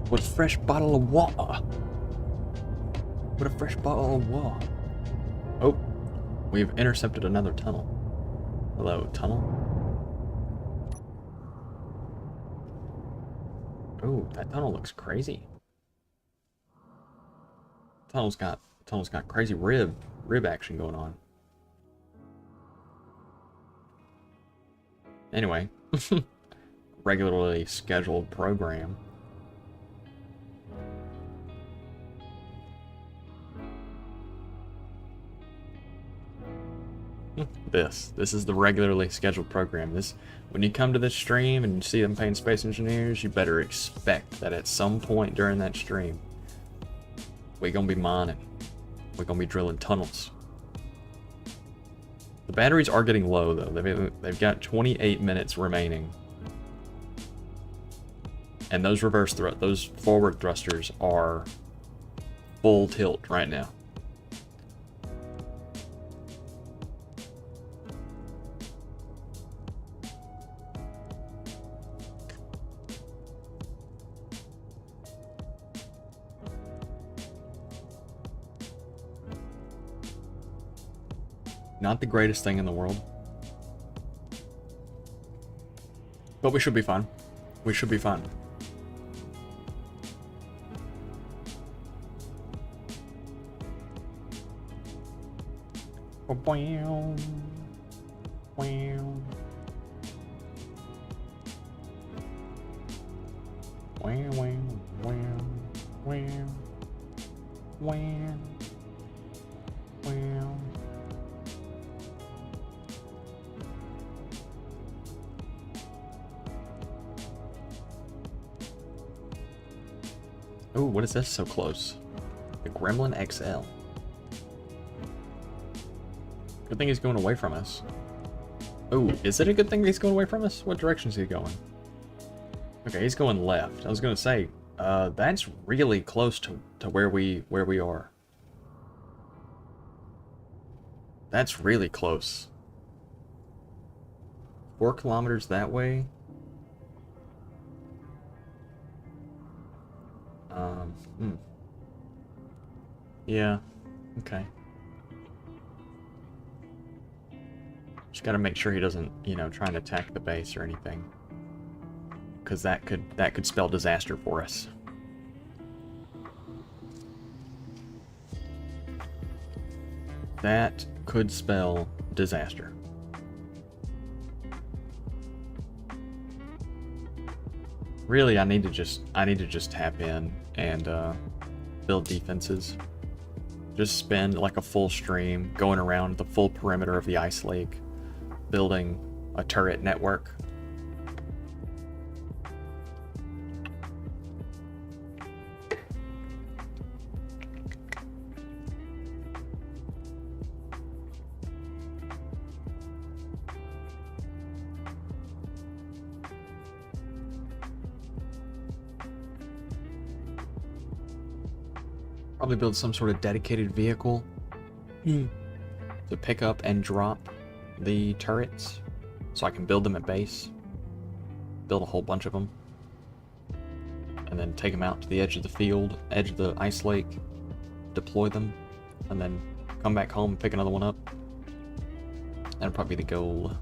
With a fresh bottle of water. With a fresh bottle of water. Oh, we've intercepted another tunnel. Hello, tunnel. Oh, that tunnel looks crazy. Tunnel's got crazy rib action going on. Anyway, regularly scheduled program. This is the regularly scheduled program. This, when you come to this stream and you see them paying space engineers, you better expect that at some point during that stream, we're gonna be mining. We're gonna be drilling tunnels. The batteries are getting low though. They've got 28 minutes remaining, and those those forward thrusters are full tilt right now. Not the greatest thing in the world. But we should be fine. We should be fine. Oh, what is this so close? The Gremlin XL. Good thing he's going away from us. Oh, is it a good thing he's going away from us? What direction is he going? Okay, he's going left. I was gonna say, that's really close to where we are. That's really close. 4 kilometers that way. Yeah, okay. Just gotta make sure he doesn't, you know, try and attack the base or anything. Because that could spell disaster for us. That could spell disaster. Really, I need to just tap in and build defenses. Just spend like a full stream going around the full perimeter of the ice lake, building a turret network. Probably build some sort of dedicated vehicle to pick up and drop the turrets so I can build them at base. Build a whole bunch of them. And then take them out to the edge of the field, edge of the ice lake, deploy them, and then come back home and pick another one up. That'll probably be the goal.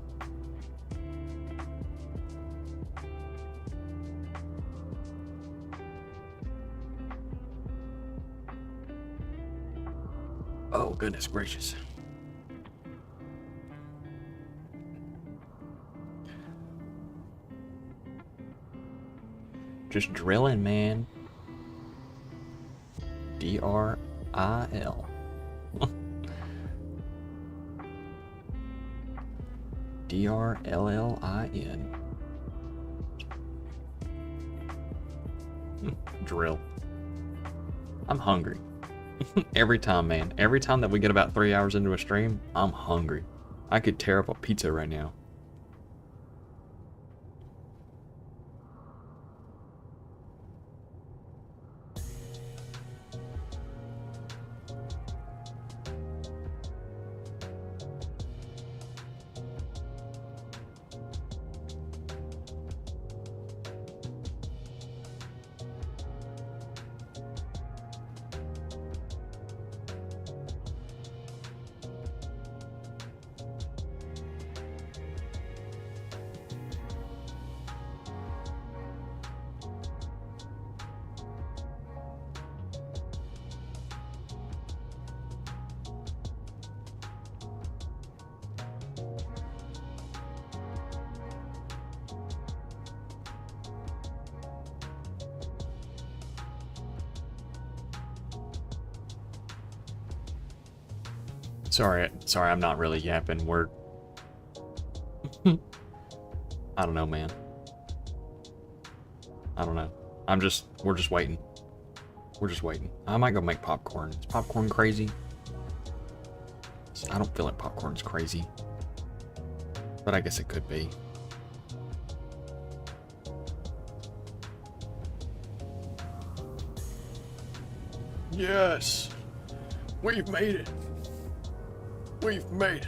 Oh, goodness gracious. Just drilling, man. D-R-I-L. D-R-L-L-I-N. Drill. I'm hungry. Every time, man. Every time that we get about 3 hours into a stream, I'm hungry. I could tear up a pizza right now. Sorry, I'm not really yapping. We're... I don't know, man. I don't know. We're just waiting. We're just waiting. I might go make popcorn. Is popcorn crazy? I don't feel like popcorn's crazy. But I guess it could be. Yes! We've made it! We've made it!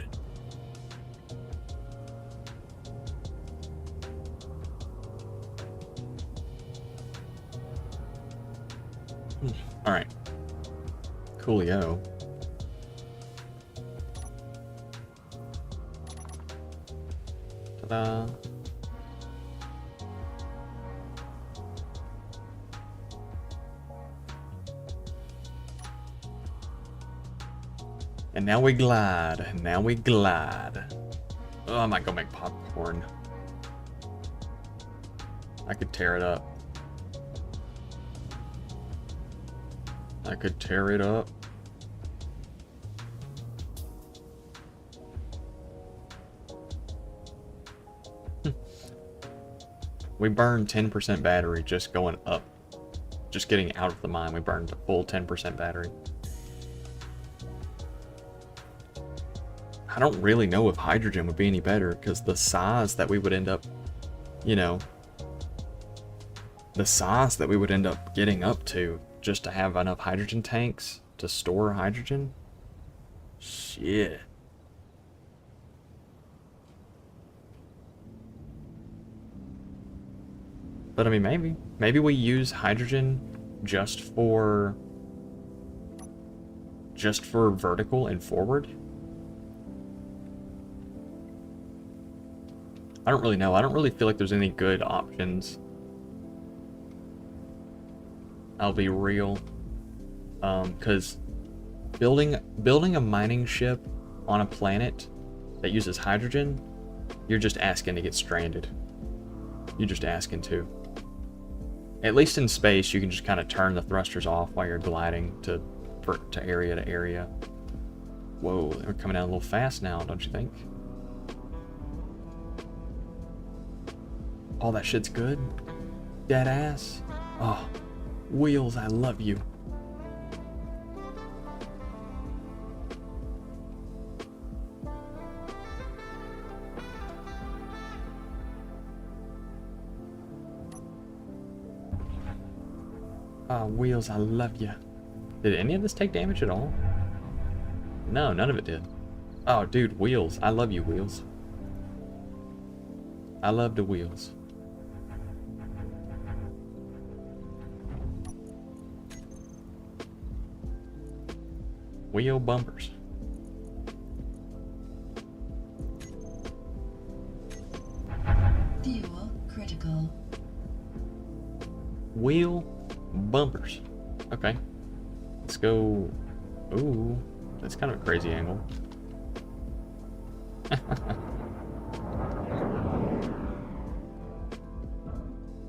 Alright. Coolio. Ta-da. And now we glide. Now we glide. Oh, I might go make popcorn. I could tear it up. I could tear it up. We burned 10% battery just going up just getting out of the mine, we burned a full 10% battery. I don't really know if hydrogen would be any better, because the size that we would end up, you know, the size that we would end up getting up to just to have enough hydrogen tanks to store hydrogen. Shit. But I mean, maybe we use hydrogen just for vertical and forward. I don't really know. I don't really feel like there's any good options. I'll be real. Because building a mining ship on a planet that uses hydrogen, you're just asking to get stranded. You're just asking to. At least in space, you can just kind of turn the thrusters off while you're gliding to area to area. Whoa, we're coming down a little fast now, don't you think? All that shit's good. Dead ass. Oh, Wheels, I love you. Oh, Wheels, I love you. Did any of this take damage at all? No, none of it did. Oh, dude, Wheels. I love you, Wheels. I love the Wheels. Wheel bumpers. Fuel critical. Wheel bumpers. Okay. Let's go. Ooh, that's kind of a crazy angle.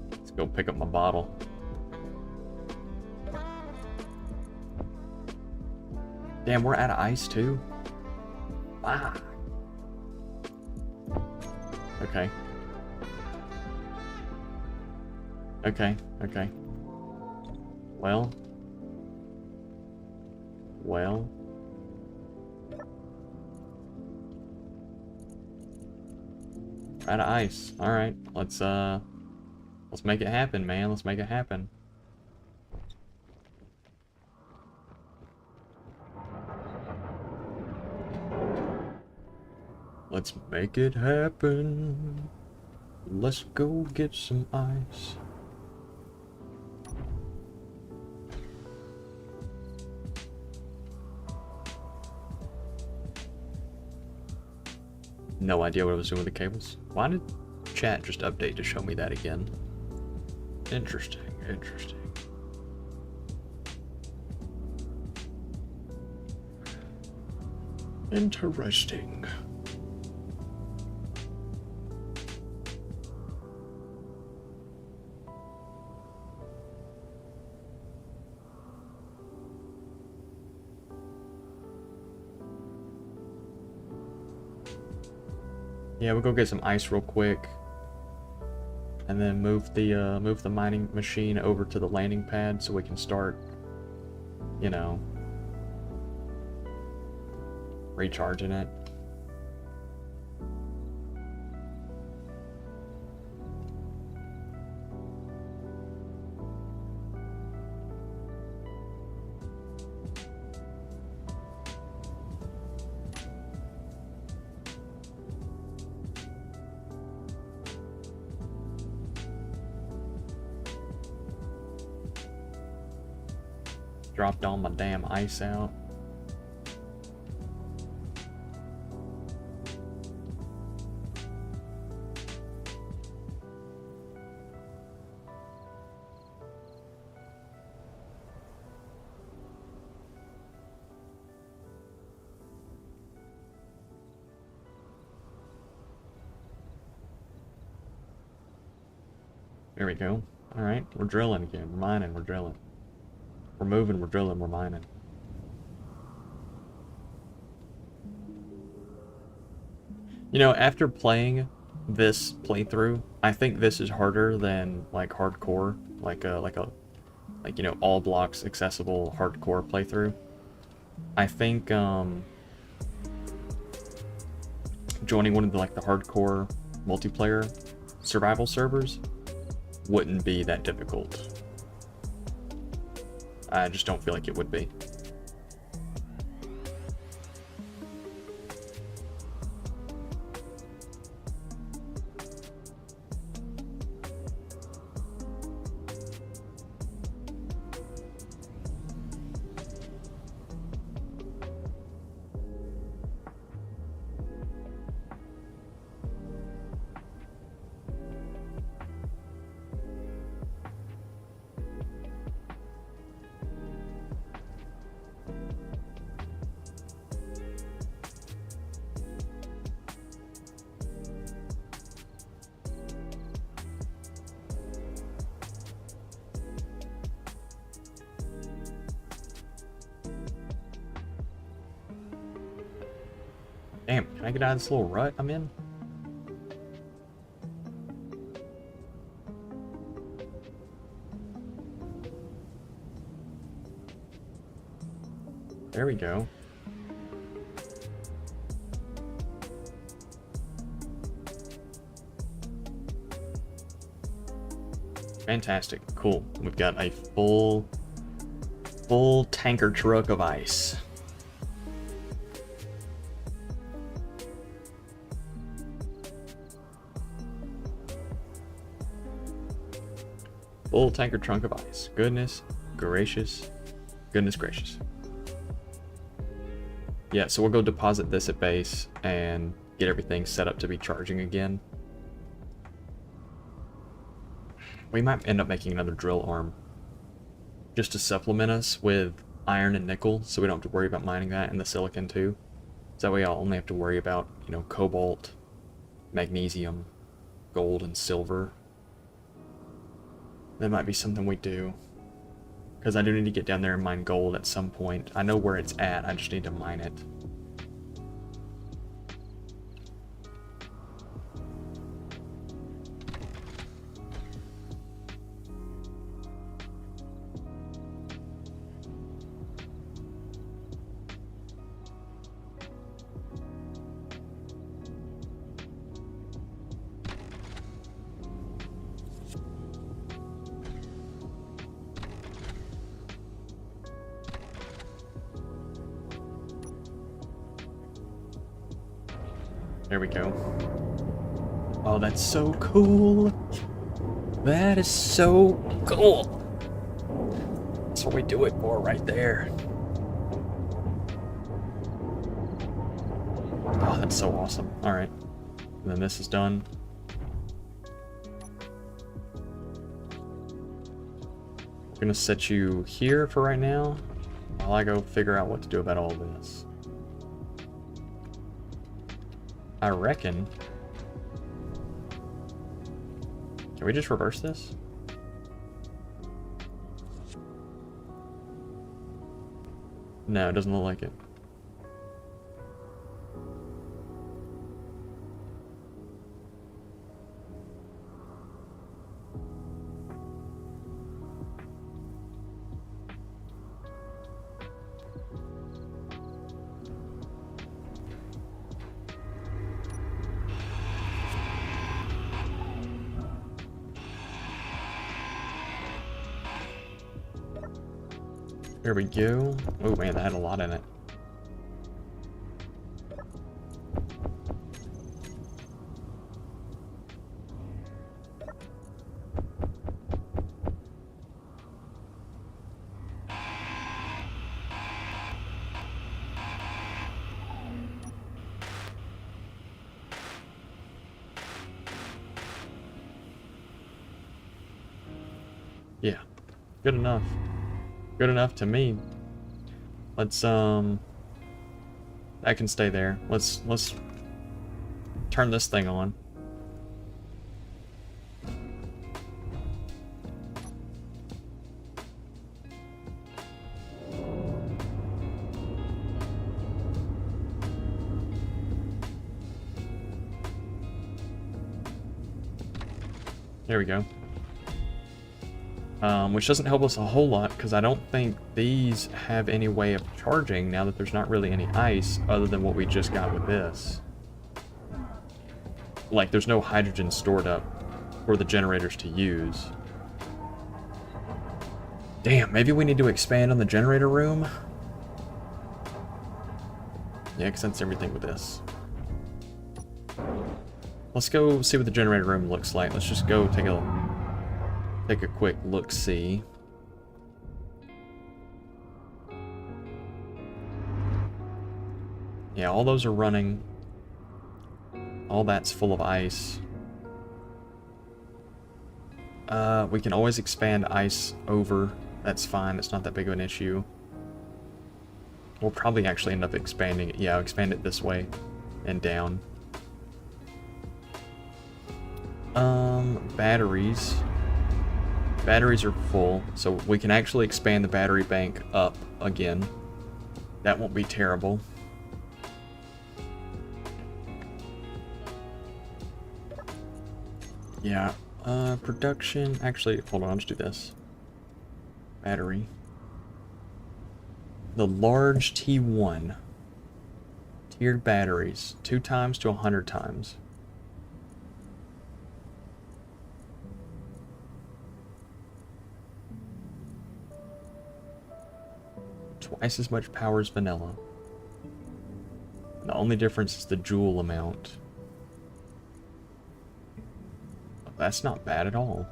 Let's go pick up my bottle. Damn, we're out of ice too? Ah. Okay. Okay, okay. Well. Out of ice. Alright, let's make it happen, man. Let's make it happen. Let's make it happen. Let's go get some ice. No idea what I was doing with the cables. Why did chat just update to show me that again? Interesting, interesting. Interesting. Yeah, we'll go get some ice real quick, and then move the mining machine over to the landing pad so we can start, you know, recharging it. Dropped all my damn ice out. There we go. Alright, we're drilling again. We're mining, we're drilling. We're moving, we're drilling, we're mining. You know, after playing this playthrough, I think this is harder than like hardcore, like a like, you know, all blocks accessible hardcore playthrough. I think joining one of the like the hardcore multiplayer survival servers wouldn't be that difficult. I just don't feel like it would be. Damn, can I get out of this little rut I'm in? There we go. Fantastic. Cool. We've got a full tanker truck of ice. Full tanker trunk of ice. Goodness gracious. Goodness gracious. Yeah, so we'll go deposit this at base and get everything set up to be charging again. We might end up making another drill arm just to supplement us with iron and nickel, so we don't have to worry about mining that, and the silicon too. So that way I'll only have to worry about, you know, cobalt, magnesium, gold, and silver. That might be something we do, because I do need to get down there and mine gold at some point. I know where it's at, I just need to mine it. There we go. Oh, that's so cool. That is so cool. That's what we do it for right there. Oh, that's so awesome. All right. And then this is done. I'm gonna set you here for right now while I go figure out what to do about all this. I reckon. Can we just reverse this? No, it doesn't look like it. Here we go. Oh man, that had a lot in it. Yeah, good enough. Good enough to me. Let's that can stay there. Let's turn this thing on. There we go. which doesn't help us a whole lot because I don't think these have any way of charging now that there's not really any ice other than what we just got with this. Like, there's no hydrogen stored up for the generators to use. Damn, maybe we need to expand on the generator room? Yeah, because that's everything with this. Let's go see what the generator room looks like. Let's just go take a quick look-see. Yeah, all those are running. All that's full of ice. We can always expand ice over. That's fine. It's not that big of an issue. We'll probably actually end up expanding it. Yeah, I'll expand it this way and down. Batteries. Batteries are full, so we can actually expand the battery bank up again. That won't be terrible. Yeah, production, actually, hold on, I'll just do this. Battery. The large T1. Tiered batteries, 2 times to 100 times. Twice as much power as vanilla. The only difference is the joule amount. That's not bad at all.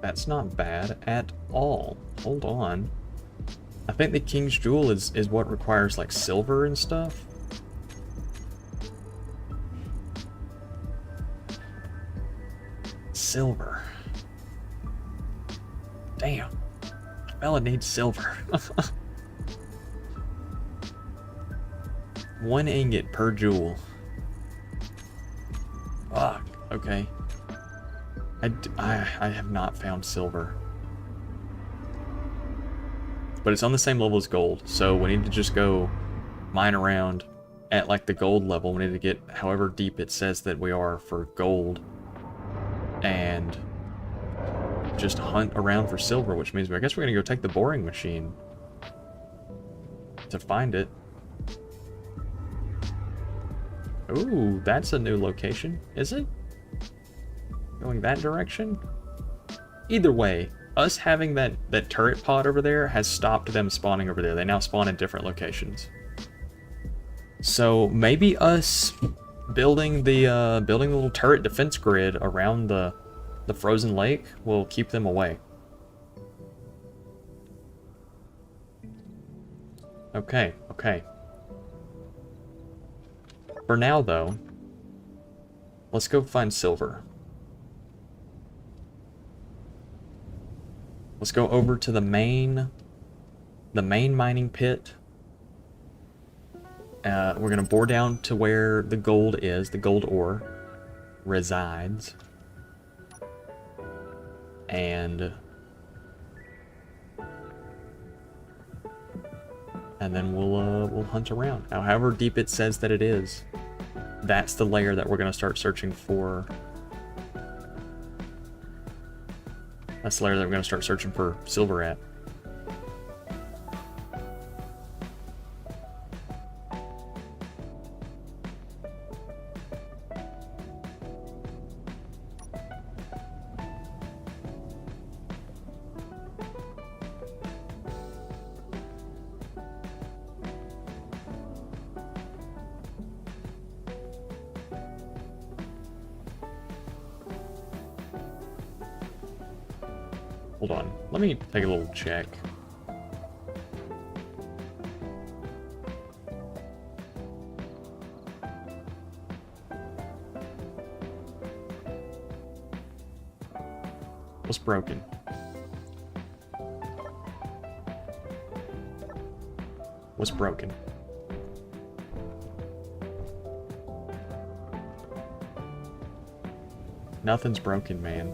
That's not bad at all. Hold on. I think the King's Jewel is what requires like silver and stuff. Silver. Damn. Bella needs silver. 1 ingot per jewel. Fuck. Okay. I have not found silver. But it's on the same level as gold, so we need to just go mine around at like the gold level. We need to get however deep it says that we are for gold. And just hunt around for silver, which means I guess we're gonna go take the boring machine to find it. Ooh, that's a new location, is it? Going that direction? Either way, us having that turret pod over there has stopped them spawning over there. They now spawn in different locations. So maybe us building the little turret defense grid around the frozen lake will keep them away. Okay, okay. For now, though, let's go find silver. Let's go over to the main mining pit. We're gonna bore down to where the gold is, the gold ore resides, and then we'll hunt around. Now, however deep it says that it is, that's the layer that we're gonna start searching for. That's the layer that we're gonna start searching for silver at. Hold on, let me take a little check. What's broken? What's broken? Nothing's broken, man.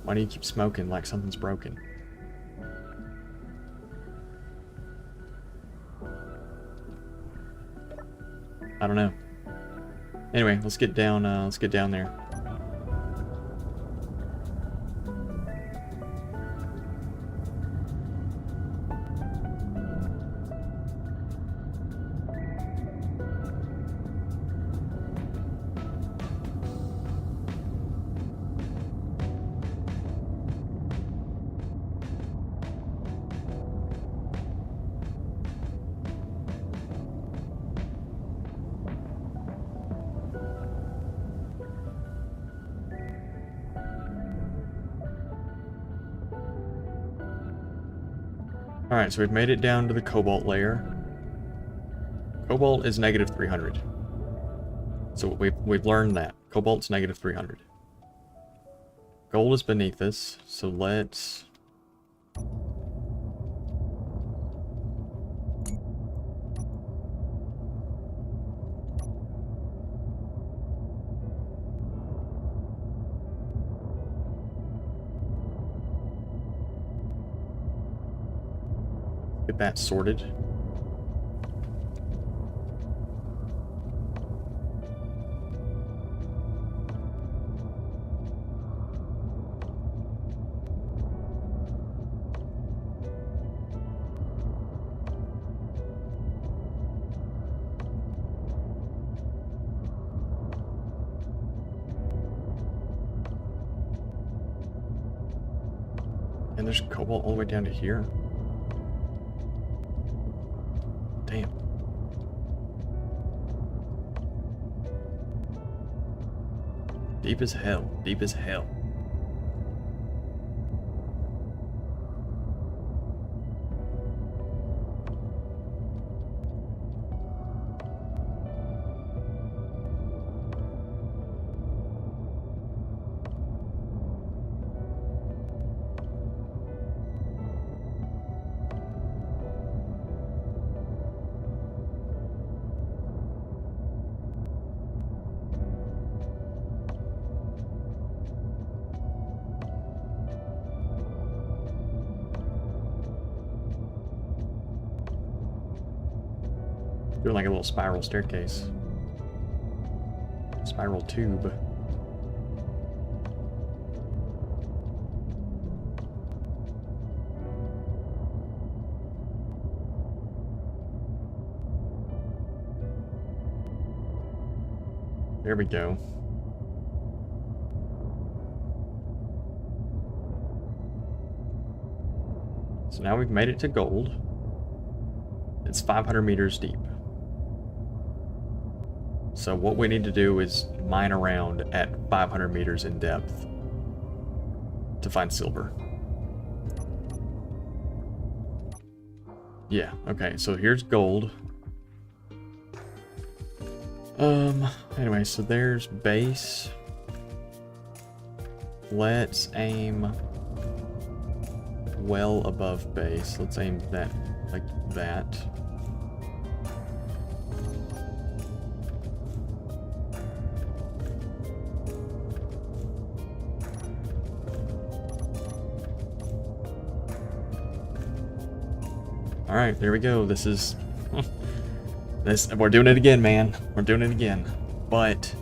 Why do you keep smoking like something's broken? I don't know. Anyway, let's get down there. Alright, so we've made it down to the cobalt layer. Cobalt is negative 300. So we've learned that. Cobalt's negative 300. Gold is beneath us, so let's... get that sorted. And there's cobalt all the way down to here. Damn. Deep as hell. Deep as hell. Doing like a little spiral staircase. Spiral tube. There we go. So now we've made it to gold. It's 500 meters deep. So what we need to do is mine around at 500 meters in depth to find silver. Yeah, okay, so here's gold. Anyway, so there's base. Let's aim well above base. Let's aim that like that. All right, there we go. This is we're doing it again, man. We're doing it again. But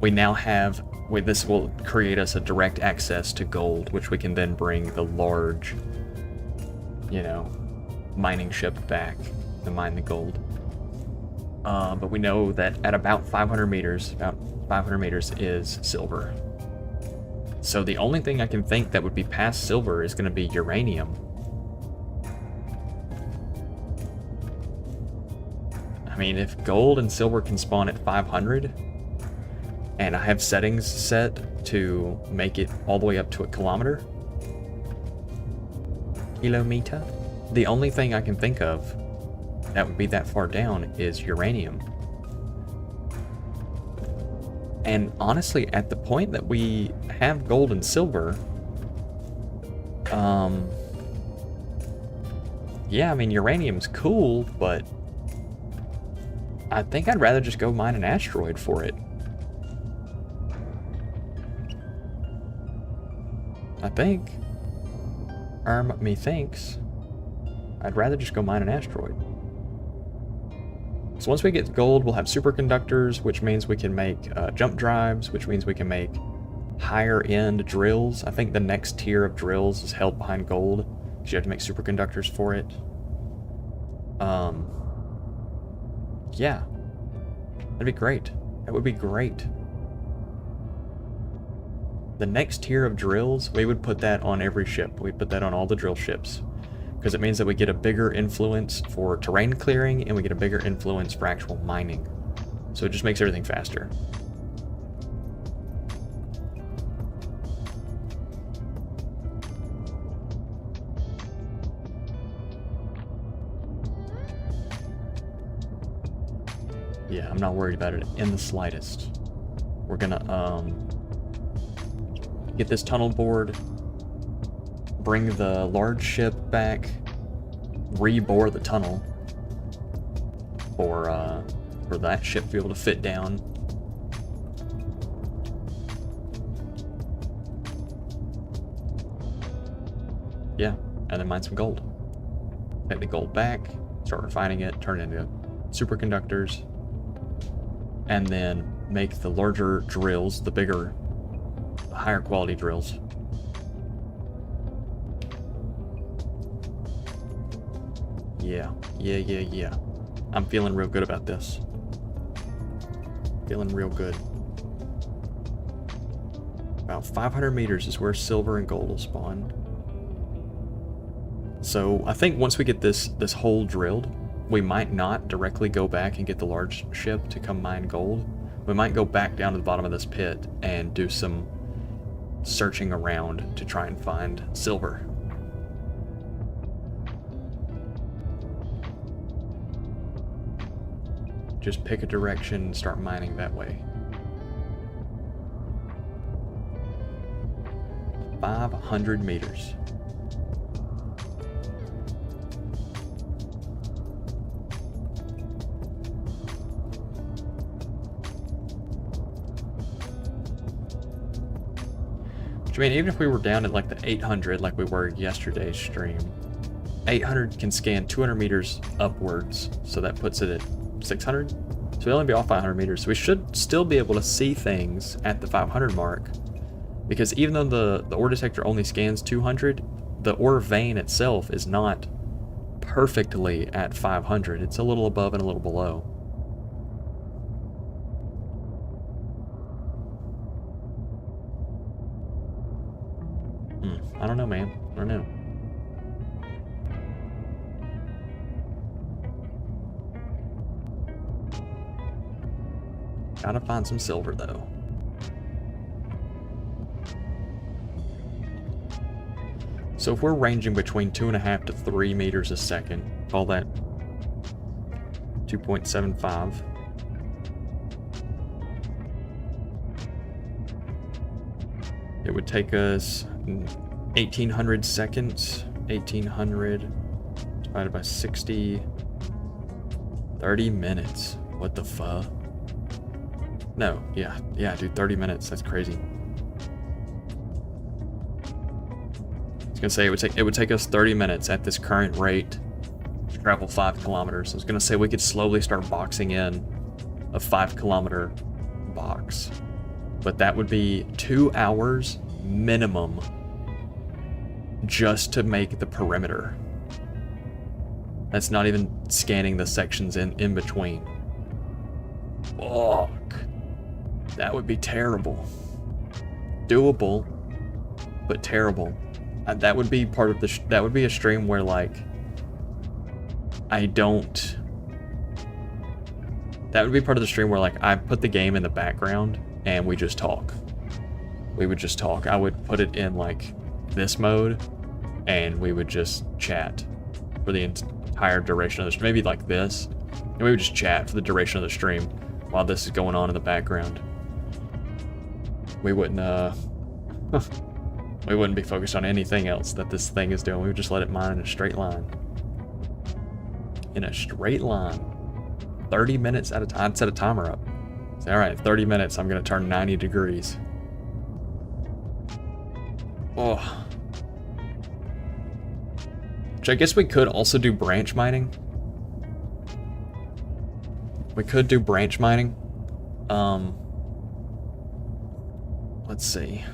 we now have this will create us a direct access to gold, which we can then bring the large, you know, mining ship back to mine the gold. But we know that at about 500 meters is silver. So the only thing I can think that would be past silver is going to be uranium. I mean, if gold and silver can spawn at 500, and I have settings set to make it all the way up to a kilometer, the only thing I can think of that would be that far down is uranium. And honestly, at the point that we have gold and silver, yeah, I mean, uranium's cool, but I think I'd rather just go mine an asteroid for it. I think. Methinks. I'd rather just go mine an asteroid. So once we get gold, we'll have superconductors, which means we can make jump drives, which means we can make higher end drills. I think the next tier of drills is held behind gold, because you have to make superconductors for it. Yeah, that'd be great. That would be great. The next tier of drills, we would put that on every ship. We'd put that on all the drill ships, because it means that we get a bigger influence for terrain clearing and we get a bigger influence for actual mining. So it just makes everything faster. Yeah, I'm not worried about it in the slightest. We're gonna get this tunnel bored, bring the large ship back, rebore the tunnel for that ship to be able to fit down. Yeah, and then mine some gold. Take the gold back, start refining it, turn it into superconductors, and then make the larger drills, the bigger, higher quality drills. Yeah. I'm feeling real good about this. Feeling real good. About 500 meters is where silver and gold will spawn. So I think once we get this hole drilled, we might not directly go back and get the large ship to come mine gold. We might go back down to the bottom of this pit and do some searching around to try and find silver. Just pick a direction and start mining that way. 500 meters. I mean, even if we were down at like the 800 like we were yesterday's stream, 800 can scan 200 meters upwards, so that puts it at 600. So we'll only be off 500 meters, so we should still be able to see things at the 500 mark, because even though the ore detector only scans 200, the ore vein itself is not perfectly at 500. It's a little above and a little below. I don't know, man. I don't know. Gotta find some silver, though. So if we're ranging between 2.5 to 3 meters a second, call that 2.75. It would take us 1,800 seconds. 1,800 divided by 60. 30 minutes. What the fuck? No, yeah, dude, 30 minutes. That's crazy. I was gonna say it would take us 30 minutes at this current rate to travel 5 kilometers. I was gonna say we could slowly start boxing in a 5-kilometer box, but that would be 2 hours minimum just to make the perimeter. That's not even scanning the sections in between. Fuck. That would be terrible. Doable, but terrible. That would be part of the. That would be a stream where like That would be part of the stream where like I put the game in the background and we just talk. We would just talk. I would put it in like this mode, and we would just chat for the entire duration of the stream. Maybe like this, and we would just chat for the duration of the stream while this is going on in the background. We wouldn't we wouldn't be focused on anything else that this thing is doing. We would just let it mine in a straight line. In a straight line. 30 minutes at a time. I'd set a timer up. Say, all right, 30 minutes, I'm gonna turn 90 degrees. Oh. Which I guess we could also do branch mining. We could do branch mining. Let's see.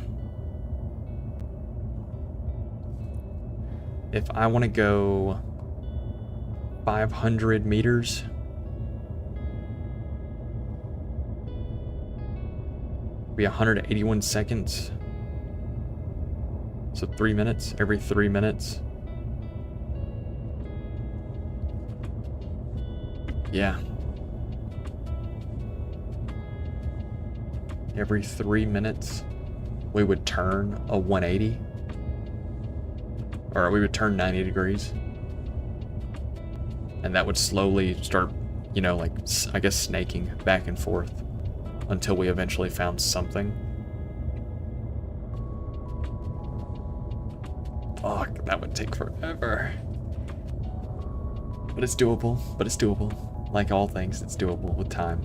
If I want to go 500 meters, be 181 seconds. So 3 minutes, every 3 minutes. Yeah. Every 3 minutes, we would turn a 180. Or we would turn 90 degrees. And that would slowly start, you know, like, I guess snaking back and forth until we eventually found something. Fuck, that would take forever. But it's doable, Like all things, it's doable with time.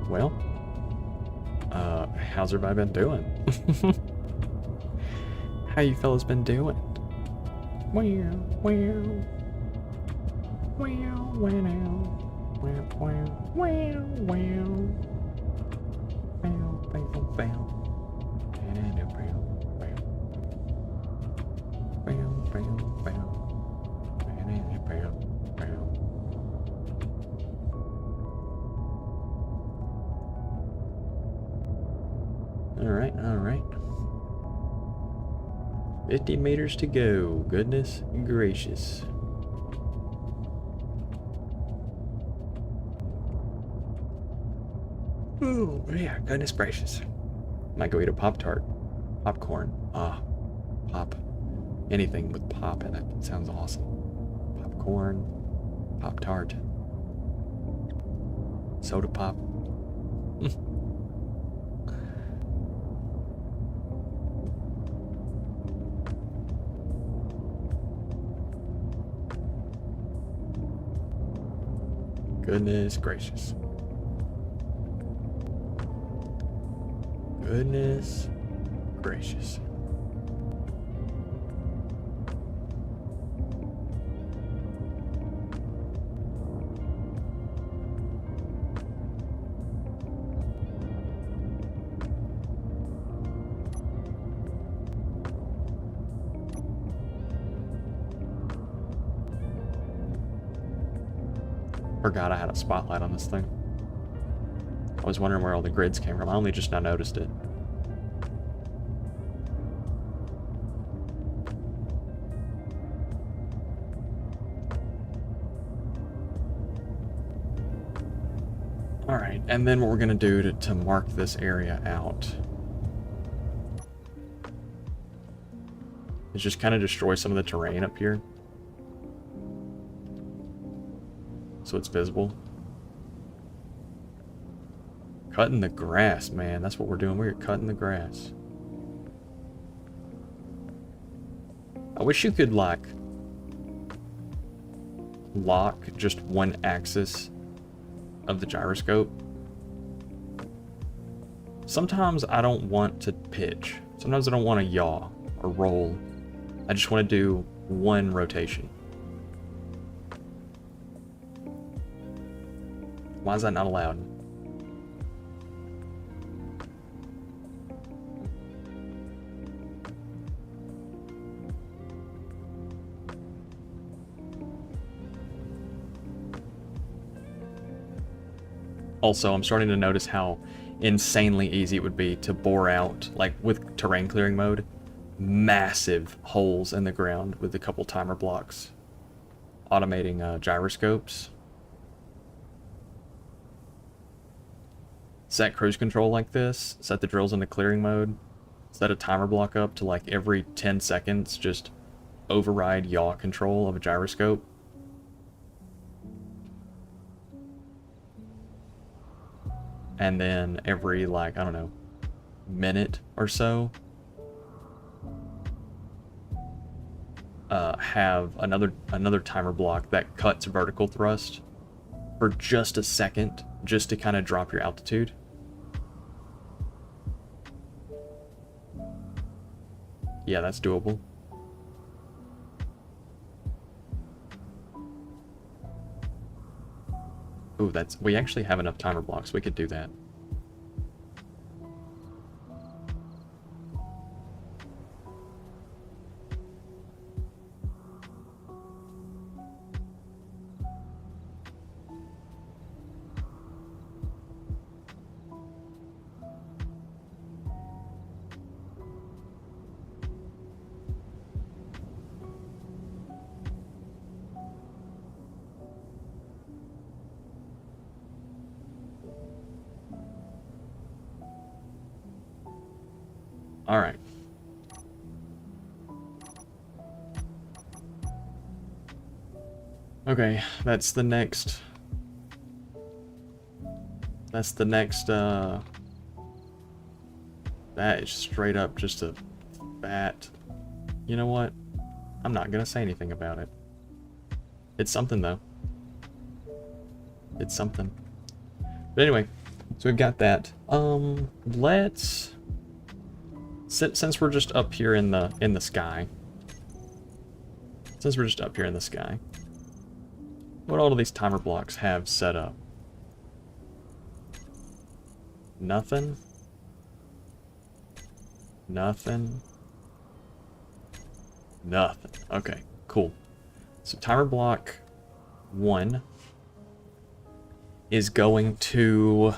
Well, how's everybody been doing? How you fellas been doing? Wow, wow, wow, wow, wow, wow, wow, All right. 50 meters to go. Goodness gracious. Ooh, yeah, goodness gracious. Might go eat a Pop-Tart. Popcorn. Ah, pop. Anything with pop in it. Sounds awesome. Popcorn. Pop-Tart. Soda pop. Goodness gracious. Goodness gracious. Forgot I had a spotlight on this thing. I was wondering where all the grids came from. I only just now noticed it. Alright, and then what we're going to do to mark this area out is just kind of destroy some of the terrain up here, so it's visible. Cutting the grass, man. That's what we're doing. We're cutting the grass. I wish you could, like, lock just one axis of the gyroscope. Sometimes I don't want to pitch. Sometimes I don't want to yaw or roll. I just want to do one rotation. Why is that not allowed? Also, I'm starting to notice how insanely easy it would be to bore out, like with terrain clearing mode, massive holes in the ground with a couple timer blocks. Automating gyroscopes. Set cruise control like this, set the drills into clearing mode, set a timer block up to like every 10 seconds, just override yaw control of a gyroscope. And then every, like, I don't know, minute or so, have another timer block that cuts vertical thrust for just a second, just to kind of drop your altitude. Yeah, that's doable. Ooh, we actually have enough timer blocks. We could do that. All right. Okay, that's the next, that is straight up just a fat, you know what? I'm not gonna say anything about it. It's something though. It's something. But anyway, so we've got that. Let's, since we're just up here in the sky. Since we're just up here in the sky. What all of these timer blocks have set up? Nothing. Nothing. Nothing. Okay, cool. So timer block 1 is going to...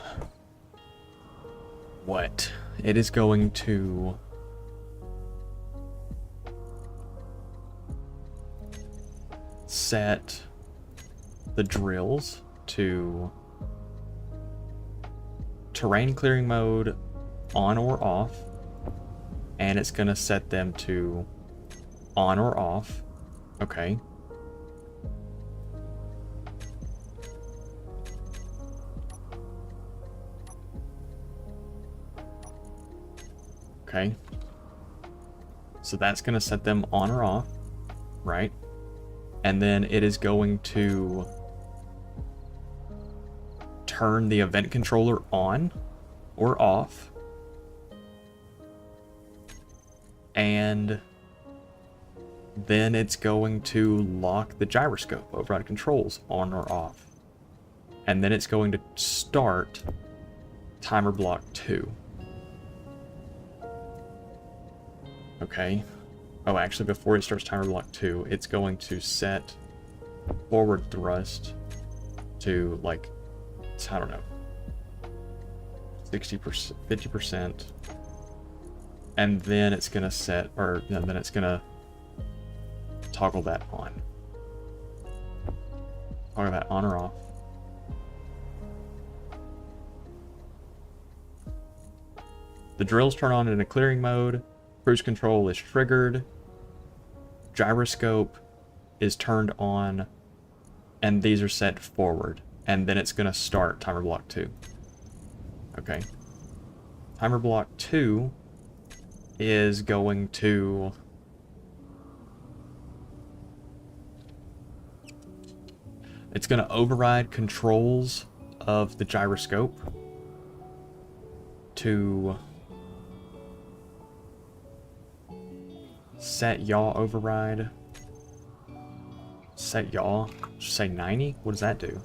what? It is going to... set the drills to terrain clearing mode on or off, and it's gonna set them to on or off. Okay. Okay. So that's gonna set them on or off, right? And then it is going to turn the event controller on or off. And then it's going to lock the gyroscope override controls on or off. And then it's going to start timer block 2. Okay. Oh, actually, before it starts timer block 2, it's going to set forward thrust to, like, I don't know, 60%, 50%. And then it's going to set, or no, then it's going to toggle that on. Toggle that on or off. The drills turn on in a clearing mode. Cruise control is triggered. Gyroscope is turned on. And these are set forward. And then it's going to start timer block 2. Okay. Timer block 2 is going to... it's going to override controls of the gyroscope to set yaw override. Set yaw. Just say 90? What does that do?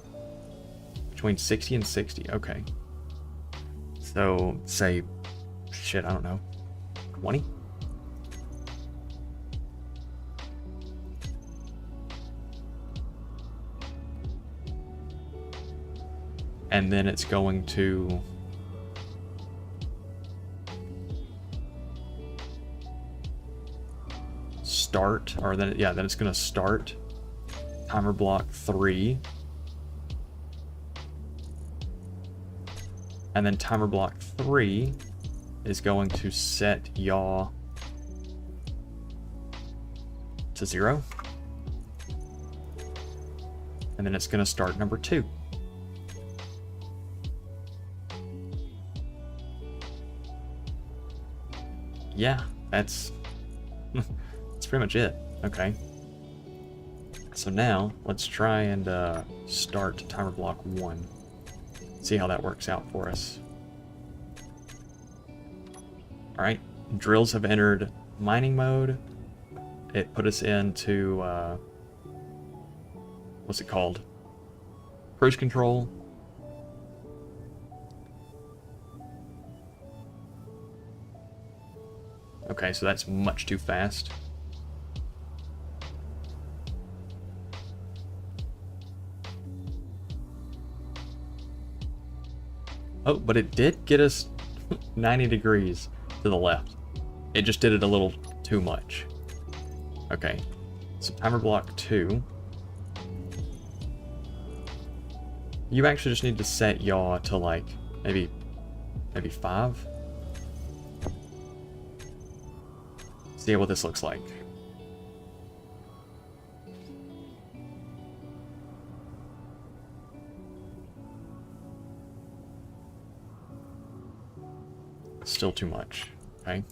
Between 60 and 60. Okay. So, say, shit, I don't know, 20? And then it's going to start, or then, yeah, then it's going to start timer block 3. And then timer block 3 is going to set yaw to 0. And then it's going to start number 2. Yeah, that's pretty much it. Okay. So now, let's try and start timer block 1. See how that works out for us. Alright, drills have entered mining mode. It put us into, what's it called? Cruise control. Okay, so that's much too fast. Oh, but it did get us 90 degrees to the left. It just did it a little too much. Okay, so timer block 2. You actually just need to set yaw to like maybe 5. See what this looks like. Still too much, okay?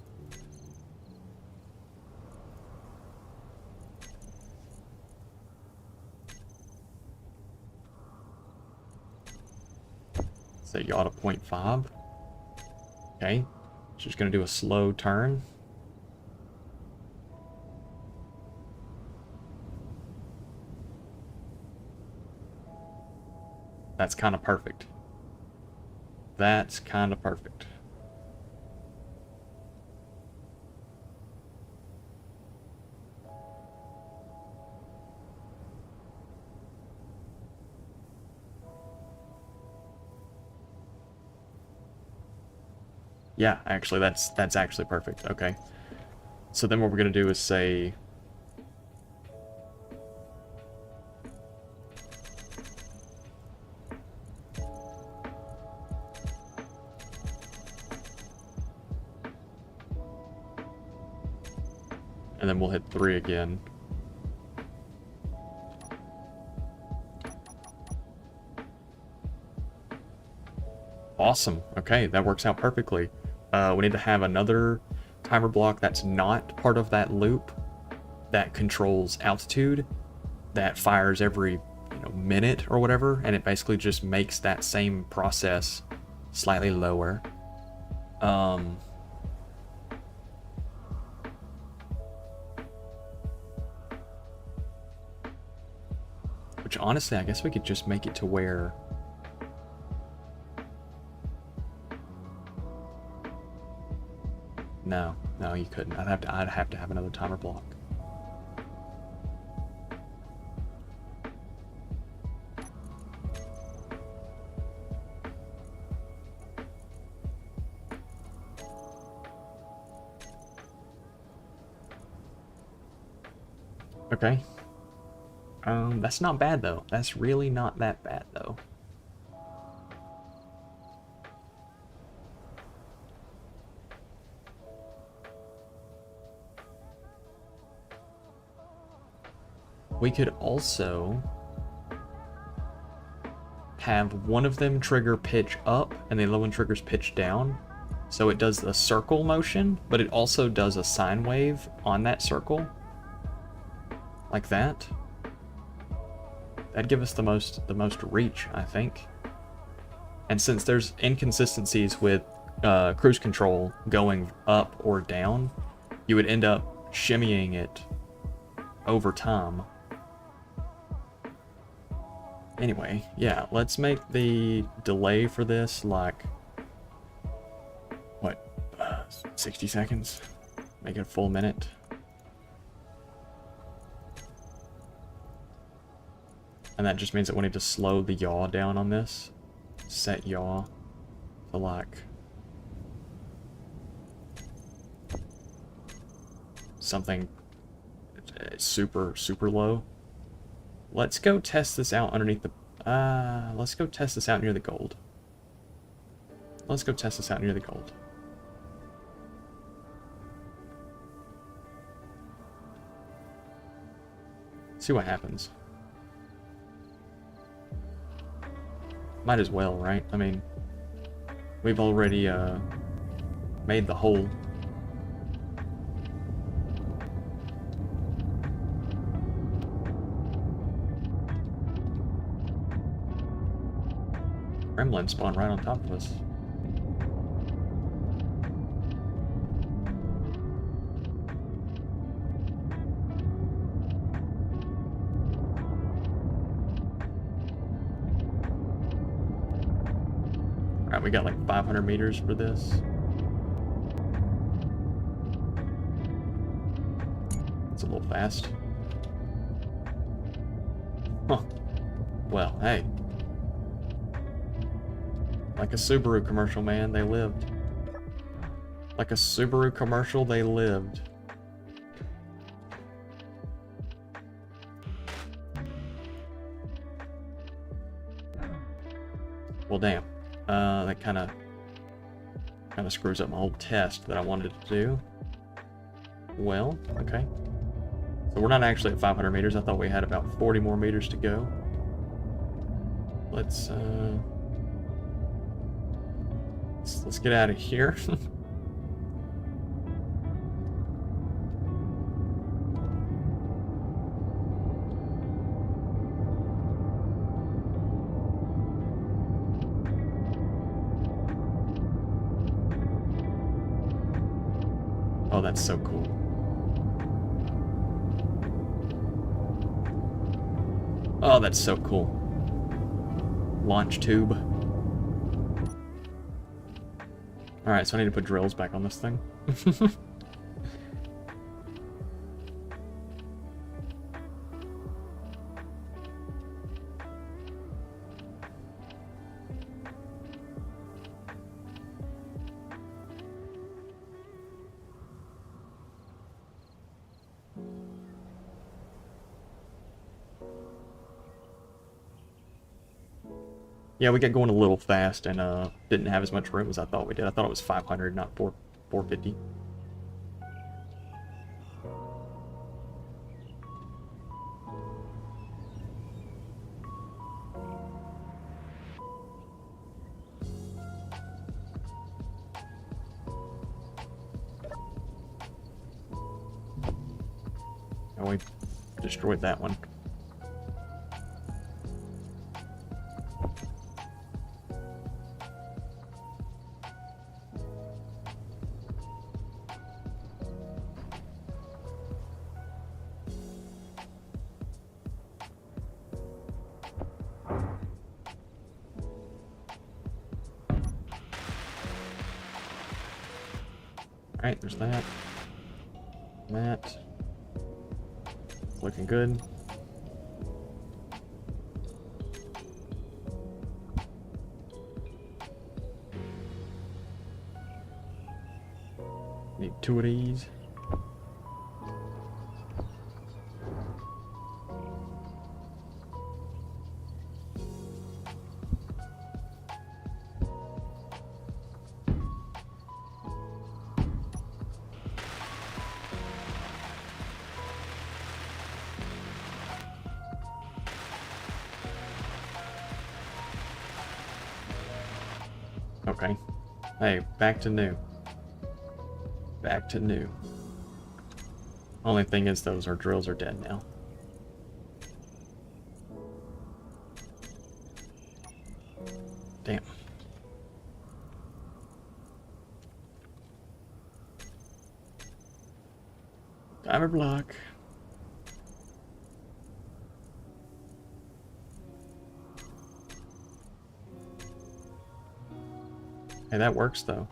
Set yaw to 0.5. Okay, just gonna do a slow turn. That's kind of perfect. That's kind of perfect. Yeah, actually, that's actually perfect. Okay. So then what we're going to do is say... And then we'll hit 3 again. Awesome. Okay, that works out perfectly. We need to have another timer block that's not part of that loop that controls altitude, that fires every minute or whatever, and it basically just makes that same process slightly lower. Which honestly, I guess we could just make it to where... No, you couldn't. I'd have to have another timer block. Okay. That's not bad though. That's really not that bad though. We could also have one of them trigger pitch up and the other one triggers pitch down. So it does the circle motion, but it also does a sine wave on that circle. Like that. That'd give us the most reach, I think. And since there's inconsistencies with cruise control going up or down, you would end up shimmying it over time. Anyway, yeah, let's make the delay for this like, what, 60 seconds? Make it a full minute. And that just means that we need to slow the yaw down on this. Set yaw to like something super low. Let's go test this out underneath the... let's go test this out near the gold. Let's go test this out near the gold. See what happens. Might as well, right? I mean, we've already made the hole. gremlin spawned right on top of us. Alright, we got like 500 meters for this. It's a little fast. Huh. Well, hey. Like a Subaru commercial, man, they lived. Like a Subaru commercial, they lived. Well, damn. That kind of screws up my whole test that I wanted to do. Well, okay. So we're not actually at 500 meters. I thought we had about 40 more meters to go. Let's get out of here. Oh, that's so cool. Oh, that's so cool. Launch tube. Alright, so I need to put drills back on this thing. Yeah, we got going a little fast and didn't have as much room as I thought we did. I thought it was 500, not 450. Oh, we destroyed that one. Alright, there's that. That. Looking good. Need 2 of these. Okay. Hey, back to new. Back to new. Only thing is, those our drills are dead now. Damn. Diver block. Hey, that works though.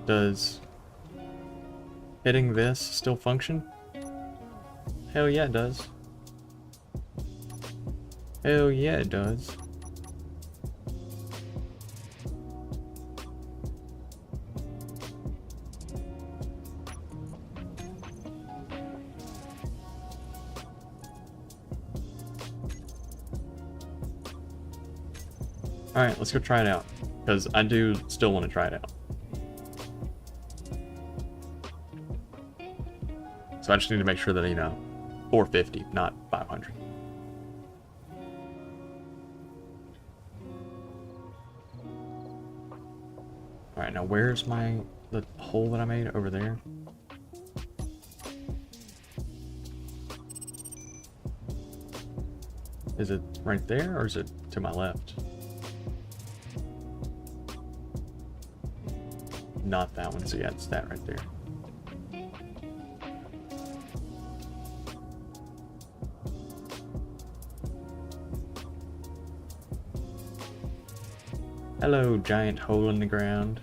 Does hitting this still function? Hell yeah, it does. Hell yeah, it does. Alright, let's go try it out. Because I do still want to try it out. So I just need to make sure that, 450, not 500. Alright, now where's the hole that I made over there? Is it right there, or is it to my left? not that one. So yeah, it's that right there. Hello, giant hole in the ground.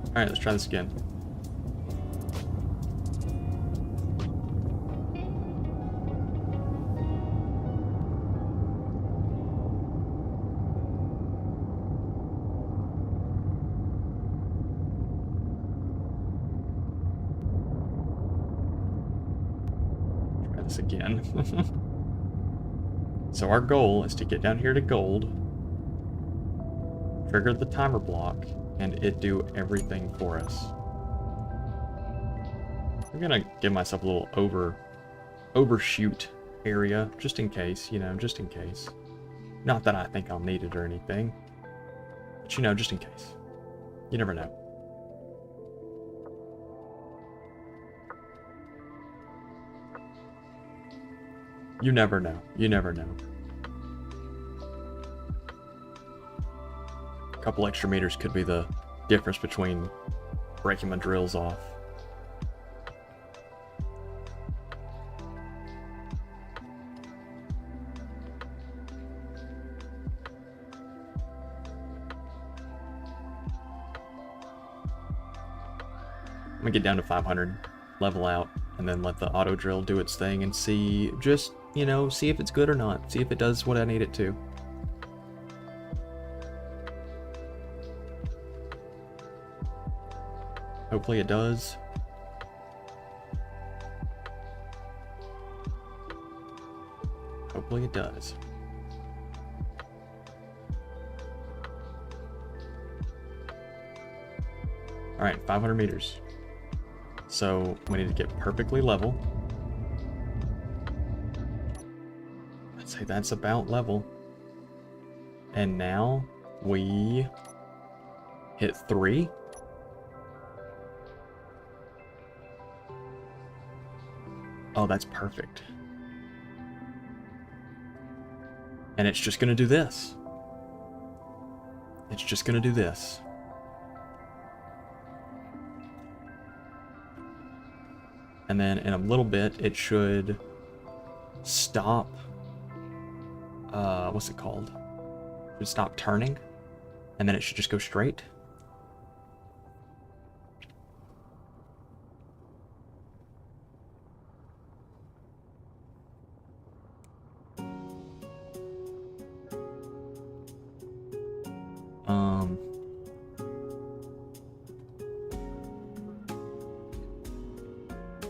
Alright, let's try this again. Try this again. So our goal is to get down here to gold, trigger the timer block, and it do everything for us. I'm gonna give myself a little overshoot area, just in case, you know, just in case. Not that I think I'll need it or anything, but you know, just in case. You never know. You never know. You never know. A couple extra meters could be the difference between breaking my drills off. I'm gonna get down to 500, level out, and then let the auto drill do its thing and see, just, you know, see if it's good or not. See if it does what I need it to. Hopefully it does. Hopefully it does. Alright, 500 meters. So we need to get perfectly level. I'd say that's about level. And now we hit 3. Oh, that's perfect. And it's just gonna do this. It's just gonna do this. And then in a little bit, it should stop, what's it called? It should stop turning, and then it should just go straight.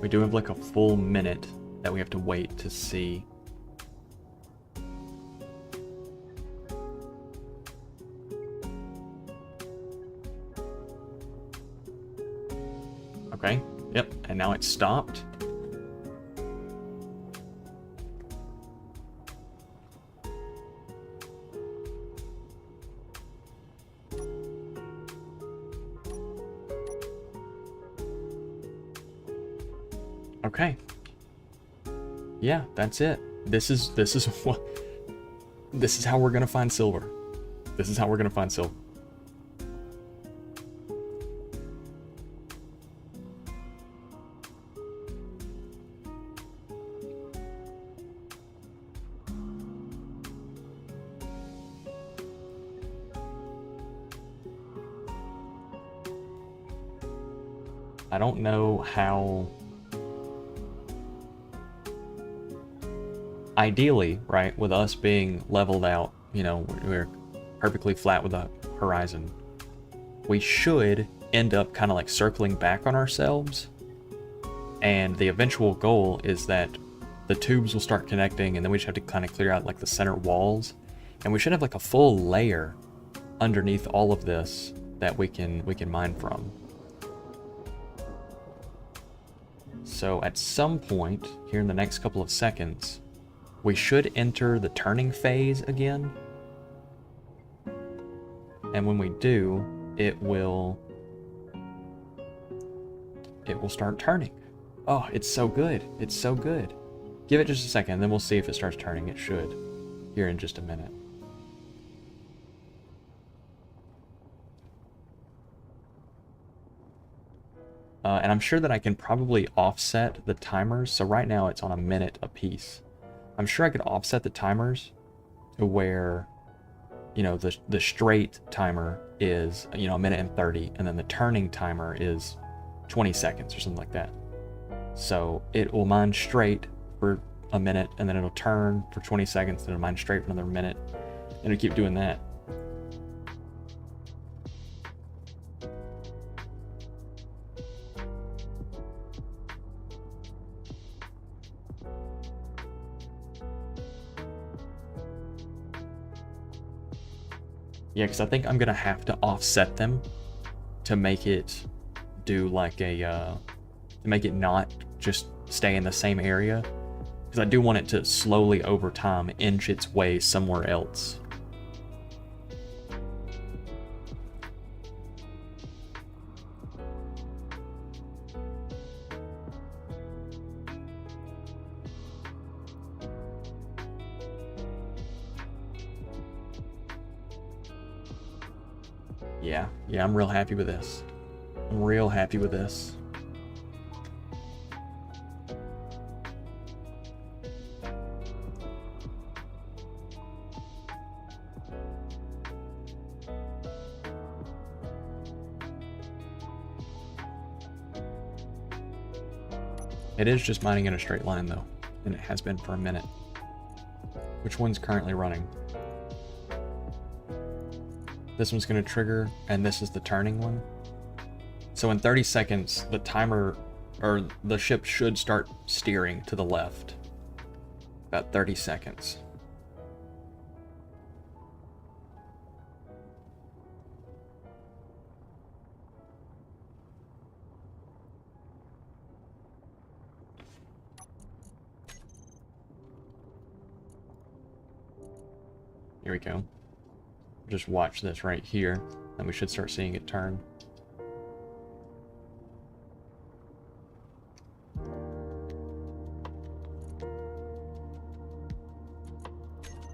We do have like a full minute that we have to wait to see. Okay, yep, and now it's stopped. Okay. Yeah, that's it. This is how we're gonna find silver. This is how we're gonna find silver. I don't know how. Ideally, right, with us being leveled out, you know, we're perfectly flat with the horizon, we should end up kind of like circling back on ourselves, and the eventual goal is that the tubes will start connecting, and then we just have to kind of clear out like the center walls, and we should have like a full layer underneath all of this that we can mine from. So at some point here in the next couple of seconds, we should enter the turning phase again. And when we do, it will start turning. Oh, it's so good. It's so good. Give it just a second, then we'll see if it starts turning. It should here in just a minute. And I'm sure that I can probably offset the timers. So right now it's on a minute a piece. I'm sure I could offset the timers to where, you know, the straight timer is, you know, a minute and 30, and then the turning timer is 20 seconds or something like that. So it will mine straight for a minute, and then it'll turn for 20 seconds, and it'll mine straight for another minute, and it'll keep doing that. Yeah, because I think I'm gonna have to offset them to make it do like a, to make it not just stay in the same area. Because I do want it to slowly over time inch its way somewhere else. Yeah, I'm real happy with this. I'm real happy with this. It is just mining in a straight line though, and it has been for a minute. Which one's currently running? This one's going to trigger, and this is the turning one. So in 30 seconds, the timer, or the ship should start steering to the left. About 30 seconds. Here we go. Just watch this right here, and we should start seeing it turn.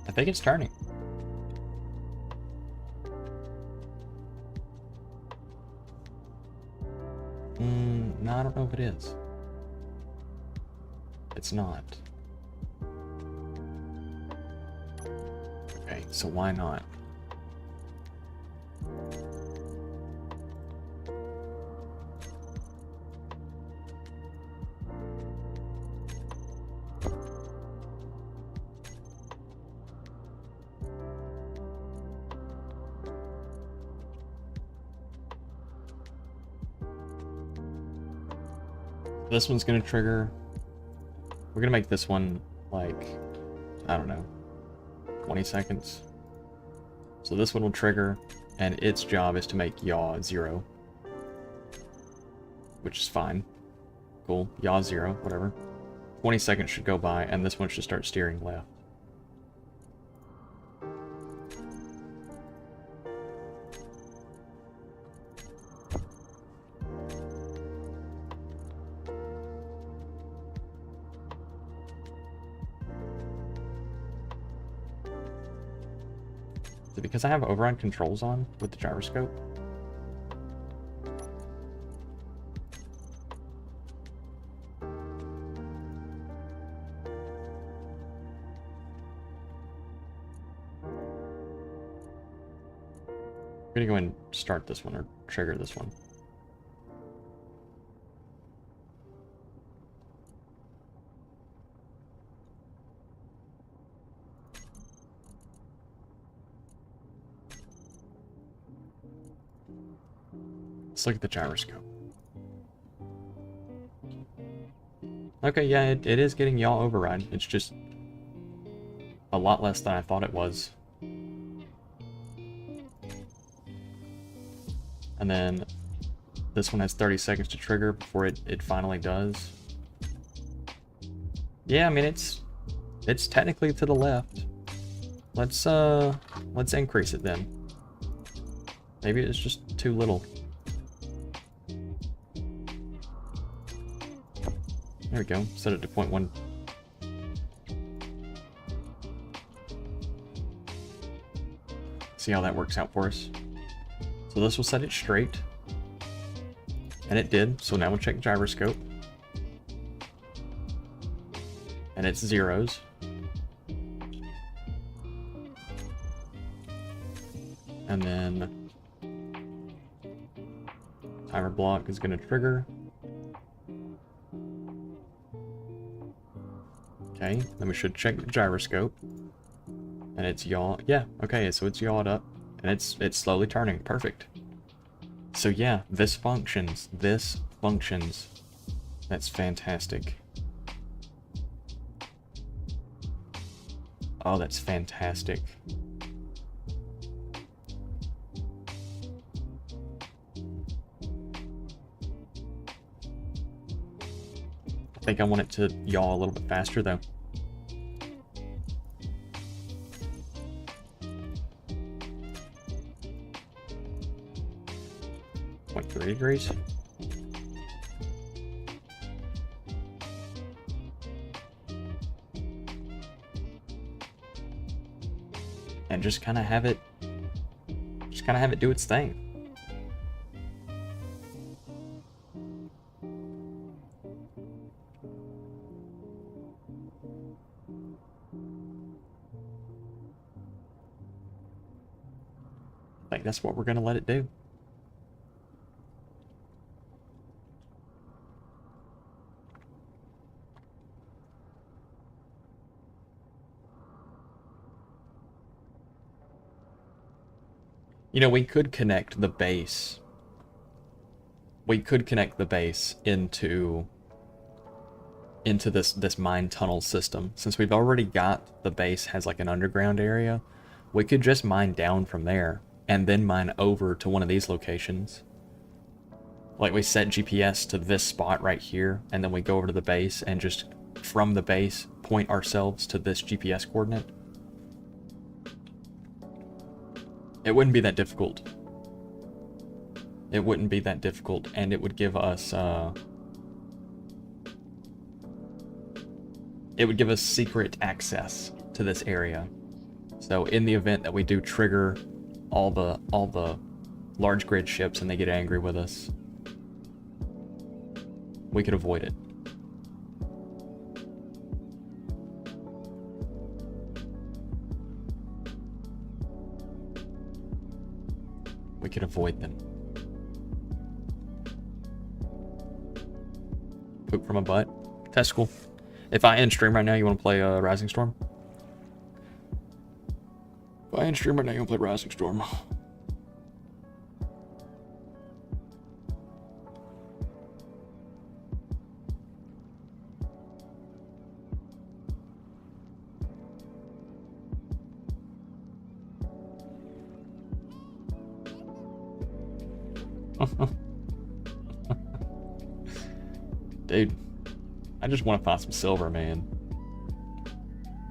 I think it's turning. No, I don't know if it is. It's not. Okay, so why not? This one's gonna trigger. We're gonna make this one like, I don't know, 20 seconds. So this one will trigger, and its job is to make yaw 0. Which is fine. Cool. Yaw 0, whatever. 20 seconds should go by, and this one should start steering left. Because I have override controls on with the gyroscope. I'm gonna go and start this one or trigger this one. Let's look at the gyroscope. Okay, yeah, it is getting yaw override. It's just a lot less than I thought it was. And then this one has 30 seconds to trigger before it finally does. Yeah, I mean it's technically to the left. Let's increase it then. Maybe it's just too little. There we go. Set it to 0.1. See how that works out for us. So this will set it straight. And it did. So now we'll check gyroscope. And it's zeros. And then timer block is going to trigger. Okay, then we should check the gyroscope. And it's yaw. Yeah, okay, so it's yawed up. And it's slowly turning. Perfect. So yeah, this functions. This functions. That's fantastic. Oh, that's fantastic. I think I want it to yaw a little bit faster though. What, 3 degrees? And just kind of have it do its thing. I think that's what we're going to let it do. You know, we could connect the base. We could connect the base into this mine tunnel system. Since we've already got the base has like an underground area, we could just mine down from there and then mine over to one of these locations. Like we set GPS to this spot right here, and then we go over to the base and just from the base point ourselves to this GPS coordinate. It wouldn't be that difficult. It wouldn't be that difficult, and it would give us secret access to this area. So in the event that we do trigger all the large grid ships and they get angry with us, we could avoid it. We could avoid them. Poop from a butt. Testicle. If I end stream right now, you want to play Rising Storm? If I end stream right now, you want to play Rising Storm? Dude, I just want to find some silver, man.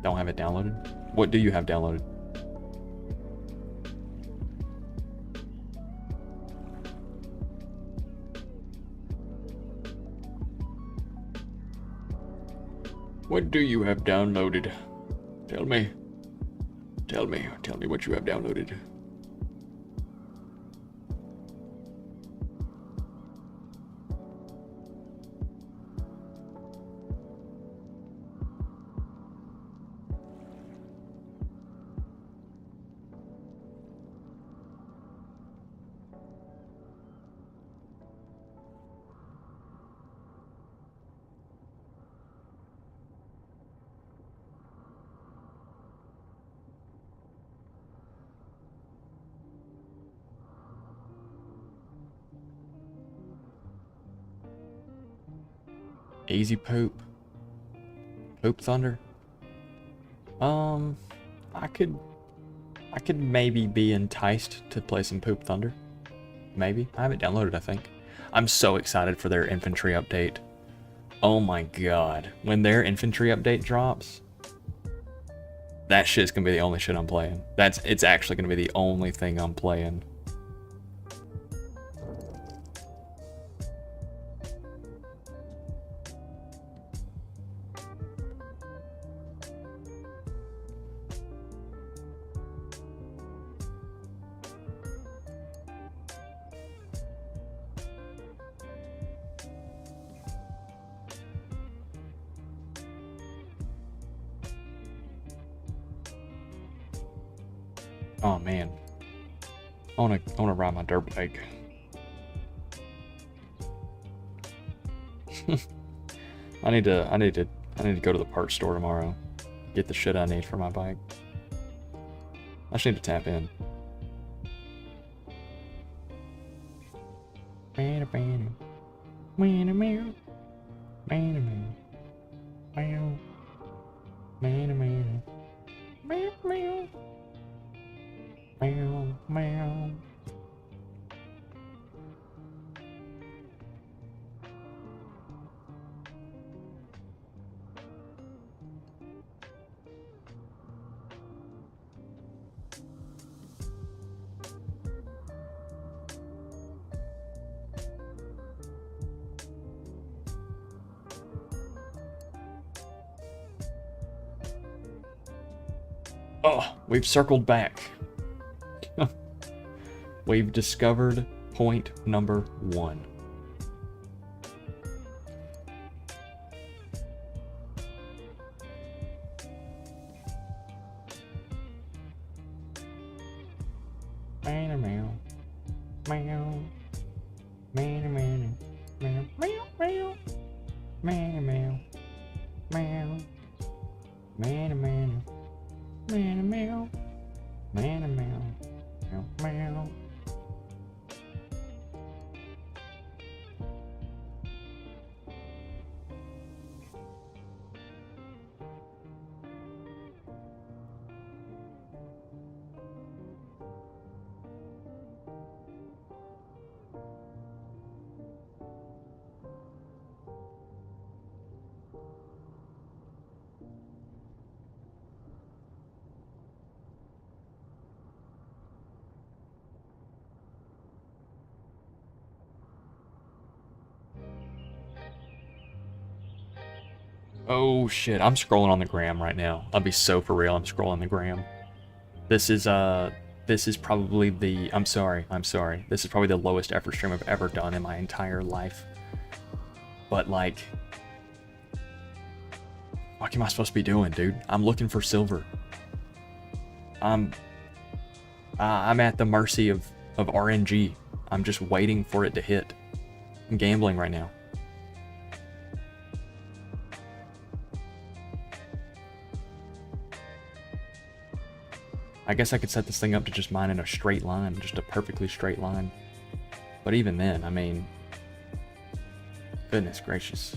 Don't have it downloaded? What do you have downloaded? What do you have downloaded? Tell me. Tell me what you have downloaded. Easy poop. Poop thunder. I could maybe be enticed to play some Poop Thunder. Maybe. I have it downloaded, I think. I'm so excited for their infantry update. Oh my god. When their infantry update drops, that shit's gonna be the only shit I'm playing. It's actually gonna be the only thing I'm playing. Oh man, I wanna ride my dirt bike. I need to go to the parts store tomorrow. Get the shit I need for my bike. I just need to tap in. Oh, we've circled back. We've discovered point number 1. Oh shit, I'm scrolling on the gram right now. I'll be so for real, I'm scrolling the gram. This is probably the, I'm sorry. This is probably the lowest effort stream I've ever done in my entire life. But like, what am I supposed to be doing, dude? I'm looking for silver. I'm at the mercy of RNG. I'm just waiting for it to hit. I'm gambling right now. I guess I could set this thing up to just mine in a straight line, just a perfectly straight line. But even then, I mean, goodness gracious.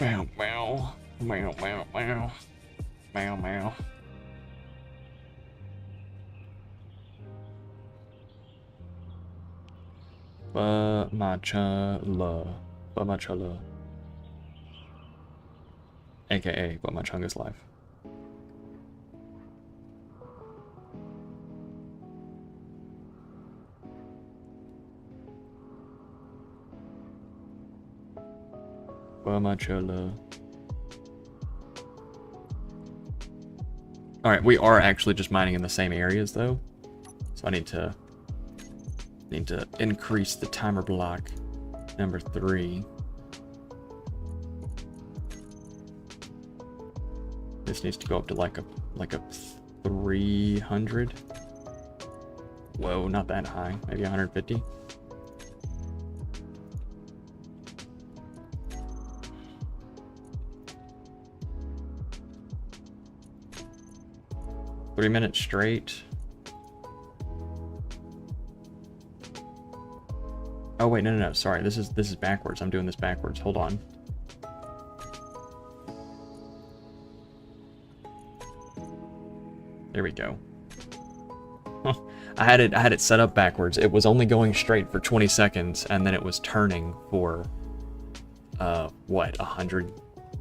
Meow, meow, meow, meow, meow, meow, meow. Bamachala. AKA Bamachunga's life. Alright, we are actually just mining in the same areas though. So I need to increase the timer block number 3. This needs to go up to like a 300. Whoa, not that high. Maybe 150. 3 minutes straight. Oh wait, no, sorry. This is backwards. I'm doing this backwards. Hold on. There we go. I had it set up backwards. It was only going straight for 20 seconds, and then it was turning for what, 100,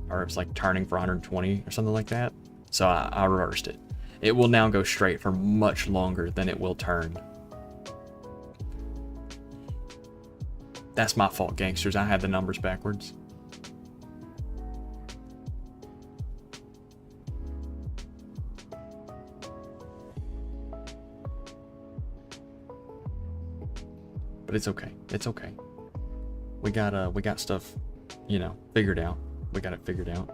or it was like turning for 120 or something like that. So I reversed it. It will now go straight for much longer than it will turn. That's my fault, gangsters. I had the numbers backwards. But it's okay. It's okay. We got stuff, you know, figured out. We got it figured out.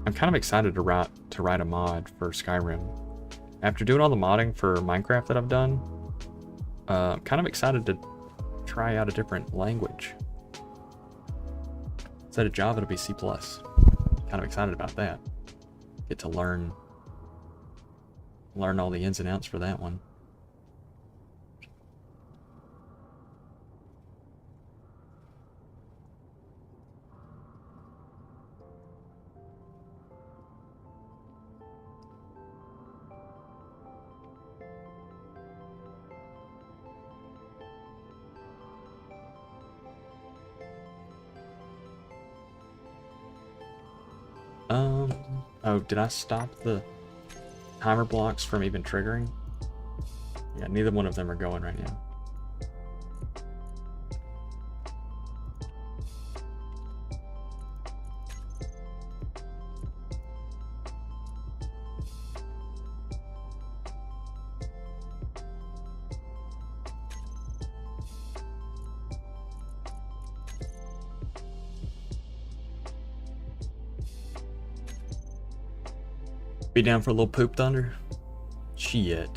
I'm kind of excited to write a mod for Skyrim. After doing all the modding for Minecraft that I've done, I'm kind of excited to try out a different language. Instead of Java, it'll be C++. Kind of excited about that. Get to learn all the ins and outs for that one. Oh, did I stop the timer blocks from even triggering? Yeah, neither one of them are going right now. Be down for a little poop thunder? Shit.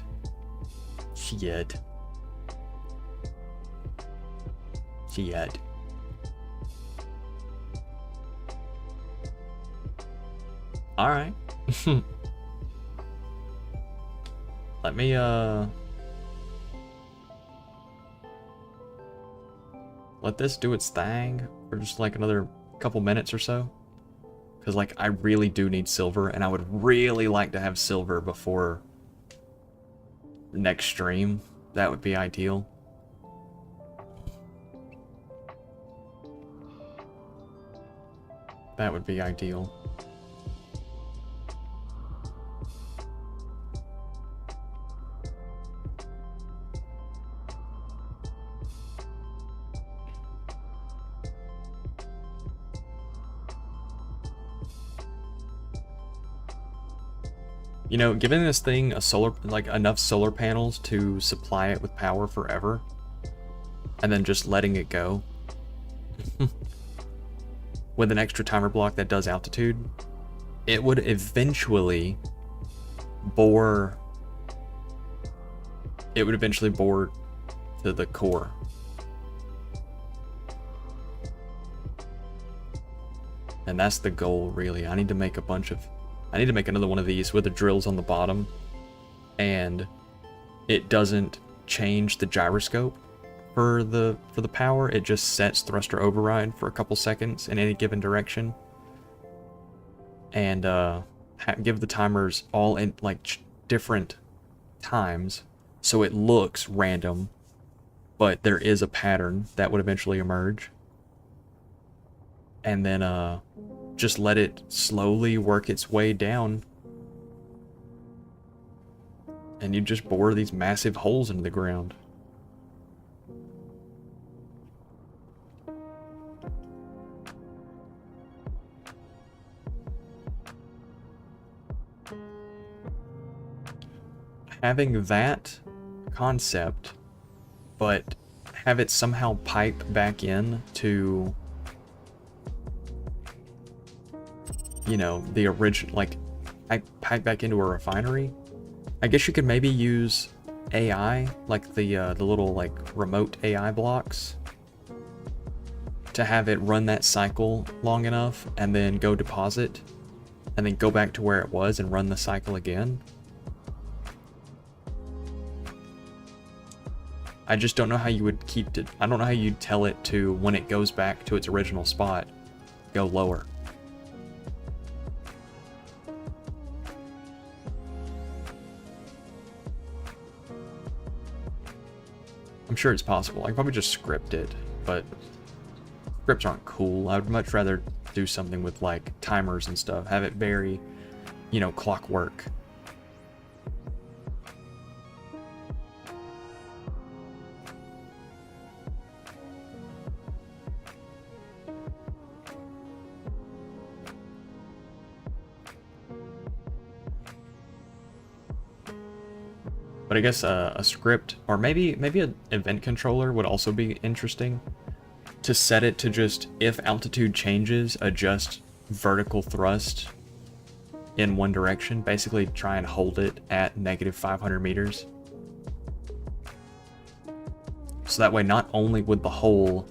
Shit. Shit. Alright. Let me, let this do its thing for just like another couple minutes or so. Because, like, I really do need silver, and I would really like to have silver before next stream. That would be ideal. That would be ideal. You know, giving this thing a enough solar panels to supply it with power forever, and then just letting it go with an extra timer block that does altitude, it would eventually bore. It would eventually bore to the core. And that's the goal, really. I need to make another one of these with the drills on the bottom, and it doesn't change the gyroscope for the power. It just sets thruster override for a couple seconds in any given direction, and give the timers all in like different times, so it looks random, but there is a pattern that would eventually emerge, and then just let it slowly work its way down. And you just bore these massive holes into the ground. Having that concept, but have it somehow pipe back in to, you know, the original, like, I pipe back into a refinery. I guess you could maybe use AI, like the little like remote AI blocks, to have it run that cycle long enough and then go deposit and then go back to where it was and run the cycle again. I just don't know how you would keep it. I don't know how you'd tell it to, when it goes back to its original spot, go lower. I'm sure it's possible. I could probably just script it, but scripts aren't cool. I would much rather do something with like timers and stuff. Have it very, you know, clockwork. But I guess a script, or maybe an event controller would also be interesting. To set it to just, if altitude changes, adjust vertical thrust in one direction. Basically try and hold it at negative 500 meters. So that way not only would the hole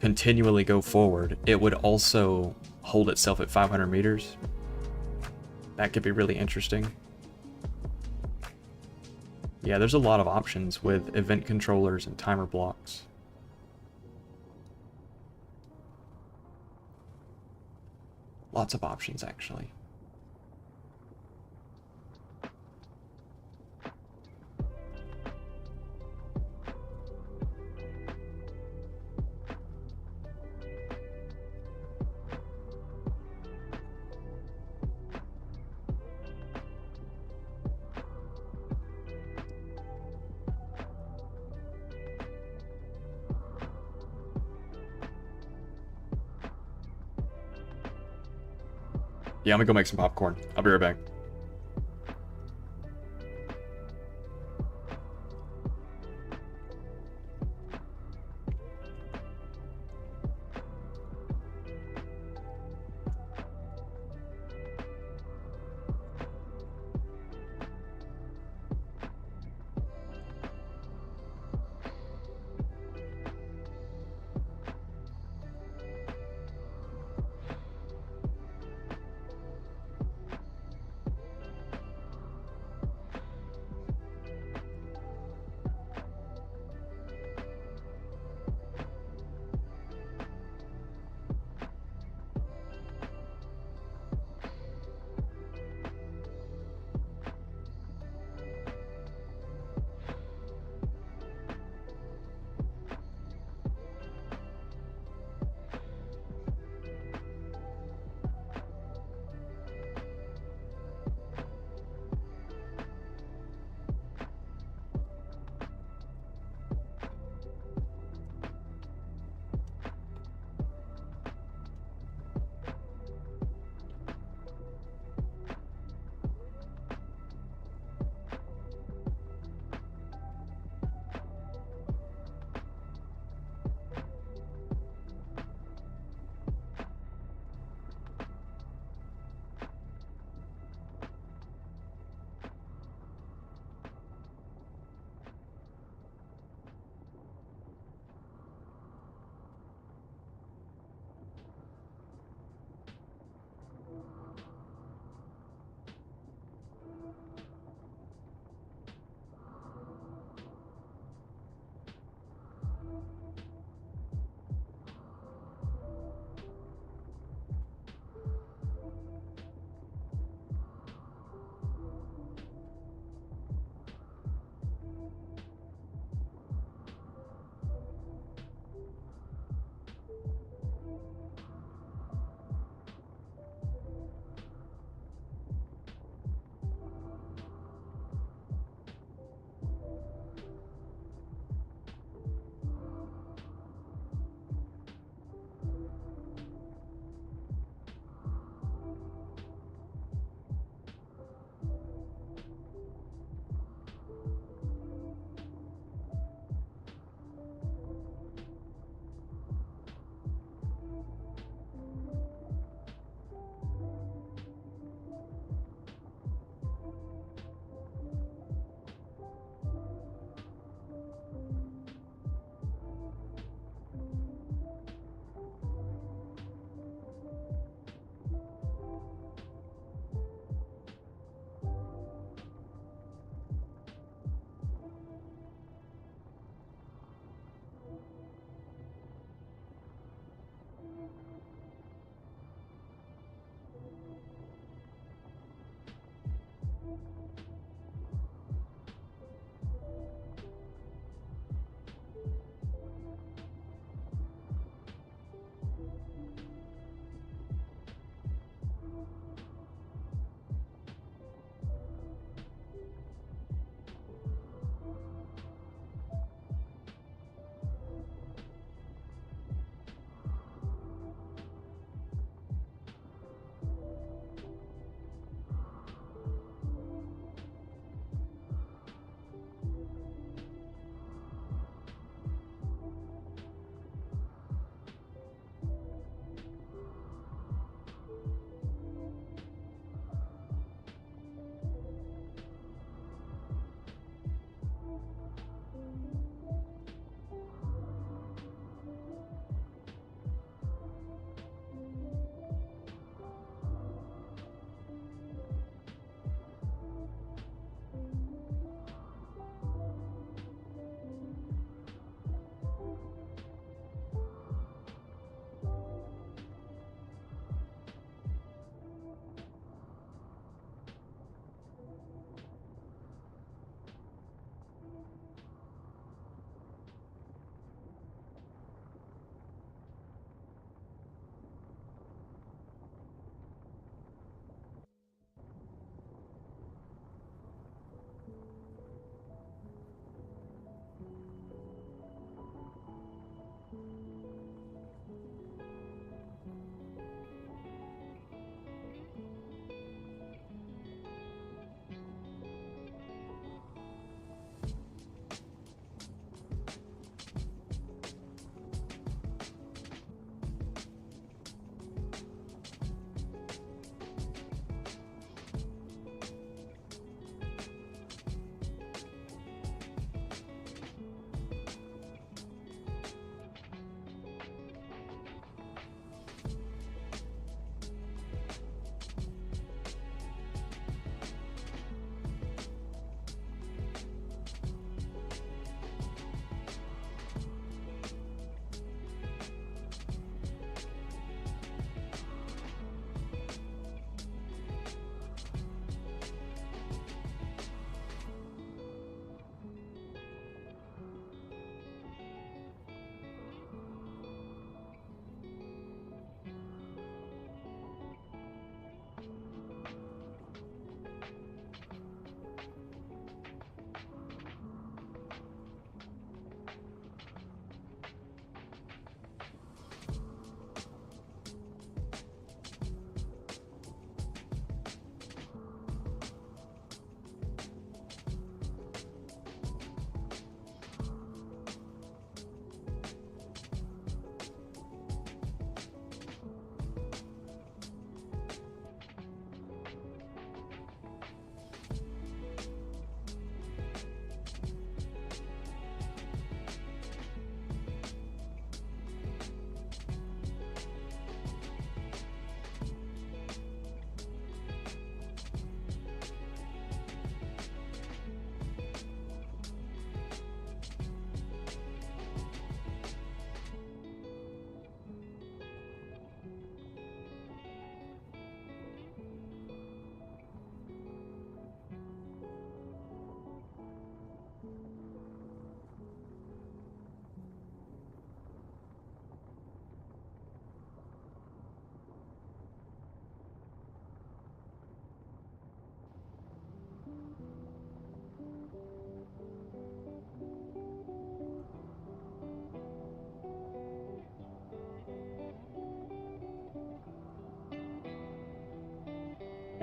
continually go forward, it would also hold itself at 500 meters. That could be really interesting. Yeah, there's a lot of options with event controllers and timer blocks. Lots of options, actually. Yeah, I'm gonna go make some popcorn. I'll be right back.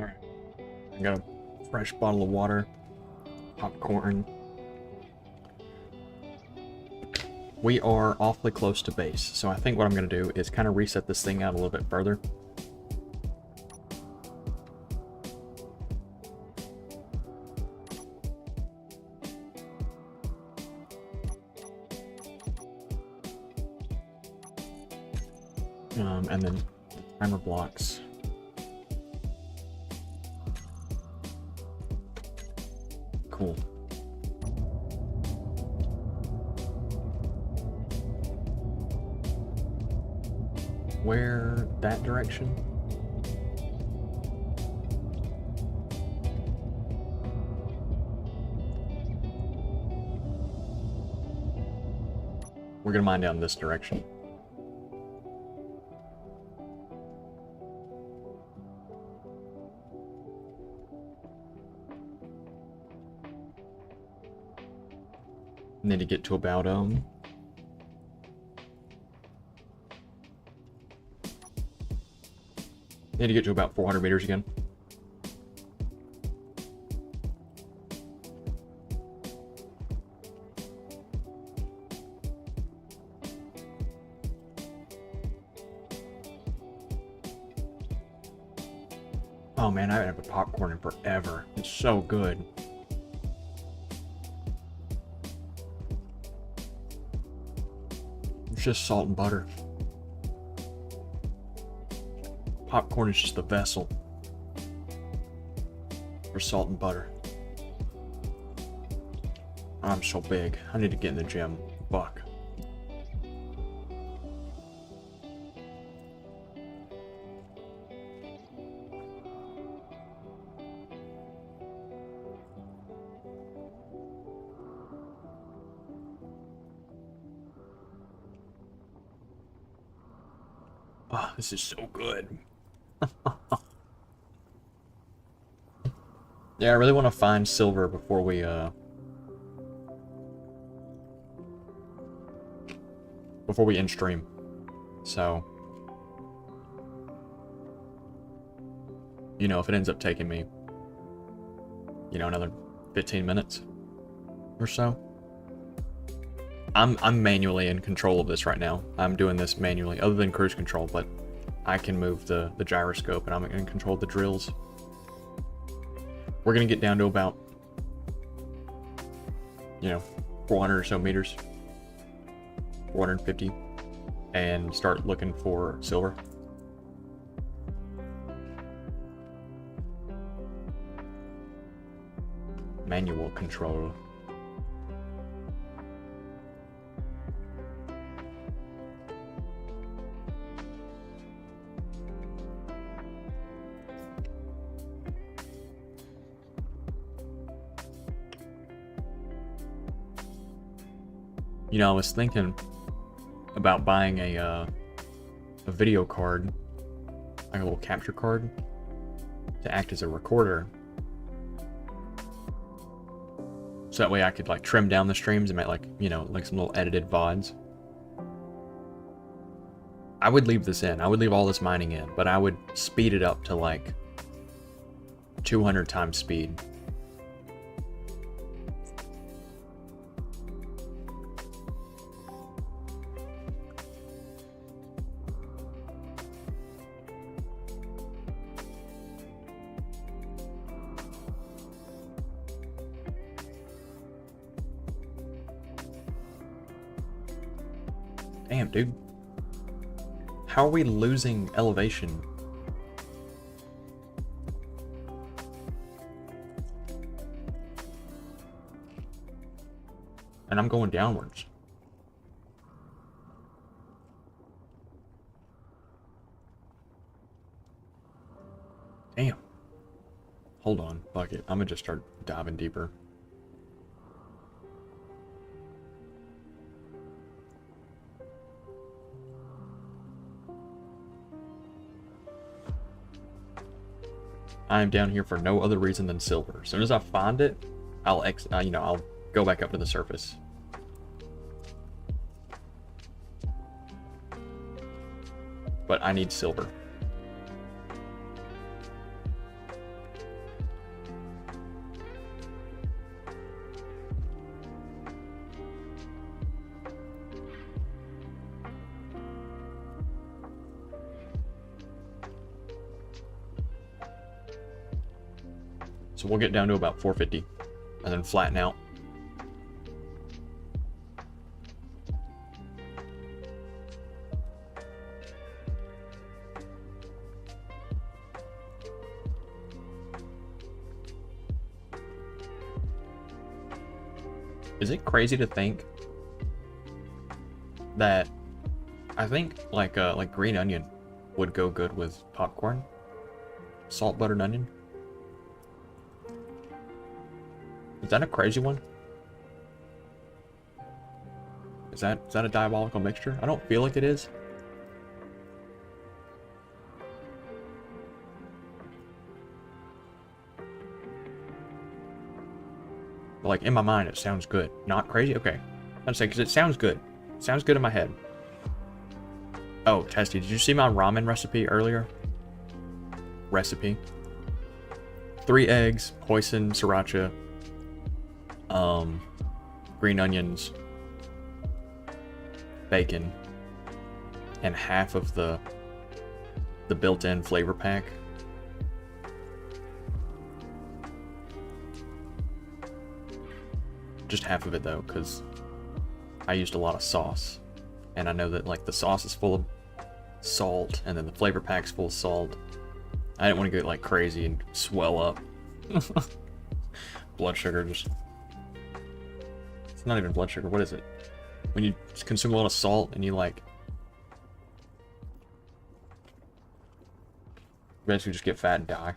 Alright. I got a fresh bottle of water, popcorn. We are awfully close to base, so I think what I'm going to do is kind of reset this thing out a little bit further. And then timer blocks. Cool. Where that direction? We're gonna mine down this direction. Need to get to about need to get to about 400 meters again. Oh man, I haven't had popcorn in forever. It's so good. It's just salt and butter. Popcorn is just the vessel for salt and butter. I'm so big. I need to get in the gym. Fuck. Oh, this is so good. Yeah, I really want to find silver before we end stream. So, you know, if it ends up taking me, you know, another 15 minutes or so. I'm manually in control of this right now. I'm doing this manually, other than cruise control, but I can move the gyroscope and I'm in control of the drills. We're gonna get down to about, you know, 400 or so meters, 450, and start looking for silver. Manual control. You know, I was thinking about buying a video card, like a little capture card, to act as a recorder. So that way I could like trim down the streams and make like, you know, like some little edited VODs. I would leave this in. I would leave all this mining in, but I would speed it up to like 200 times speed. Damn, dude. How are we losing elevation? And I'm going downwards. Damn. Hold on, fuck it. I'm gonna just start diving deeper. I am down here for no other reason than silver. As soon as I find it, I'll I'll go back up to the surface. But I need silver. So we'll get down to about 450 and then flatten out. Is it crazy to think that I think like green onion would go good with popcorn? Salt buttered onion? Is that a crazy one? Is that a diabolical mixture? I don't feel like it is. But like in my mind, it sounds good. Not crazy? Okay. I'd say because it sounds good. It sounds good in my head. Oh, Testy, did you see my ramen recipe earlier? Recipe. 3 eggs, hoisin, sriracha, green onions, bacon, and half of the built-in flavor pack. Just half of it though, because I used a lot of sauce, and I know that like the sauce is full of salt, and then the flavor pack's full of salt. I didn't want to get like crazy and swell up. Blood sugar just... It's not even blood sugar, what is it? When you consume a lot of salt and you like... basically just get fat and die.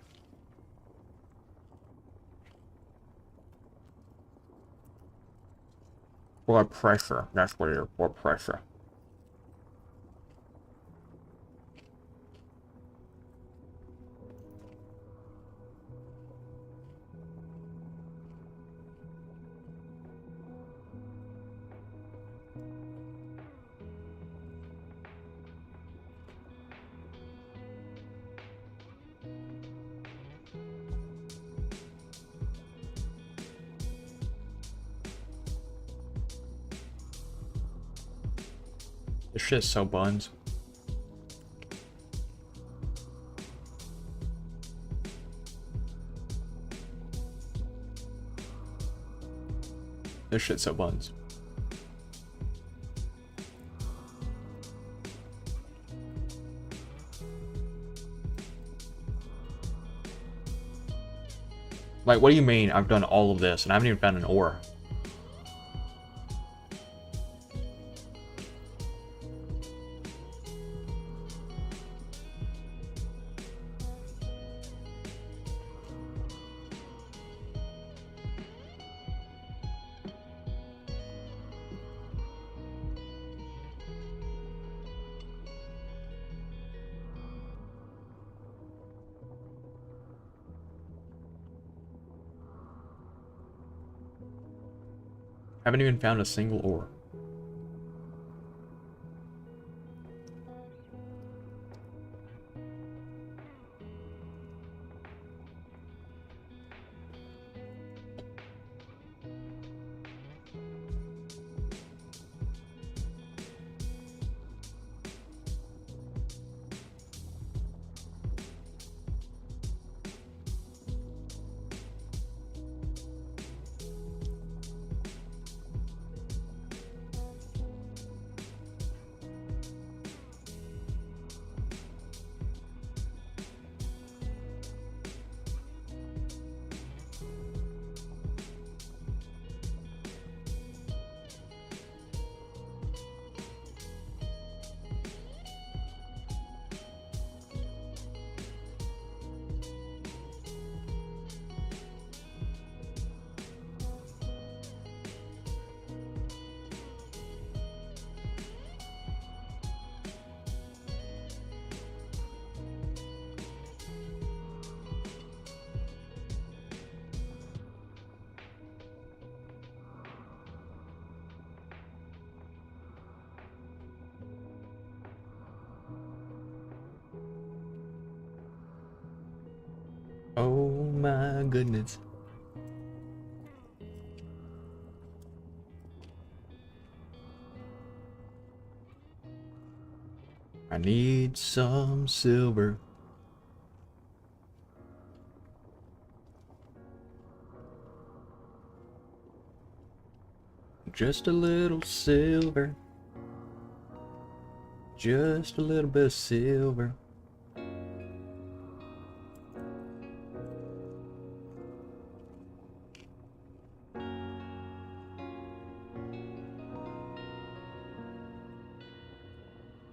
Blood pressure, that's what it is, blood pressure. This shit's so buns. This shit's so buns. Like, what do you mean I've done all of this and I haven't even found an ore? Haven't even found a single ore. Oh my goodness. I need some silver. Just a little silver. Just a little bit of silver.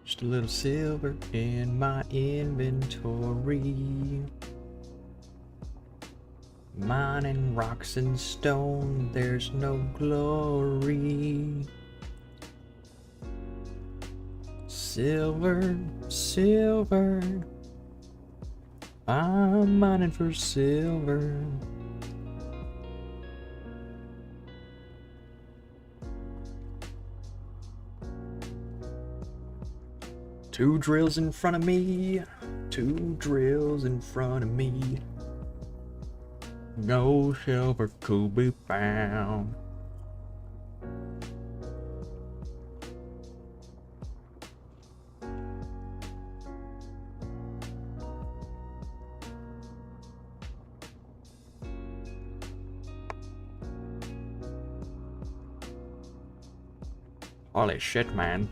Just a little silver in my inventory. Mining rocks and stone, there's no glory. Silver, silver, I'm mining for silver. Two drills in front of me, two drills in front of me. No silver could be found. Holy shit, man.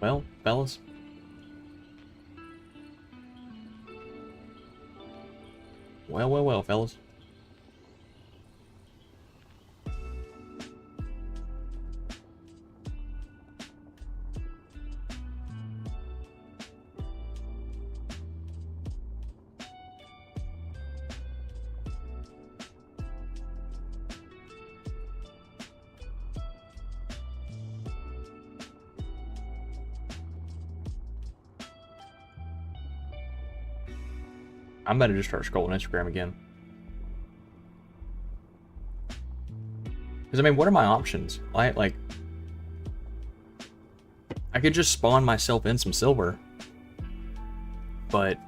Well, fellas. Well, fellas. I'm about to just start scrolling Instagram again. Because, I mean, what are my options? Like, I could just spawn myself in some silver. But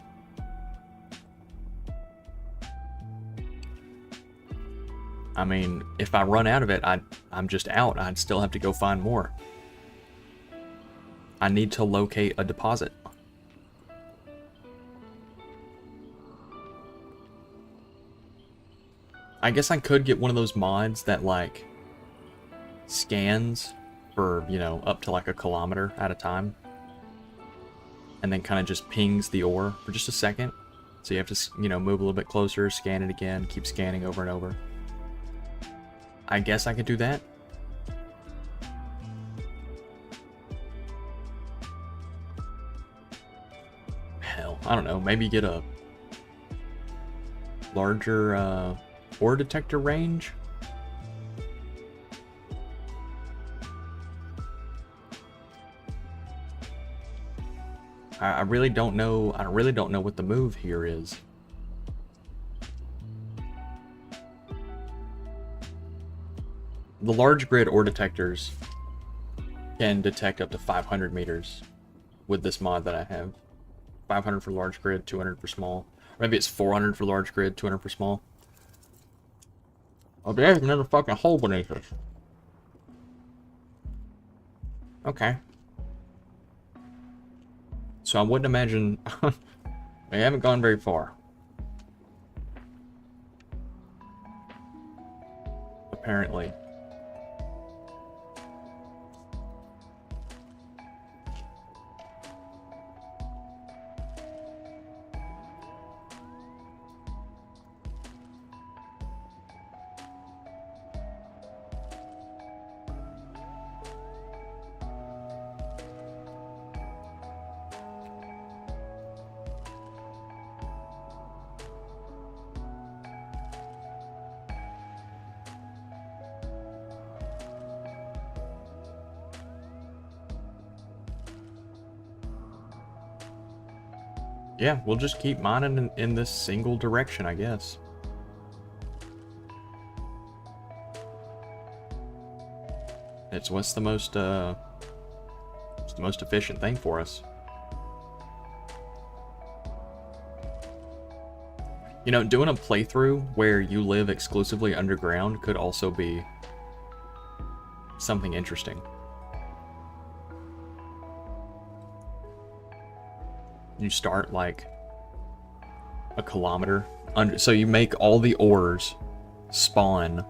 I mean, if I run out of it, I'm just out. I'd still have to go find more. I need to locate a deposit. I guess I could get one of those mods that, like, scans for, you know, up to like a kilometer at a time. And then kind of just pings the ore for just a second. So you have to, you know, move a little bit closer, scan it again, keep scanning over and over. I guess I could do that. Hell, I don't know. Maybe get a larger ore detector range. I really don't know. I really don't know what the move here is. The large grid ore detectors can detect up to 500 meters with this mod that I have. 500 for large grid, 200 for small. Or maybe it's 400 for large grid, 200 for small. Oh, there's another fucking hole beneath us. Okay. So I wouldn't imagine... we haven't gone very far. Apparently. Yeah, we'll just keep mining in this single direction, I guess. It's what's the most efficient thing for us. You know, doing a playthrough where you live exclusively underground could also be something interesting. You start like a kilometer under, so you make all the ores spawn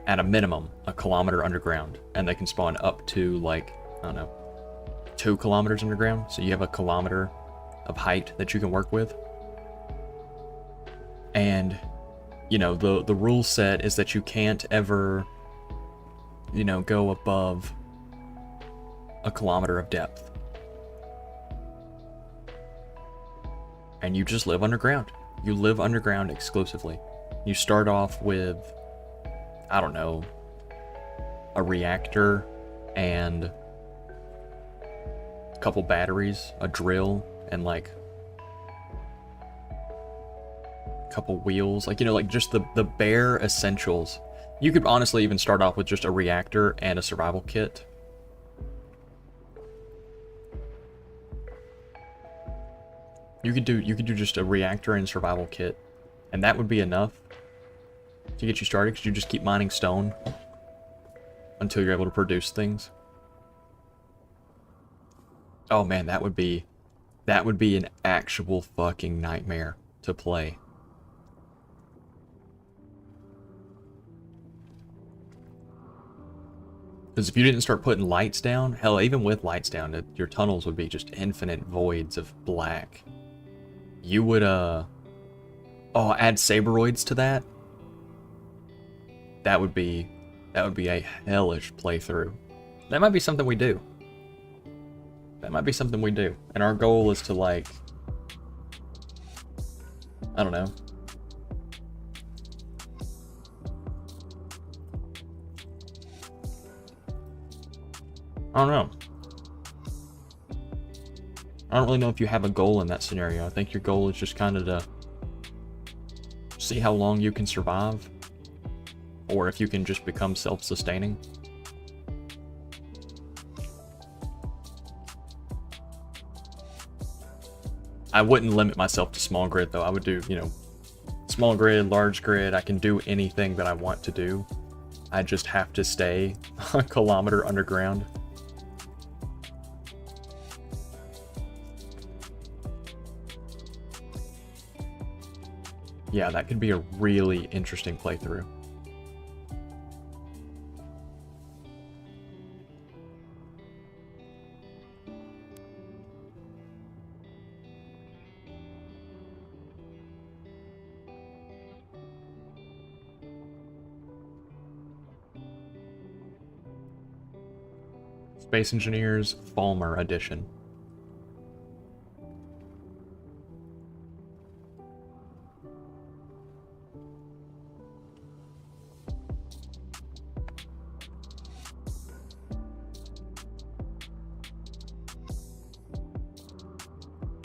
at a minimum a kilometer underground, and they can spawn up to like, I don't know, 2 kilometers underground. So you have a kilometer of height that you can work with. And you know, the rule set is that you can't ever, you know, go above a kilometer of depth. And you just live underground. You live underground exclusively. You start off with, I don't know, a reactor and a couple batteries, a drill, and like a couple wheels. Like, you know, like just the bare essentials. You could honestly even start off with just a reactor and a survival kit. You could do just a reactor and survival kit, and that would be enough to get you started, because you just keep mining stone until you're able to produce things. Oh man, that would be an actual fucking nightmare to play. Because if you didn't start putting lights down, hell, even with lights down, your tunnels would be just infinite voids of black. You would, add saberoids to that. That would be a hellish playthrough. That might be something we do. That might be something we do. And our goal is to, like, I don't know. I don't know. I don't really know if you have a goal in that scenario. I think your goal is just kind of to see how long you can survive, or if you can just become self-sustaining. I wouldn't limit myself to small grid though. I would do, you know, small grid, large grid. I can do anything that I want to do. I just have to stay a kilometer underground. Yeah, that could be a really interesting playthrough. Space Engineers Falmer Edition.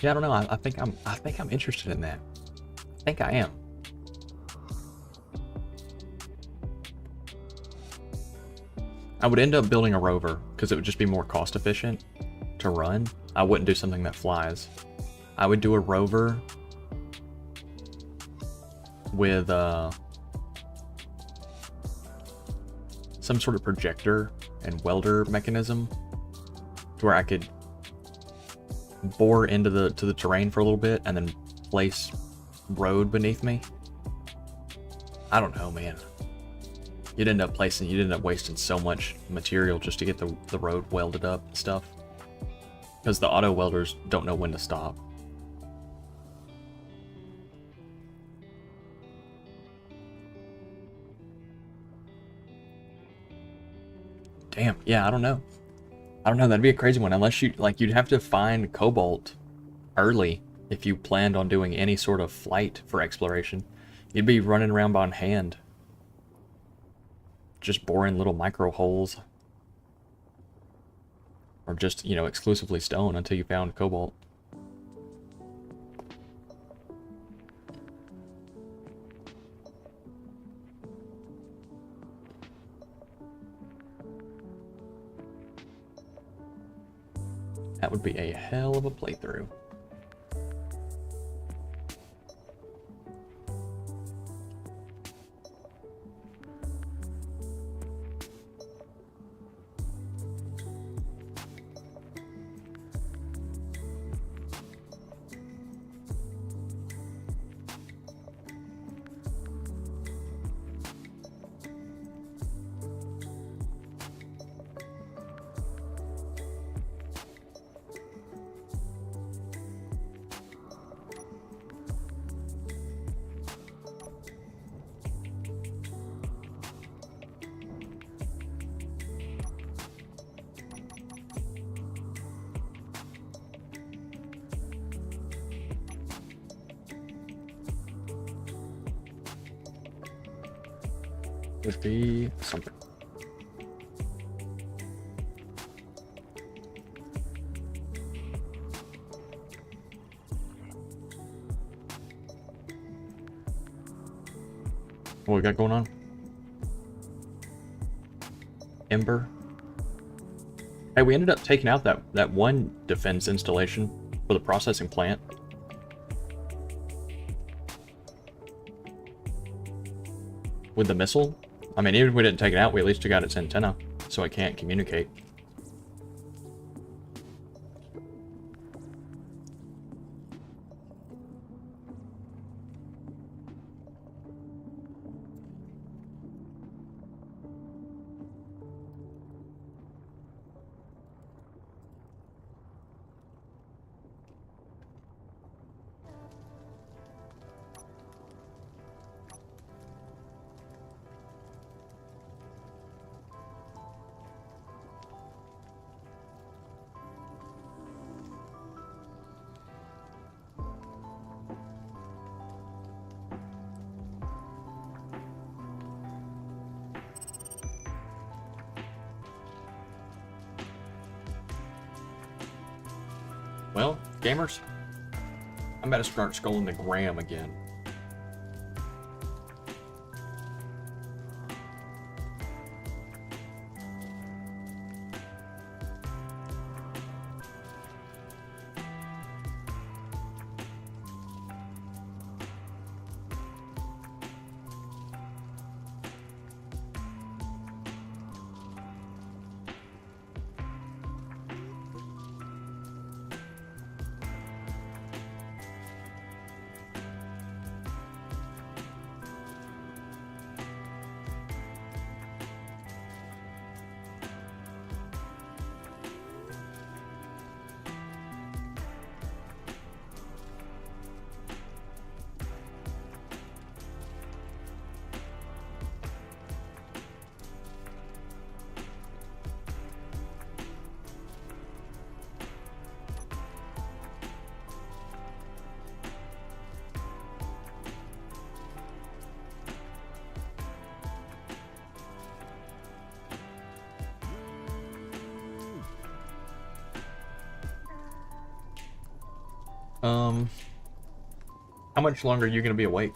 Yeah, I don't know. I think I'm interested in that. I think I am. I would end up building a rover because it would just be more cost efficient to run. I wouldn't do something that flies. I would do a rover with some sort of projector and welder mechanism to where I could bore into the terrain for a little bit and then place road beneath me. I don't know, man. You'd end up wasting so much material just to get the road welded up and stuff, because the auto welders don't know when to stop. Damn, yeah, I don't know. That'd be a crazy one. Unless you'd have to find cobalt early if you planned on doing any sort of flight for exploration. You'd be running around by hand, just boring little micro holes, or just, you know, exclusively stone until you found cobalt. That would be a hell of a playthrough. Would be something. What we got going on? Ember. Hey, we ended up taking out that one defense installation for the processing plant. With the missile? I mean, even if we didn't take it out, we at least took out its antenna, so it can't communicate. Well, gamers, I'm about to start scrolling the gram again. How much longer are you gonna be awake?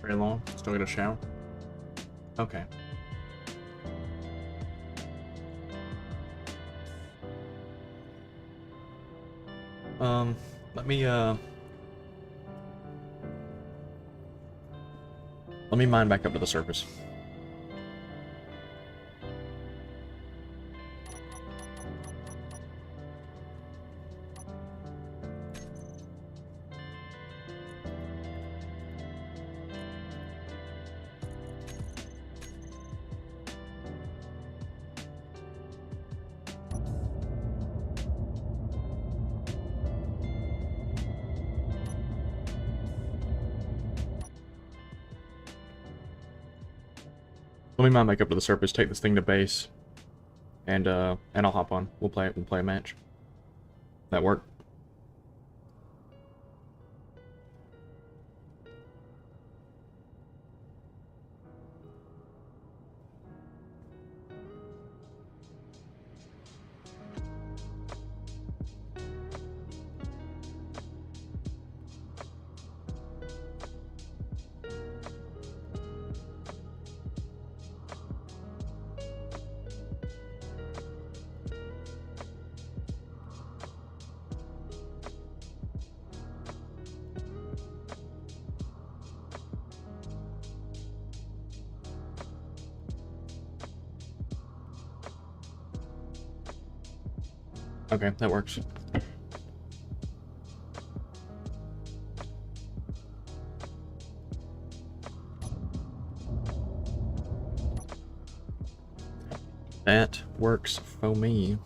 Very long. Still get a shower. Okay. Let me mine back up to the surface. Let me mine back up to the surface, take this thing to base, and I'll hop on. We'll play a match. That work? Okay, that works. That works for me.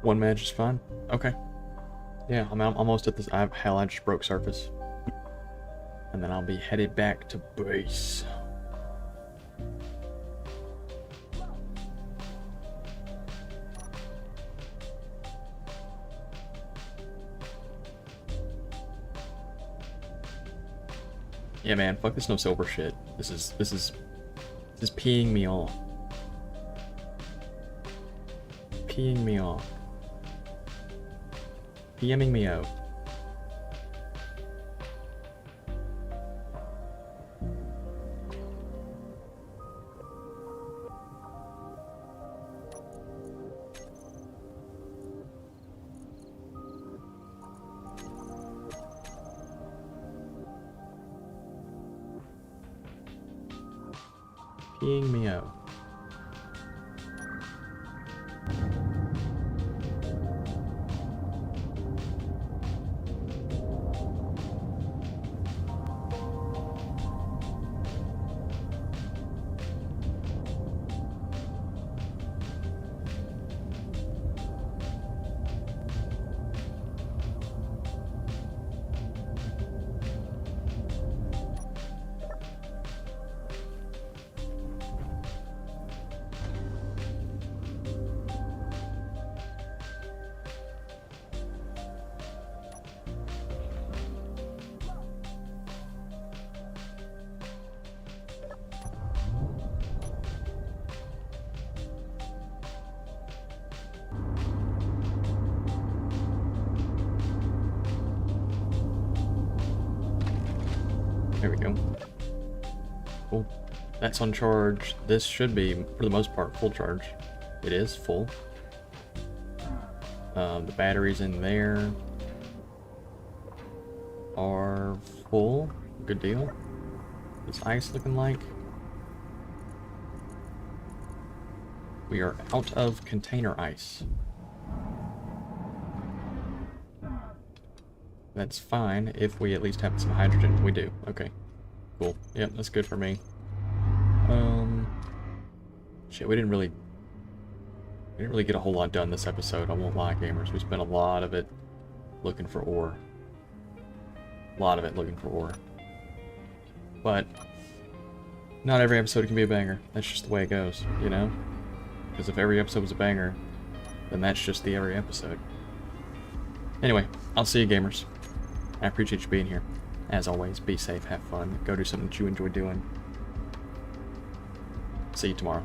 One match is fine. Okay. Yeah, I'm almost at this. I just broke surface. And then I'll be headed back to base. Yeah, man, fuck this no silver shit. This is peeing me off. Peeing me off. PMing me out. Peeing me out. There we go. Cool. That's on charge. This should be, for the most part, full charge. It is full. The batteries in there are full. Good deal. What's ice looking like? We are out of container ice. That's fine if we at least have some hydrogen. We do. Okay. Cool. Yep, that's good for me. Shit, we didn't really get a whole lot done this episode. I won't lie, gamers. We spent a lot of it looking for ore. A lot of it looking for ore. But not every episode can be a banger. That's just the way it goes, you know? Because if every episode was a banger, then that's just the every episode. Anyway, I'll see you, gamers. I appreciate you being here. As always, be safe, have fun, go do something that you enjoy doing. See you tomorrow.